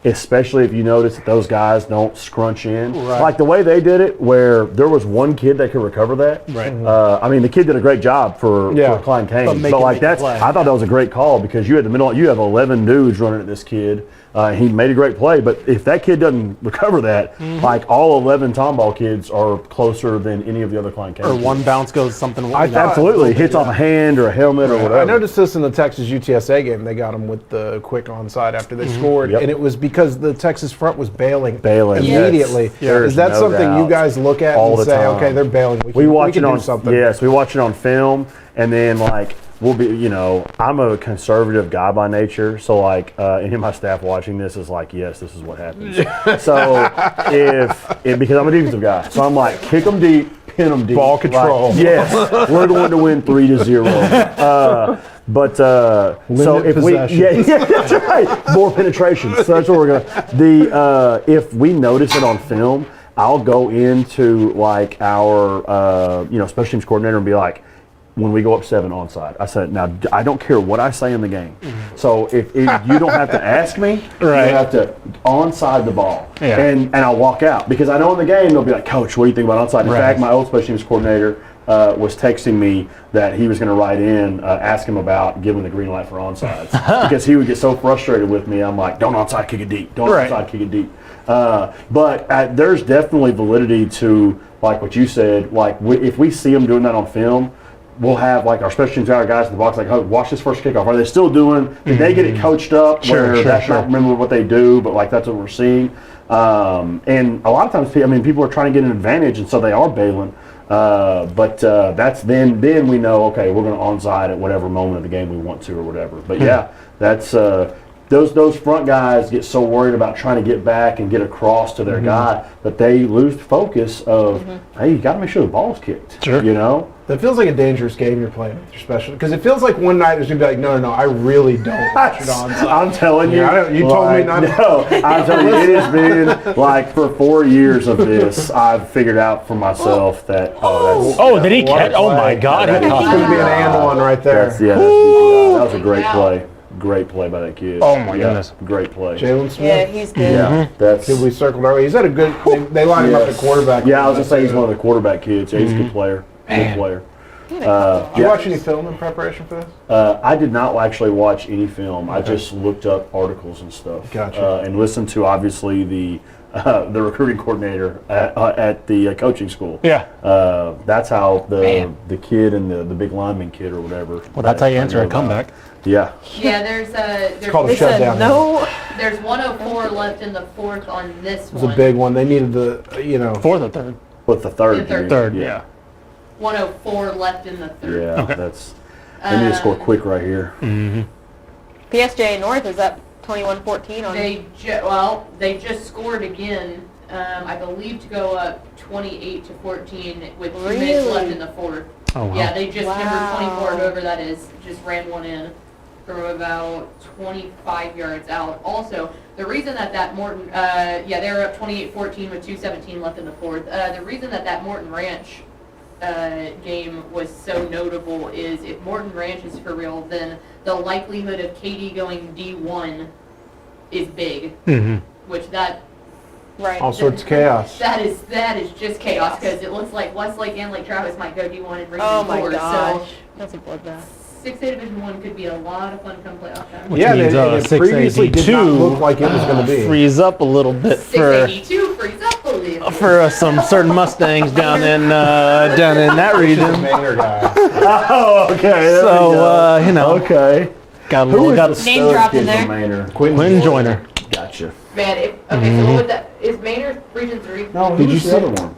especially if you notice that those guys don't scrunch in. Right. Like the way they did it, where there was one kid that could recover that. Right. I mean, the kid did a great job for Klein Cain. But like I thought that was a great call because you had you have 11 dudes running at this kid. He made a great play, but if that kid doesn't recover that, like all 11 Tomball kids are closer than any of the other Klein Cain Or kids. one bounce goes something. Absolutely, hits off a hand or a helmet or whatever. I noticed this in the Texas UTSA game. They got them with the quick onside after they scored, and it was because the Texas front was bailing immediately. Yes. Is that something you guys look at all and the say, time. okay, they're bailing. We watch it can on do something. Yes, we watch it on film, and then like we'll be, you know, I'm a conservative guy by nature, so like any of my staff watching this is like, yes, this is what happens. So because I'm a defensive guy, so I'm like, kick them deep, pin them deep, ball control. Like, yes, we're going to win 3-0. So if possession. that's right, more penetration. So that's what we're gonna. If we notice it on film, I'll go into like our special teams coordinator and be like, when we go up 7 onside, I said, now I don't care what I say in the game. So if you don't have to ask me, you have to onside the ball, and I'll walk out because I know in the game they'll be like, Coach, what do you think about onside? In fact, my old special teams coordinator was texting me that he was going to write in, ask him about giving the green light for onsides because he would get so frustrated with me. I'm like, don't onside kick it deep, don't onside kick it deep. But there's definitely validity to like what you said. Like if we see them doing that on film, we'll have like our special teams guys in the box like, oh, watch this first kickoff. Are they still doing? Did they get it coached up? Where that's not remember what they do, but like that's what we're seeing. And a lot of times, people are trying to get an advantage, and so they are bailing. But that's then we know, okay, we're going to onside at whatever moment of the game we want to or whatever. But yeah, that's those front guys get so worried about trying to get back and get across to their guy that they lose focus of, hey, you got to make sure the ball's kicked. Sure. You know? That feels like a dangerous game you're playing with your special, because it feels like one night there's gonna be like, no, I really don't watch it on. I'm telling you, you told me not. No, I'm telling you, it has been like for 4 years of this, I've figured out for myself that did he catch? Oh my God, That's gonna be an and one right there. that was a great play. Great play by that kid. Oh my goodness, great play. Jalen Smith. Yeah, he's good. Yeah, that's. Did we circled early? He's had a good. They line him up at quarterback. Yeah, I was gonna say he's one of the quarterback kids. Yeah, he's a good player. Good player. Did you watch any film in preparation for this? I did not actually watch any film. I just looked up articles and stuff. Gotcha. And listened to obviously the recruiting coordinator at the coaching school. Yeah. That's how the kid and the big lineman kid or whatever. Well, that's how you answer a comeback. Yeah. Yeah, there's Called a shutdown. There's 104 left in the fourth on this It was one. a big one. They needed the Fourth or third? With the third. Third, yeah. 104 left in the third. Yeah, Okay. They need to score quick right here. PSJ North is up 21-14 on. They just scored again. I believe to go up 28-14 with 2 minutes left in the fourth. Oh, wow. Yeah, they just number 24, whoever that is, just ran one in from about 25 yards out. Also, the reason that Morton, they were up 28-14 with 2:17 left in the fourth. The reason that Morton Ranch game was so notable is if Morton Ranch is for real, then the likelihood of Katy going D1 is big, which that. Right. all sorts of chaos. That is just chaos because it looks like Westlake and Lake Travis might go D1 and Region 4. Oh my gosh. So That's a bloodbath. 6A Division 1 could be a lot of fun come playoff time. Which Yeah, means, it previously did not look like it was going to be. Freeze up a little bit for 682 frees up a little. some certain Mustangs down in that region. Maynard guy. Oh, okay. So Okay. got a little Name drop in there. Quinn Joyner. Gotcha. Man, so what would that, is Maynard Region 3? No, Did who's you the see- other one?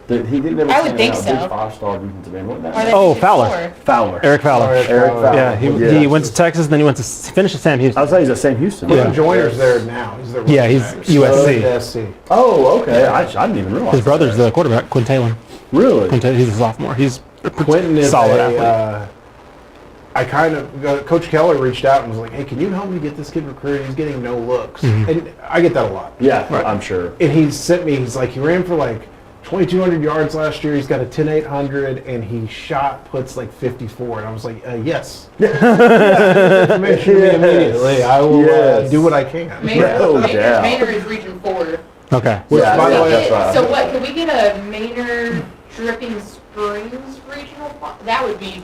He didn't ever I would stand think out. so. Big 5-star defensive end. Wasn't Are that? they Oh, Region Fowler. 4? Fowler. Eric Fowler. Eric Fowler. Yeah, he went to Texas, then he finished at Sam Houston. I was saying he's at Sam Houston. Yeah. Joyner's there now. He's there. Yeah, he's USC. USC. Oh, okay. I didn't even realize. His brother's the quarterback, Quinn Taylor. Really? He's a sophomore. He's a Quentin is solid athlete. I kind of, Coach Keller reached out and was like, hey, can you help me get this kid recruited? He's getting no looks. And I get that a lot. Yeah, I'm sure. And he sent me, he's like, he ran for like 2,200 yards last year. He's got a 10,800 and he shot puts like 54. And I was like, yes. Information to me immediately. I will do what I can. Maynard is Region 4. Okay. Which, by the way, So what, can we get a Maynard Dripping Springs regional? That would be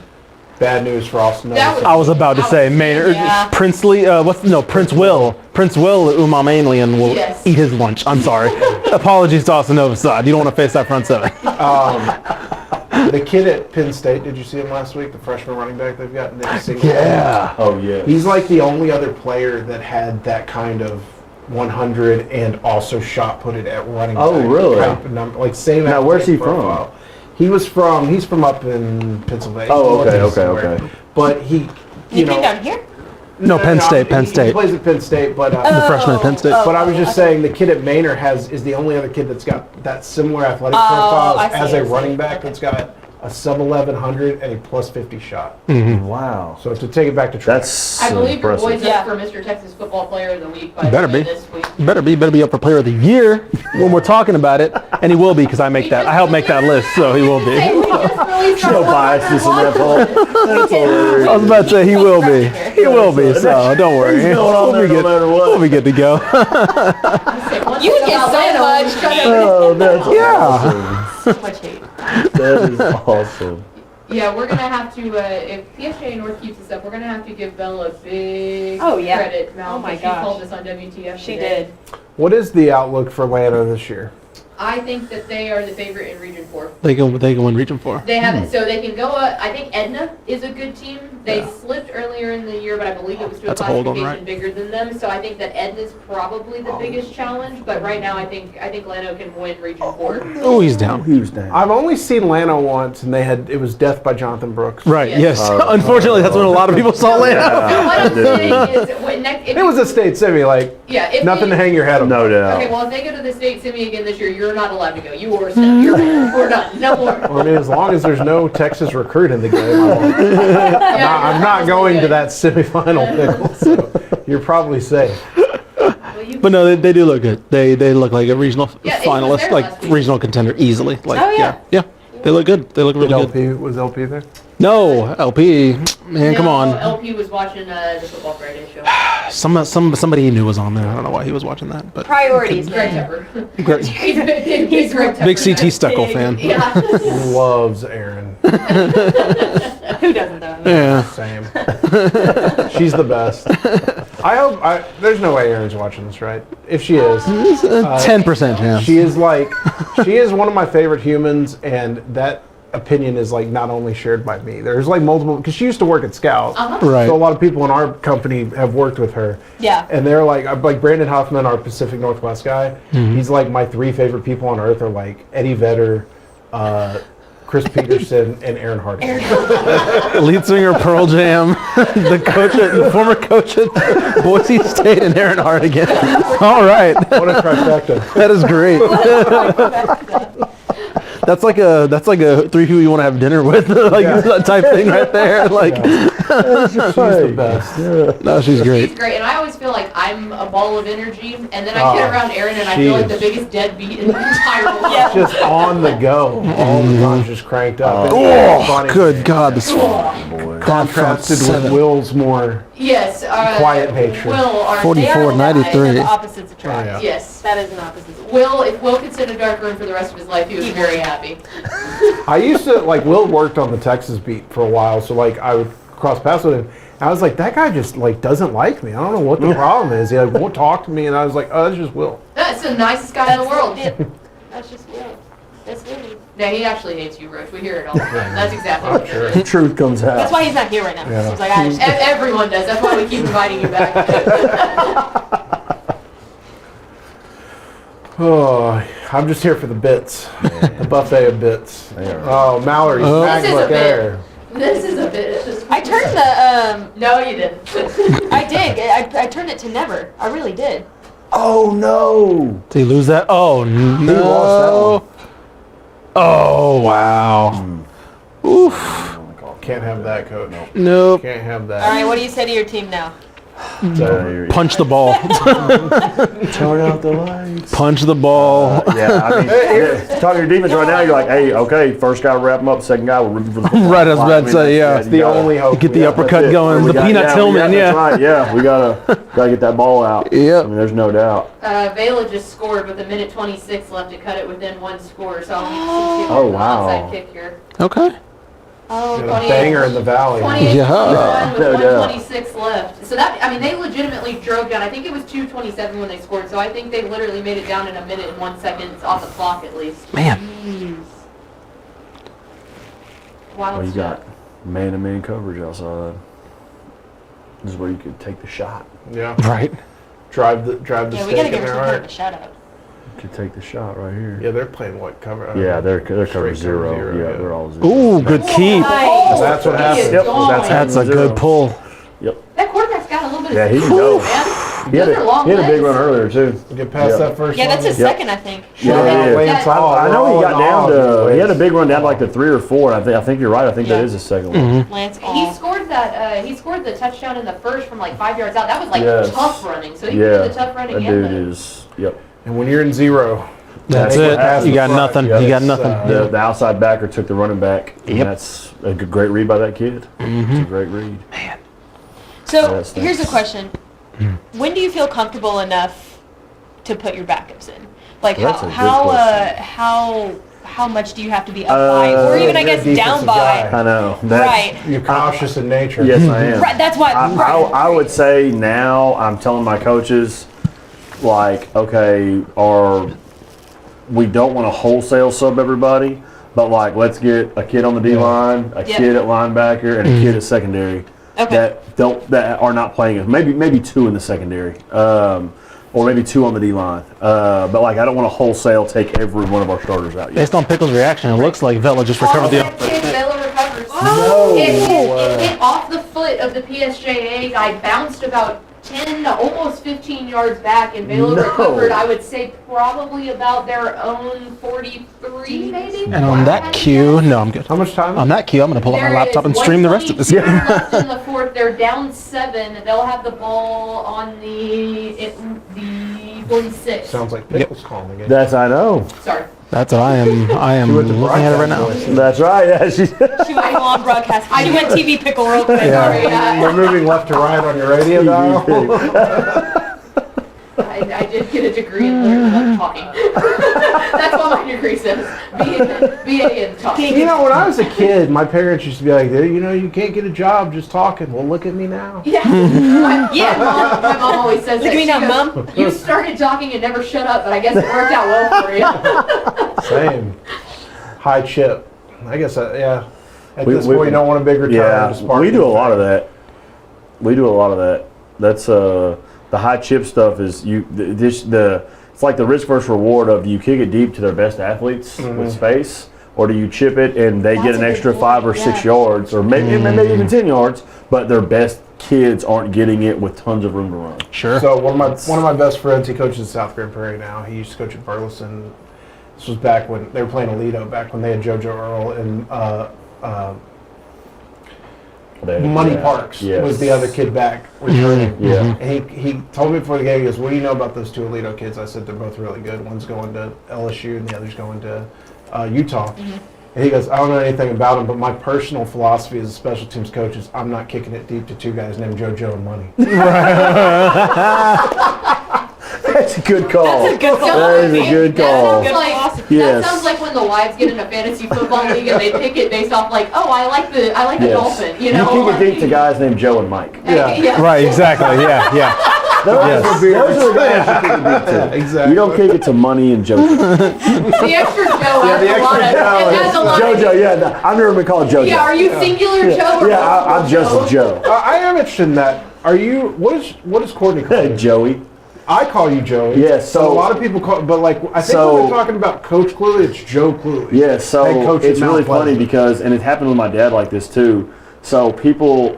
bad news for Austin. I was about to say Maynard, Princely. Prince Will Umamanian will Yes. eat his lunch. I'm sorry. Apologies to Austin Nova side. You don't want to face that front seven. The kid at Penn State, did you see him last week? The freshman running back they've got? Yeah. Oh, yeah. He's like the only other player that had that kind of 100 and also shot put it at running back. Oh, really? Type of number, like same. Now, where's he profile. He's from up in Pennsylvania. Oh, okay. But he, You came down here? No, Penn State. He plays at Penn State, but The freshman at Penn State. but I was just saying the kid at Maynard is the only other kid that's got that similar athletic profile I see, as a I see. running back that's got a sub 1100 and a plus 50 shot. Wow. So to take it back to track. That's I believe your impressive. boy's up for Mr. Texas Football Player of the Week by Better the way be. this week. Better be up for Player of the Year when we're talking about it, and he will be because I helped make that list, so he will be. No biasness in that poll. That's hilarious. I was about to say he will be. He will be. So don't worry. He's going on there no matter what. We'll be good to go. You would get so much. Oh, that's Yeah. So much hate. That is awesome. Yeah, we're gonna have to. If PSJ North keeps this up, we're gonna have to give Bella a big Oh, yeah. credit. Now, Oh, my she gosh. called us on WTF. She today. did. What is the outlook for Atlanta this year? I think that they are the favorite in Region 4. They can win Region 4. They have it, so they can go. I think Edna is a good team. They slipped earlier in the year, but I believe it was to That's a a hold on, classification right? bigger than them. So I think that Edna's probably the biggest challenge. But right now, I think Lano can win Region 4. Oh, he's down. He was down. I've only seen Lano once, and it was Death by Jonathan Brooks. Right. Yes. Yes. Unfortunately, that's when a lot of people saw Lano. So what I'm saying is, It was a state semi, like if nothing they, to hang your head on. No doubt. Okay, well, if they go to the state semi again this year, you're not allowed to go. You are sent. We're done. No more. Well, I mean, as long as there's no Texas recruit in the game, I'm not going to that semifinal thing. So you're probably safe. But no, they do look good. They look like a regional Yeah, it was finalist, there like last week. regional contender easily. Like, Oh, yeah. yeah. They look good. They look really good. Was LP there? No, LP. Man, come on. LP was watching the Football Friday show. Somebody he knew was on there. I don't know why he was watching that, but Priorities, Greg man. Tepper. Great. He's Greg Tepper. Big CT Stucco fan. Yeah. Loves Aaron. Who doesn't though? Yeah. Same. She's the best. I hope. There's no way Aaron's watching this, right? If she is, 10% chance. she is one of my favorite humans, and that opinion is like not only shared by me. There's like multiple, because she used to work at Scout. Right. So a lot of people in our company have worked with her. Yeah. And they're like Brandon Huffman, our Pacific Northwest guy. He's like my 3 favorite people on earth are like Eddie Vedder, Chris Peterson, and Aaron Harding. Lead singer Pearl Jam, the former coach at Boise State, and Aaron Hardigan. All right. What a trifecta. That is great. That's like a 3 people you want to have dinner with, like that type thing right there. Like, She's the best. no, she's great. She's great, and I always feel like I'm a ball of energy, and then I get around Aaron, and I feel like the biggest deadbeat in the entire world. Just on the go, all the time, just cranked up. Oh, Funny. good God, this Contrasted with Will's more Yes. quiet nature. Will are 44, 93. Opposites attract. Oh, yeah. Yes. That is an opposite. If Will could sit in a dark room for the rest of his life, he was very happy. I used to, Will worked on the Texas beat for a while, so I would cross paths with him. And I was like, that guy just doesn't like me. I don't know what the problem is. He won't talk to me, and I was like, oh, that's just Will. That's the nicest guy in the world. That's just Will. That's Will. Yeah, he actually hates you, Roach. We hear it all the time. That's exactly what it is. The truth comes out. That's why he's not here right now. Yeah. He's like, I just, Everyone does. That's why we keep inviting you back. Oh, I'm just here for the bits. The buffet of bits. Oh, Mallory's This is a MacBook bit. Air. This is a bit. I turned the, No, you didn't. I did. I turned it to never. I really did. Oh no! Did he lose that? Oh, lost no. Oh, wow. Oof. Can't have that, Coach. Nope. Can't have All that. right, what do you say to your team now? Punch the ball. Turn out the lights. Punch the ball. Yeah, I mean, talking to your defense right now, you're like, hey, okay, first guy wrap him up, second guy we're rooting for the football. Right, I was about to say, yeah. It's the only hope. Get the we uppercut That's it. going. We The got- Peanut yeah, Tillman, that's yeah. right, yeah, we gotta get that ball out. Yep. I mean, there's no doubt. Vela just scored with a minute 26 left to cut it within one score. So Oh, wow. onside kick here. Okay. Oh, Got a banger in the valley. 28 Yeah. with No doubt. 126 left. So that, I mean, they legitimately drove down. I think it was 2:27 when they scored. So I think they literally made it down in a minute and 1 second off the clock at least. Man. Wild Well, you stuff. got man-to-man coverage outside. This is where you could take the shot. Yeah. Right. Drive the Yeah, we gotta stake give in her their some kind of a heart. shout out. You could take the shot right here. Yeah, they're playing what cover? Yeah, they're cover Straight zero. cover Yeah, zero, they're yeah. all zero. Ooh, good keep. Nice. That's what He happens. is Yep, going. that's That's a good pull. That quarterback's got a little bit of Yeah, he speed, can go. man. He had Those are a, long he had a big legs. run earlier too. Get past Yeah. that first Yeah, that's one. his second, I think. Yeah, he did. Yeah. I know he got down to. He had a big run down to like the the 3 or 4. I think you're right. I think that Yeah. is his second one. Lance He All. scored that. He scored the touchdown in the first from like 5 yards out. That was like Yes. tough running. So he can Yeah, do the tough running that and dude the. is. Yep. And when you're in zero, That's Make it it. past You the got front. nothing. Yeah, You got it's, nothing. The outside backer took the running back. And Yep. that's a great read by that kid. It's a great read. So Yes, here's a thanks. question: when do you feel comfortable enough to put your backups in? Like Well, that's a good how much do you have to be up by, or even I you're a guess down defensive by? guy. I know. That's, Right. you're cautious in nature. Yes, I am. Right. That's why. I would say now I'm telling my coaches, like, okay, we don't want to wholesale sub everybody, but like let's get a kid on the D line, a kid at linebacker, and a kid at secondary that are not playing it. Maybe 2 in the secondary, or maybe 2 on the D line. But like I don't want to wholesale take every one of our starters out yet. Based on Pickle's reaction, it looks like Vela just recovered the. Vela recovers. No. It hit off the foot of the PSJA guy, bounced about 10 to almost 15 yards back, and Vela recovered, I would say, probably about their own 43, maybe? And on that cue, no, I'm good. How much time? On that cue, I'm going to pull out my There laptop is and stream the rest of this 1:22 game. left in the fourth. They're down 7. They'll have the ball on the 46. Sounds like Pickles calling the game. That's I know. Sorry. That's what I am went to looking at it right now. broadcast voice. That's right. Yeah, she. She went on broadcast. She went TV pickle real quick. Sorry, You're moving left to right on your radio dial. I did get a degree in literature talking. That's what my degree says. BA in talking. You know, when I was a kid, my parents used to be like, you know, you can't get a job just talking. Well, look at me now. Yeah. My mom always says Look that. at me She now, goes, Mom. You started talking and never shut up, but I guess it worked out well for you. Same. High chip. I guess, yeah. At this point, you don't want a big return. Yeah, we do a lot of that. That's the high chip stuff is it's like the risk versus reward of do you kick it deep to their best athletes with space, or do you chip it and they get an extra 5 or 6 yards, or maybe even 10 yards, but their best kids aren't getting it with tons of room to run. Sure. So one of my best friends, he coaches in South Grand Prairie now. He used to coach at Burleson. This was back when they were playing Alito, back when they had JoJo Earl and Money Parks was the other kid back returning. Yeah. And he told me before the game, he goes, what do you know about those 2 Alito kids? I said, they're both really good. One's going to LSU and the other's going to Utah. And he goes, I don't know anything about them, but my personal philosophy as a special teams coach is I'm not kicking it deep to 2 guys named JoJo and Money. That's a good call. That's a good call. That is a good call. That sounds like when the wives get in a fantasy football league and they pick it based off like, oh, I like the dolphin. You know, you kick it deep to guys named Joe and Mike. Yeah. Right, exactly. Yeah. Those are the guys you kick it deep to. Exactly. You don't kick it to Money and JoJo. The extra Joe has a lot of. JoJo, I've never been called JoJo. Yeah, are you singular Joe? Or I'm just Joe. I am interested in that. Are you, what is Courtney called? Joey. I call you Joey. Yes, so a lot of people call, but like I think when we're talking about Coach Cluley, it's Joe Cluley. Yeah, so it's really funny Pleasant. because, and it happened with my dad like this too. So people,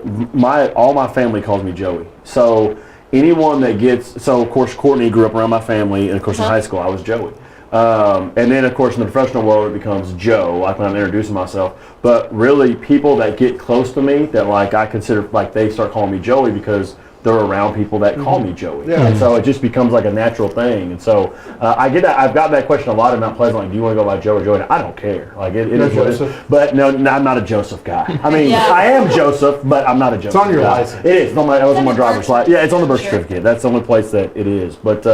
all my family calls me Joey. So anyone that gets, so of course Courtney grew up around my family, and of course in high school I was Joey. And then of course in the professional world it becomes Joe, like when I'm introducing myself. But really people that get close to me that like I consider like they start calling me Joey because they're around people that call me Joey. Yeah. And so it just becomes like a natural thing. And so I get that. I've got that question a lot in Mount Pleasant. Like, do you want to go by Joe or Joey? And I don't care. Like it is what it is. But no, I'm not a Joseph guy. I mean, I am Joseph, but I'm not a Joseph guy. It's on your license. It is. It's on my, it was on my driver's license. Yeah, it's on the birth certificate. That's the only place that it is. But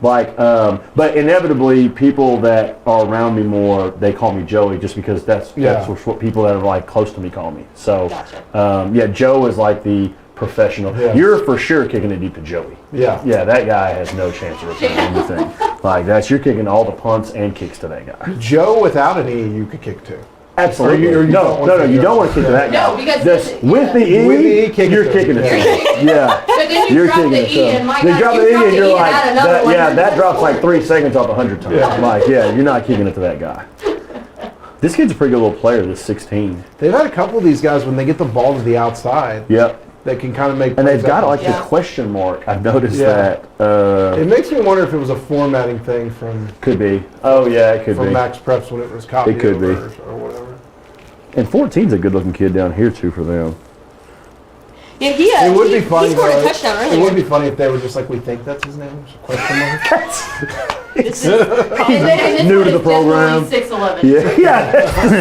but inevitably, people that are around me more, they call me Joey just because that's what people that are like close to me call me. So Joe is like the professional. Yeah. You're for sure kicking it deep to Joey. Yeah. Yeah, that guy has no chance of returning anything. Like that, you're kicking all the punts and kicks to that guy. Joe without an E, you could kick to. Absolutely. No, you don't want to kick to that guy. No, because with the E, you're kicking it. Yeah. But then you drop the E and my you God, drop the E and you're like, that drops drops like 3 seconds off 100 times. Yeah. Like, you're not kicking it to that guy. This kid's a pretty good little player, this 16. They've had a couple of these guys when they get the ball to the outside. Yep. They can kind of make. And they've got like the question mark. I've noticed that. It makes me wonder if it was a formatting thing from. Could be. Oh yeah, it could be. From Max Preps when it was copied. It could be. Or whatever. And 14's a good-looking kid down here too for them. Yeah, it would be funny. He scored a touchdown earlier. It would be funny if they were just like, we think that's his name. Question mark. New to the program. 6'11". Yeah.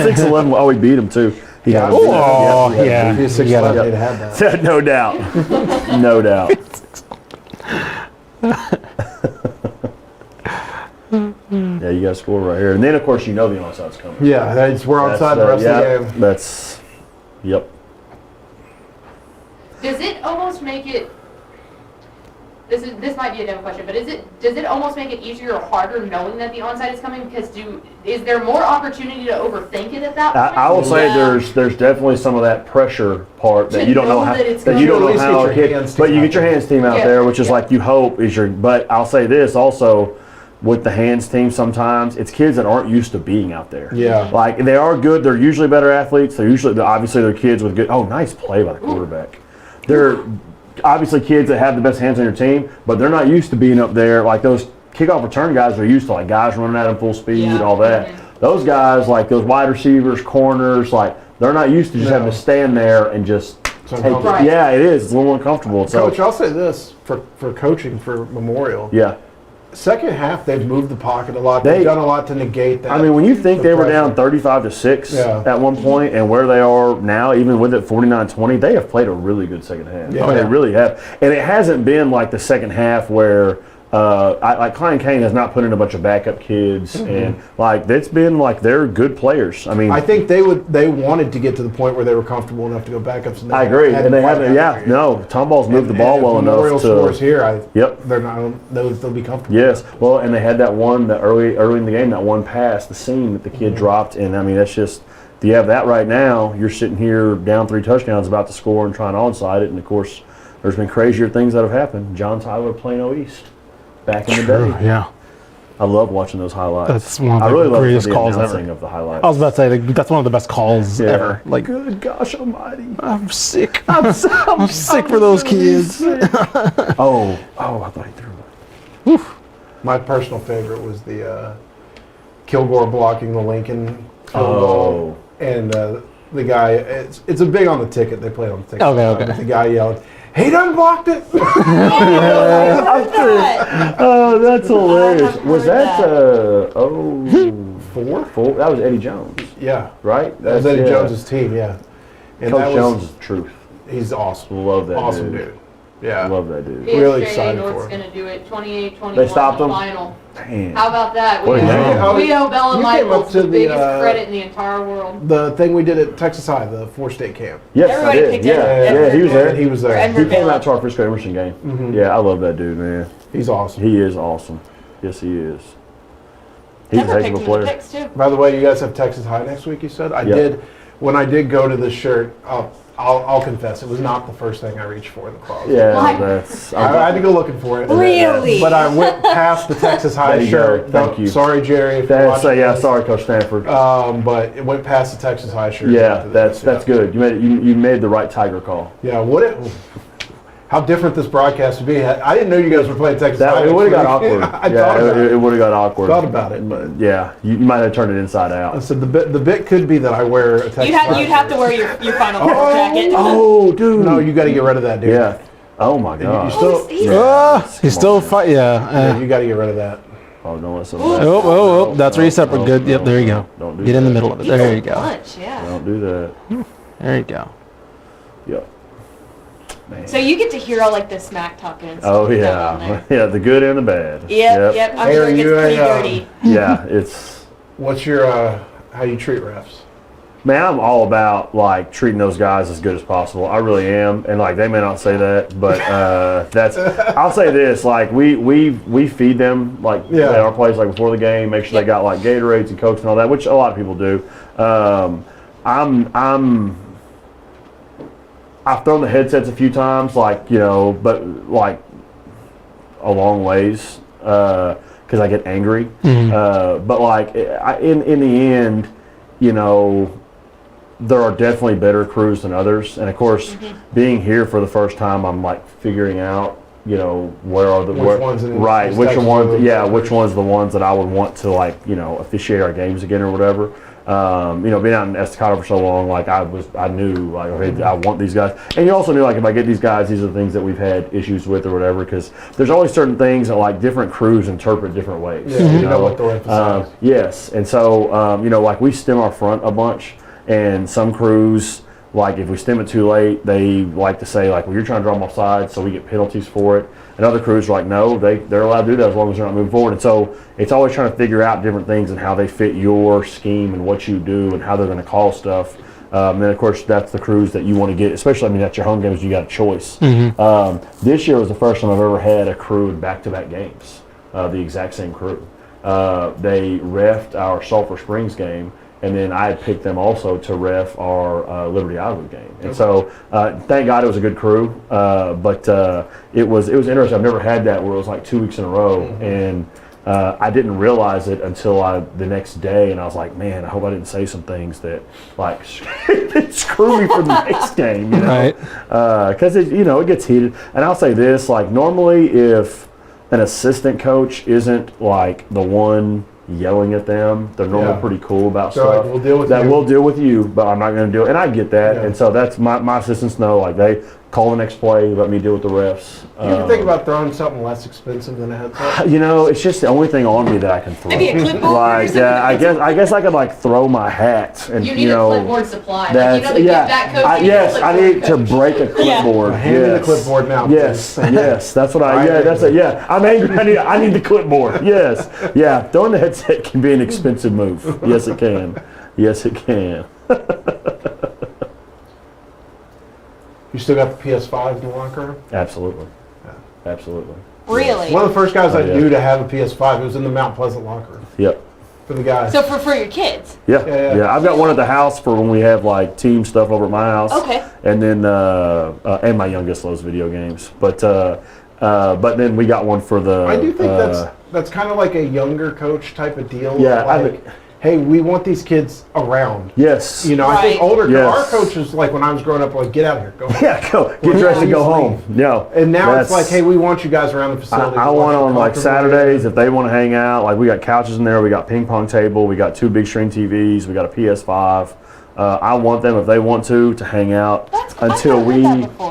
6'11". Oh, we beat him too. Yeah. Yeah. 6'11", they'd have that. No doubt. No doubt. Yeah, you got to score right here, and then of course you know the onside coming. Yeah, we're onside the rest of the game. That's. Yep. Does it almost make it this might be a dumb question, but does it almost make it easier or harder knowing that the onside is coming? Because is there more opportunity to overthink it at that point? I will say there's definitely some of that pressure part that you don't know how but you get your hands team out there, which is like you hope is your. But I'll say this also. With the hands team, sometimes it's kids that aren't used to being out there. Yeah, like they are good. They're usually better athletes. Obviously they're kids with good. Oh, nice play by the quarterback. They're obviously kids that have the best hands on your team, but they're not used to being up there. Like those kickoff return guys are used to like guys running at them full speed and all that. Those guys, like those wide receivers, corners, like they're not used to just having to stand there and just. Take it. Yeah, it is. It's a little uncomfortable. Coach, I'll say this for coaching for Memorial. Yeah. Second half, they've moved the pocket a lot. They've done a lot to negate that. I mean, when you think they were down 35-6 at one point, and where they are now, even with it 49-20, they have played a really good second half. Yeah. I mean, they really have. And it hasn't been like the second half where like Klein Cain has not put in a bunch of backup kids, and like it's been like they're good players. I mean, I think they wanted to get to the point where they were comfortable enough to go backups. And I agree, and they haven't. Yeah, no, Tomball's moved the ball well enough to. Scores here. They're not. I don't know if they'll be comfortable. Yes, well, and they had that one that early in the game, that one pass, the seam that the kid dropped, and I mean that's just. If you have that right now, you're sitting here down 3 touchdowns, about to score and trying to onside it, and of course, there's been crazier things that have happened. John Tyler, Plano East. Back in the day. Yeah. I love watching those highlights. That's one of the greatest calls ever. Of the highlights. I was about to say, that's one of the best calls ever. Like, good gosh almighty. I'm sick. I'm sick for those kids. Oh, I thought he threw it. Oof. My personal favorite was the Kilgore blocking the Lincoln field goal. And the guy, it's a big on the ticket. They played on the ticket. Okay. But the guy yelled, "He done blocked it!" Oh, that's hilarious. Was that 04? That was Eddie Jones. Yeah. Right? That was Eddie Jones' team, yeah. And Coach Jones is the truth. He's awesome. Love that awesome dude. Yeah. Love that dude. Really excited for North's going to do it 28-21 They stopped him? final. Damn. How about that? What We owe Bella Michaels the biggest the, credit in the entire world. The thing we did at Texas High, the 4-state camp. Yes, Everybody I did. picked Yeah, he was there. He was there. He came out to our Frisco Emerson game. Yeah, I love that dude, man. He's awesome. He is awesome. Yes, he is. He's a heck of a player. By the way, you guys have Texas High next week, you said? I did. When I did go to the shirt, I'll confess, it was not the first thing I reached for in the closet. Yeah, I had to go looking for it. Really? But I went past the Texas High shirt. Thank you. Sorry, Jerry. Sorry, Coach Stanford. But it went past the Texas High shirt. Yeah, that's good. You made the right Tiger call. Yeah, how different this broadcast would be. I didn't know you guys were playing Texas High. It would have got awkward. It would have got awkward. Thought about it, but yeah, you might have turned it inside out. So the bit could be that I wear a Texas High You'd have to wear your Final Four jacket. Oh, dude. No, you got to get rid of that, dude. Yeah. Oh my God. He's still fight. Yeah. You got to get rid of that. Oh, don't let Oh, that's where you separate. Good. Yep, there you go. Don't do Get that. in the middle of it. There you go. Don't do that. There you go. Yep. Man. So you get to hear all like the smack talking and stuff. Oh yeah, yeah, the good and the bad. Yep. I'm sure it gets pretty dirty. Yeah, it's. What's your how you treat refs? Man, I'm all about like treating those guys as good as possible. I really am, and like they may not say that, but that's. I'll say this: like we feed them like our plays like before the game, make sure they got like Gatorades and Cokes and all that, which a lot of people do. I've thrown the headsets a few times, but like a long ways because I get angry. But like in the end, there are definitely better crews than others, and of course, being here for the first time, I'm like figuring out, where are the which one's the ones that I would want to officiate our games again or whatever. Being out in Estacado for so long, I knew, okay, I want these guys. And you also knew, if I get these guys, these are the things that we've had issues with or whatever, because there's always certain things that, different crews interpret different ways. Yeah, you know what they'll emphasize. Yes, and so, we stem our front a bunch, and some crews, if we stem it too late, they like to say, well, you're trying to draw them offside, so we get penalties for it. And other crews are like, no, they're allowed to do that as long as they're not moving forward. And so it's always trying to figure out different things and how they fit your scheme and what you do and how they're going to call stuff. And then, of course, that's the crews that you want to get, especially, I mean, at your home games, you got a choice. This year was the first time I've ever had a crew in back-to-back games, the exact same crew. They reffed our Sulphur Springs game, and then I had picked them also to ref our Liberty Iowa game. And so, thank God it was a good crew, but it was interesting. I've never had that where it was like 2 weeks in a row, and I didn't realize it until the next day, and I was like, man, I hope I didn't say some things that like screw me for the next game, you know? Right. Because it gets heated. And I'll say this, like normally if an assistant coach isn't like the one yelling at them, they're normally pretty cool about stuff. Like, we'll deal with We'll deal with you, but I'm not going to do it. And I get that. And so that's my assistants know, like they call the next play, let me deal with the refs. You ever think about throwing something less expensive than a headset? It's just the only thing on me that I can throw. Maybe a clipboard Like, or something. I guess I could like throw my hat and You need a clipboard supply. Like, That's the that coach yes, I need to break a clipboard. Hand me the clipboard now. Yes, please. yes, that's what I'm angry. I need the clipboard. Yes, yeah. Throwing the headset can be an expensive move. Yes, it can. Yes, it can. You still got the PS5 in the locker room? Absolutely. Absolutely. Really? One of the first guys I yeah. knew to have a PS5, it was in the Mount Pleasant locker room Yep. for the guys. So for your kids? Yeah. I've got one at the house for when we have like team stuff over at my house. Okay. And then and my youngest loves video games, but then we got one for the. I do think that's kind of like a younger coach type of deal. Yeah, Like, hey, we want these kids around. Yes. I think older Yes. our coaches, like when I was growing up, like get out of here, go. Yeah, go get dressed and go home. No. And now it's like, hey, we want you guys around the facility. I want on like Saturdays if they want to hang out. Like we got couches in there, we got ping pong table, we got 2 big screen TVs, we got a PS5. I want them if they want to hang out until we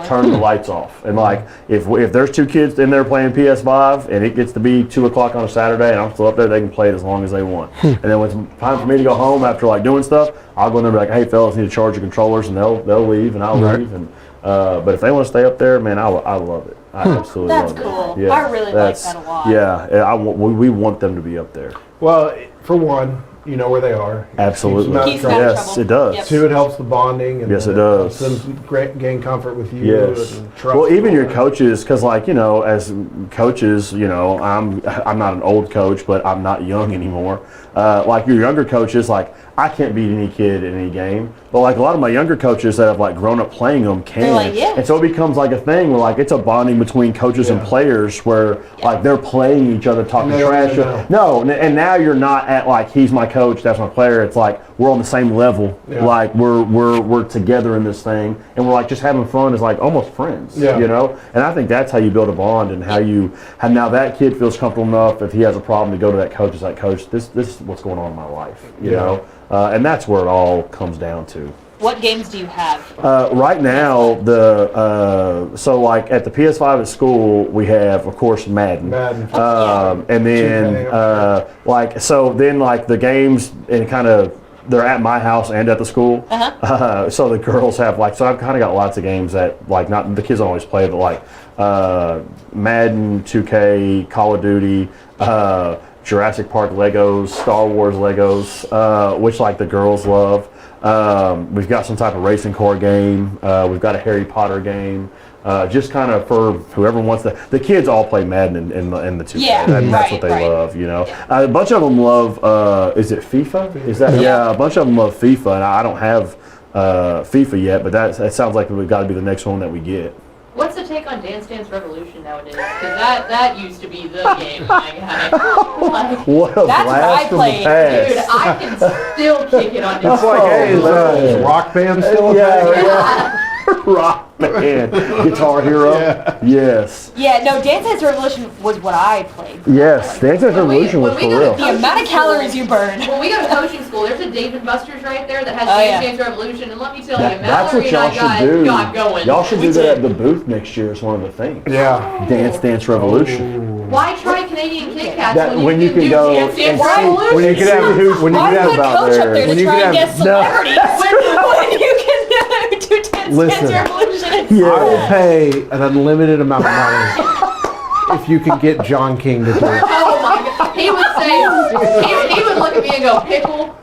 turn the lights off. And like if there's 2 kids in there playing PS5 and it gets to be 2 o'clock on a Saturday and I'm still up there, they can play it as long as they want. And then when it's time for me to go home after like doing stuff, I'll go in there and be like, hey fellas, need to charge your controllers, and they'll leave and I'll leave. And but if they want to stay up there, man, I love it. I absolutely love it. That's cool. Yeah, I really like that a lot. Yeah, we want them to be up there. Well, for one, you know where they are. Absolutely. Keeps them out of Yes, trouble. it does. Yep. 2, it helps the bonding. And Yes, it helps does. them gain comfort with you. Yes. And trust Well, even and your all that. coaches, because like as coaches, I'm not an old coach, but I'm not young anymore. Like your younger coaches, like I can't beat any kid in any game, but like a lot of my younger coaches that have like grown up playing them can. They're like, yeah. And so it becomes like a thing where like it's a bonding between coaches and players where like they're playing each other, talking And they don't trash. even know. No, and now you're not at like he's my coach, that's my player. It's like we're on the same level. Yeah. Like we're together in this thing, and we're like just having fun as like almost friends. Yeah. And I think that's how you build a bond, and how now that kid feels comfortable enough if he has a problem to go to that coach. It's like, coach, this is what's going on in my life. You know, and that's where it all comes down to. What games do you have? Right now, so like at the PS5 at school, we have of course Madden. And then like so then like the games and kind of they're at my house and at the school. So the girls have like, so I've kind of got lots of games that like not the kids don't always play, but like Madden, 2K, Call of Duty, Jurassic Park Legos, Star Wars Legos, which like the girls love. We've got some type of racing car game. We've got a Harry Potter game. Just kind of for whoever wants the kids all play Madden in the 2K. Yeah, That's what they love, A bunch of them love, is it FIFA? Is that, yeah, a bunch of them love FIFA, and I don't have FIFA yet, but that sounds like we've got to be the next one that we get. What's the take on Dance Dance Revolution nowadays? Because that used to be the game, my guy. Like, What a That's what I blast from the played. past. dude, I can still kick it on It's like, hey, is Rock Band still a thing? Yeah. Rock Band. Guitar Hero. Yeah. Yes. Yeah, no, Dance Dance Revolution was what I played. Yes. Dance Dance Revolution was when for we go real. to The amount of calories you burn. When we go to coaching school, there's a Dave & Buster's right there that has Oh, Dance yeah. Dance Revolution, and let me tell That's you, Mallory what y'all and I should do. got going. Y'all should do that at the booth next year as one of the things. Yeah. Dance Dance Revolution. Why try Canadian Kit Kats That- when you can do go Dance Dance and see- Revolution? When you could have when you Why could put have out coach there. up there When to you try could and have- guess celebrities when you can do Dance Listen. Dance Revolution? I will pay an unlimited amount of money if you could get John King to do it. Oh my God. He would say, he would look at me and go, pickle?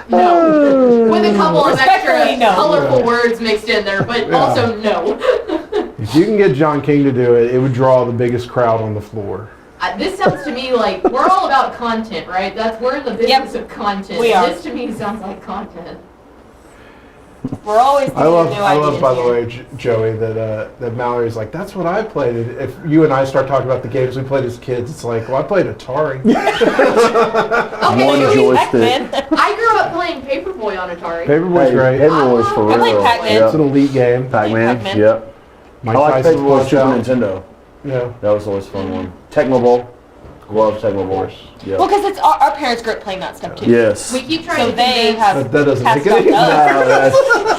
No. With a couple of extra Respectfully, no. colorful words mixed in there, but also no. If you can get John King to do it, it would draw the biggest crowd on the floor. This sounds to me like we're all about content, right? We're in the business of content. We are. This to me sounds like content. We're always thinking of new I love, ideas by the here. way, Joey, that Mallory's like, that's what I played. If you and I start talking about the games we played as kids, it's like, well, I played Atari. Okay, One so joystick. Pac-Man. I grew up playing Paperboy on Atari. Paperboy's great. Paperboy's for I real. played Pac-Man. Yep. It's an elite game. Pac-Man. Pac-Man. Yep. Mike I like Tyson's Paperboy Super Punch-Out. Nintendo. Yeah. That was always a fun one. Tecmo Bowl. Love Tecmo Bowl. Yep. Well, because it's our parents grew up playing that stuff too. Yes. We keep trying So to they convince- have. That doesn't passed make it on any those.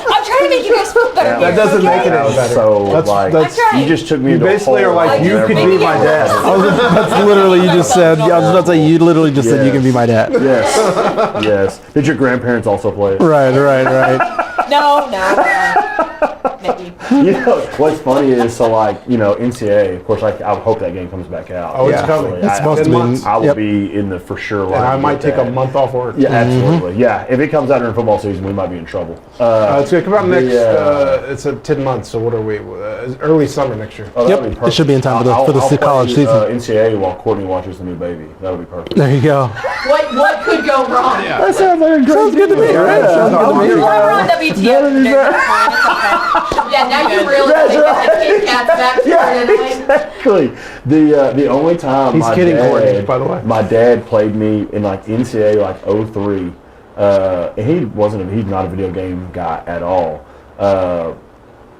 I'm trying to make you guys feel better. That here, doesn't okay? make it any better. So That's- like, that's- I'm you just took me You into a basically whole are like, other you could level. be my dad. That's literally you just said. I was about to say you literally just said you can be my dad. Yes. Yes. Did your grandparents also play it? Right. No. Maybe. You know, what's funny is, so like, you know, NCAA, of course, I hope that game comes back out. Oh, it's Yeah. coming. It's supposed to be. I will Yep. be in the for sure line. And I to might get take a that. month off work. Yeah, absolutely. Yeah, if it comes out during football season, we might be in trouble. It's going to come out next, the, it's 10 months, so what are we? Early summer next year. Oh, that'd Yep, be it perfect. should be in time for the- I'll- for the I'll college play, season. NCAA while Courtney watches the new baby. That would be perfect. There you go. What could go wrong? That sounds like a great good to me, right? Yeah. Sounds good to me. We'll have her on WTF. Yeah, now you really think that the Kit Kat's back to tonight. Exactly. The only time He's my kidding, dad, Courtney, by the way. my dad played me in like NCAA like 03. And he's not a video game guy at all.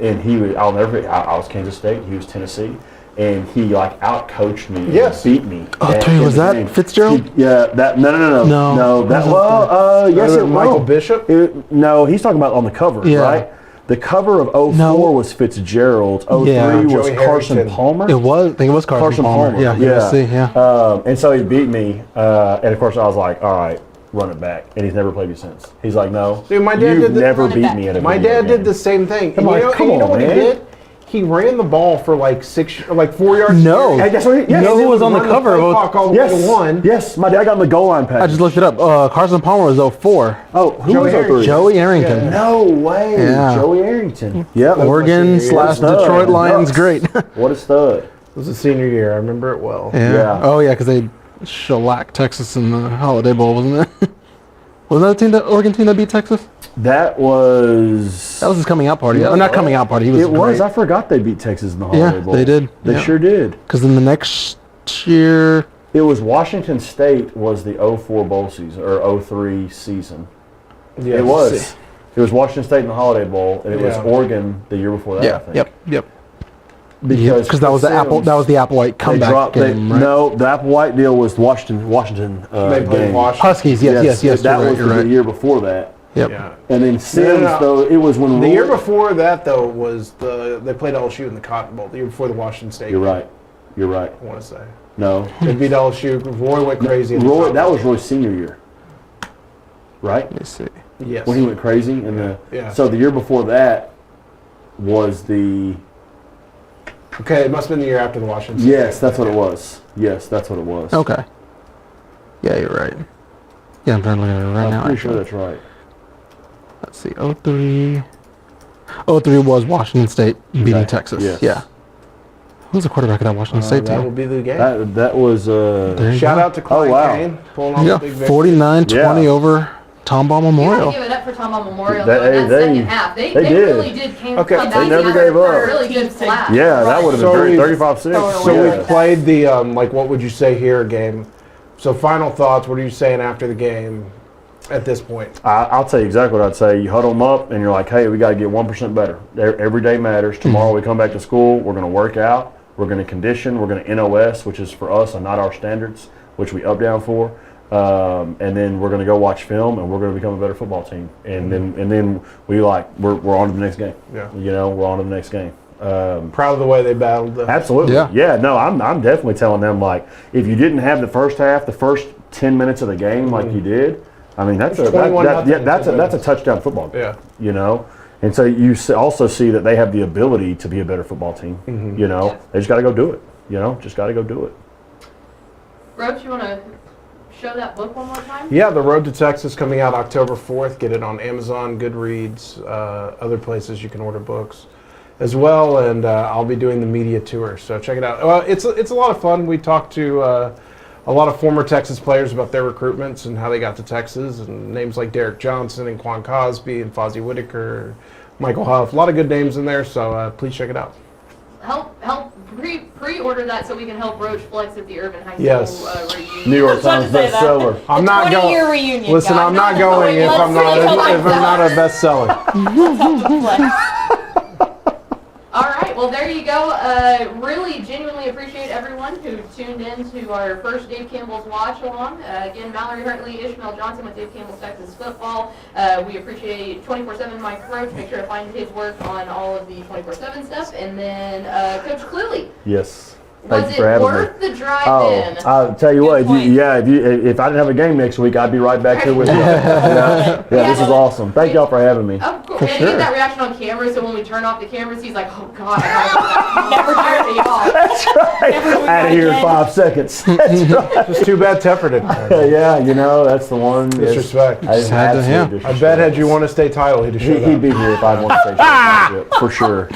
And I'll never forget, I was Kansas State, he was Tennessee, and he like out-coached me, Yes. and beat me. Oh, at Terry, was the that game. Fitzgerald? Yeah, that no. That yes, it Michael was. Bishop? No, he's talking about on the cover, Yeah. right? The cover of 04 No. was Fitzgerald. 03 Yeah. was Joey Carson Harrington. Palmer. It was. I think it was Carson Palmer. Yeah. USC, yeah. And so he beat me, and of course I was like, all right, run it back. And he's never played me since. He's like, no, Dude, my dad you've did the- never Run it beat back. me at a My video dad did game. the same thing. I'm And like, you come know on, what he man. did? He ran the ball for like 4 yards. No. Hey, that's what he, yes. You know who was on the Run cover of play clock all the way to Yes. one. Yes, my dad got in the goal line package. I just looked it up. Carson Palmer was 04. Oh, who Joey was Harrington. 03? Joey Harrington. No way. Yeah. Joey Harrington. Yep. Oregon / Stud. Detroit Lions. Nuts. Great. What a stud. It was a senior year. I remember it well. Yeah. Oh yeah, because they shellacked Texas in the Holiday Bowl, wasn't it? Wasn't that the Oregon team that beat Texas? That was. That was his coming out party. Oh, not coming out party. He was It was. great. I forgot they beat Texas in the Holiday Yeah, Bowl. they did. They Yeah. sure did. Because then the next year, It was Washington State was the 04 bowl season or 03 season. Yeah, It was. It was Washington State in the Holiday Bowl, and it was Yeah. Oregon the year before that. I think. yep. Because that was the Chris Apple. Sims, That was the Applewhite they comeback dropped. game, right? No, the Apple White deal was Washington They played game. Washington. Huskies. Yes. That was You're the right. year before that. Yep. Yeah. And then Sims, no. though, it was when The year Roy- before that, though, was they played LSU in the Cotton Bowl. The year before the Washington State. You're right. You're right. I want to say No, they beat LSU. Roy went crazy. in the Roy. Cotton That Bowl. was Roy's senior year, right? Let me see. Yes. When he went crazy in the. Yeah. So the year before that was the. Okay, it must have been the year after the Washington State. Yes, that's what it was. Yes, that's what it was. Okay. Yeah, you're right. Yeah, I'm trying to look at it right I'm now. pretty sure actually. that's right. Let's see. 03. 03 was Washington State beating Okay. Texas. Yes. Yeah. Who was the quarterback of that Washington State That team? will be the game. That was. There you Shout go. out to Klein wow. Cain pulling off Yeah, a big victory. 49-20 Yeah. over Tomball You Memorial. gotta give it up for Tomball Memorial They- though, in that they- second half. They they did. really did Okay. come They back never and gave for up. a really good flash. Yeah, that would have been So very we- 35-6. So yeah. we played the like, what would you say here game. So final thoughts. What are you saying after the game? At this point, I'll tell you exactly what I'd say. You huddle them up, and you're like, "Hey, we got to get 1% better. Every day matters. Tomorrow we come back to school. We're going to work out. We're going to condition. We're going to NOS, which is for us and not our standards, which we up down for. And then we're going to go watch film, and we're going to become a better football team. And then we're on to the next game. Yeah. You know, we're on to the next game. proud of the way they battled. Absolutely. Yeah. Yeah. No, I'm definitely telling them, like, if you didn't have the first half, the first 10 minutes of the game like you did, I mean, that's It's 21-0. that's a touchdown football game. Yeah. You know, and so you also see that they have the ability to be a better football team. You know, they just got to go do it. just got to go do it. Roach, you want to show that book one more time? Yeah, The Road to Texas coming out October 4th. Get it on Amazon, Goodreads, other places you can order books as well. And I'll be doing the media tour, so check it out. Well, it's a lot of fun. We talked to a lot of former Texas players about their recruitments and how they got to Texas, and names like Derek Johnson and Quan Cosby and Fozzie Whitaker, Michael Huff. A lot of good names in there, so please check it out. Help pre-order that so we can help Roach flex at the Urban High School Yes. reunion. New York Times bestseller. I'm not going. 20-year reunion. Listen, guys. I'm not going if I'm not a bestseller. All right, well, there you go. Really genuinely appreciate everyone who tuned in to our first Dave Campbell's Watch Along. Again, Mallory Hartley, Ishmael Johnson with Dave Campbell's Texas Football. We appreciate 247's Mike Roach. Make sure to find his work on all of the 247 stuff. And then Coach Cluley. Yes. Was Thank you it for having worth me. the drive in? I'll tell you Good what. point. If I didn't have a game next week, I'd be right back here with you. Yeah, this is awesome. Thank y'all for having me. Oh, cool. And to get that reaction on camera, so when we turn off the cameras, he's like, oh, God, I never turned me off. That's right. Out of here in 5 seconds. That's right. Just too bad Tepper didn't. Yeah, that's the one. Disrespect. Absolute I bet had you won a state title, he'd have showed He'd up. be here if I wanted to say for sure.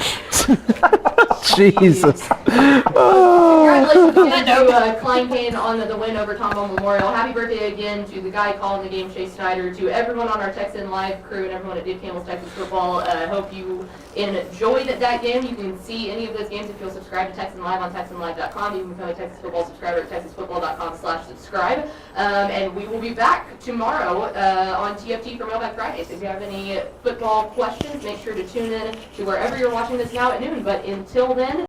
Jesus. Congratulations again to Klein Cain on the win over Tomball Memorial. Happy birthday again to the guy calling the game, Chase Snyder, to everyone on our Texan Live crew and everyone at Dave Campbell's Texas Football. Hope you enjoyed that game. You can see any of those games if you'll subscribe to Texan Live on TexanLive.com. You can become a Texas Football subscriber at TexasFootball.com/subscribe. And we will be back tomorrow on TFT for Mailbag Friday. So if you have any football questions, make sure to tune in to wherever you're watching this now at noon. But until then,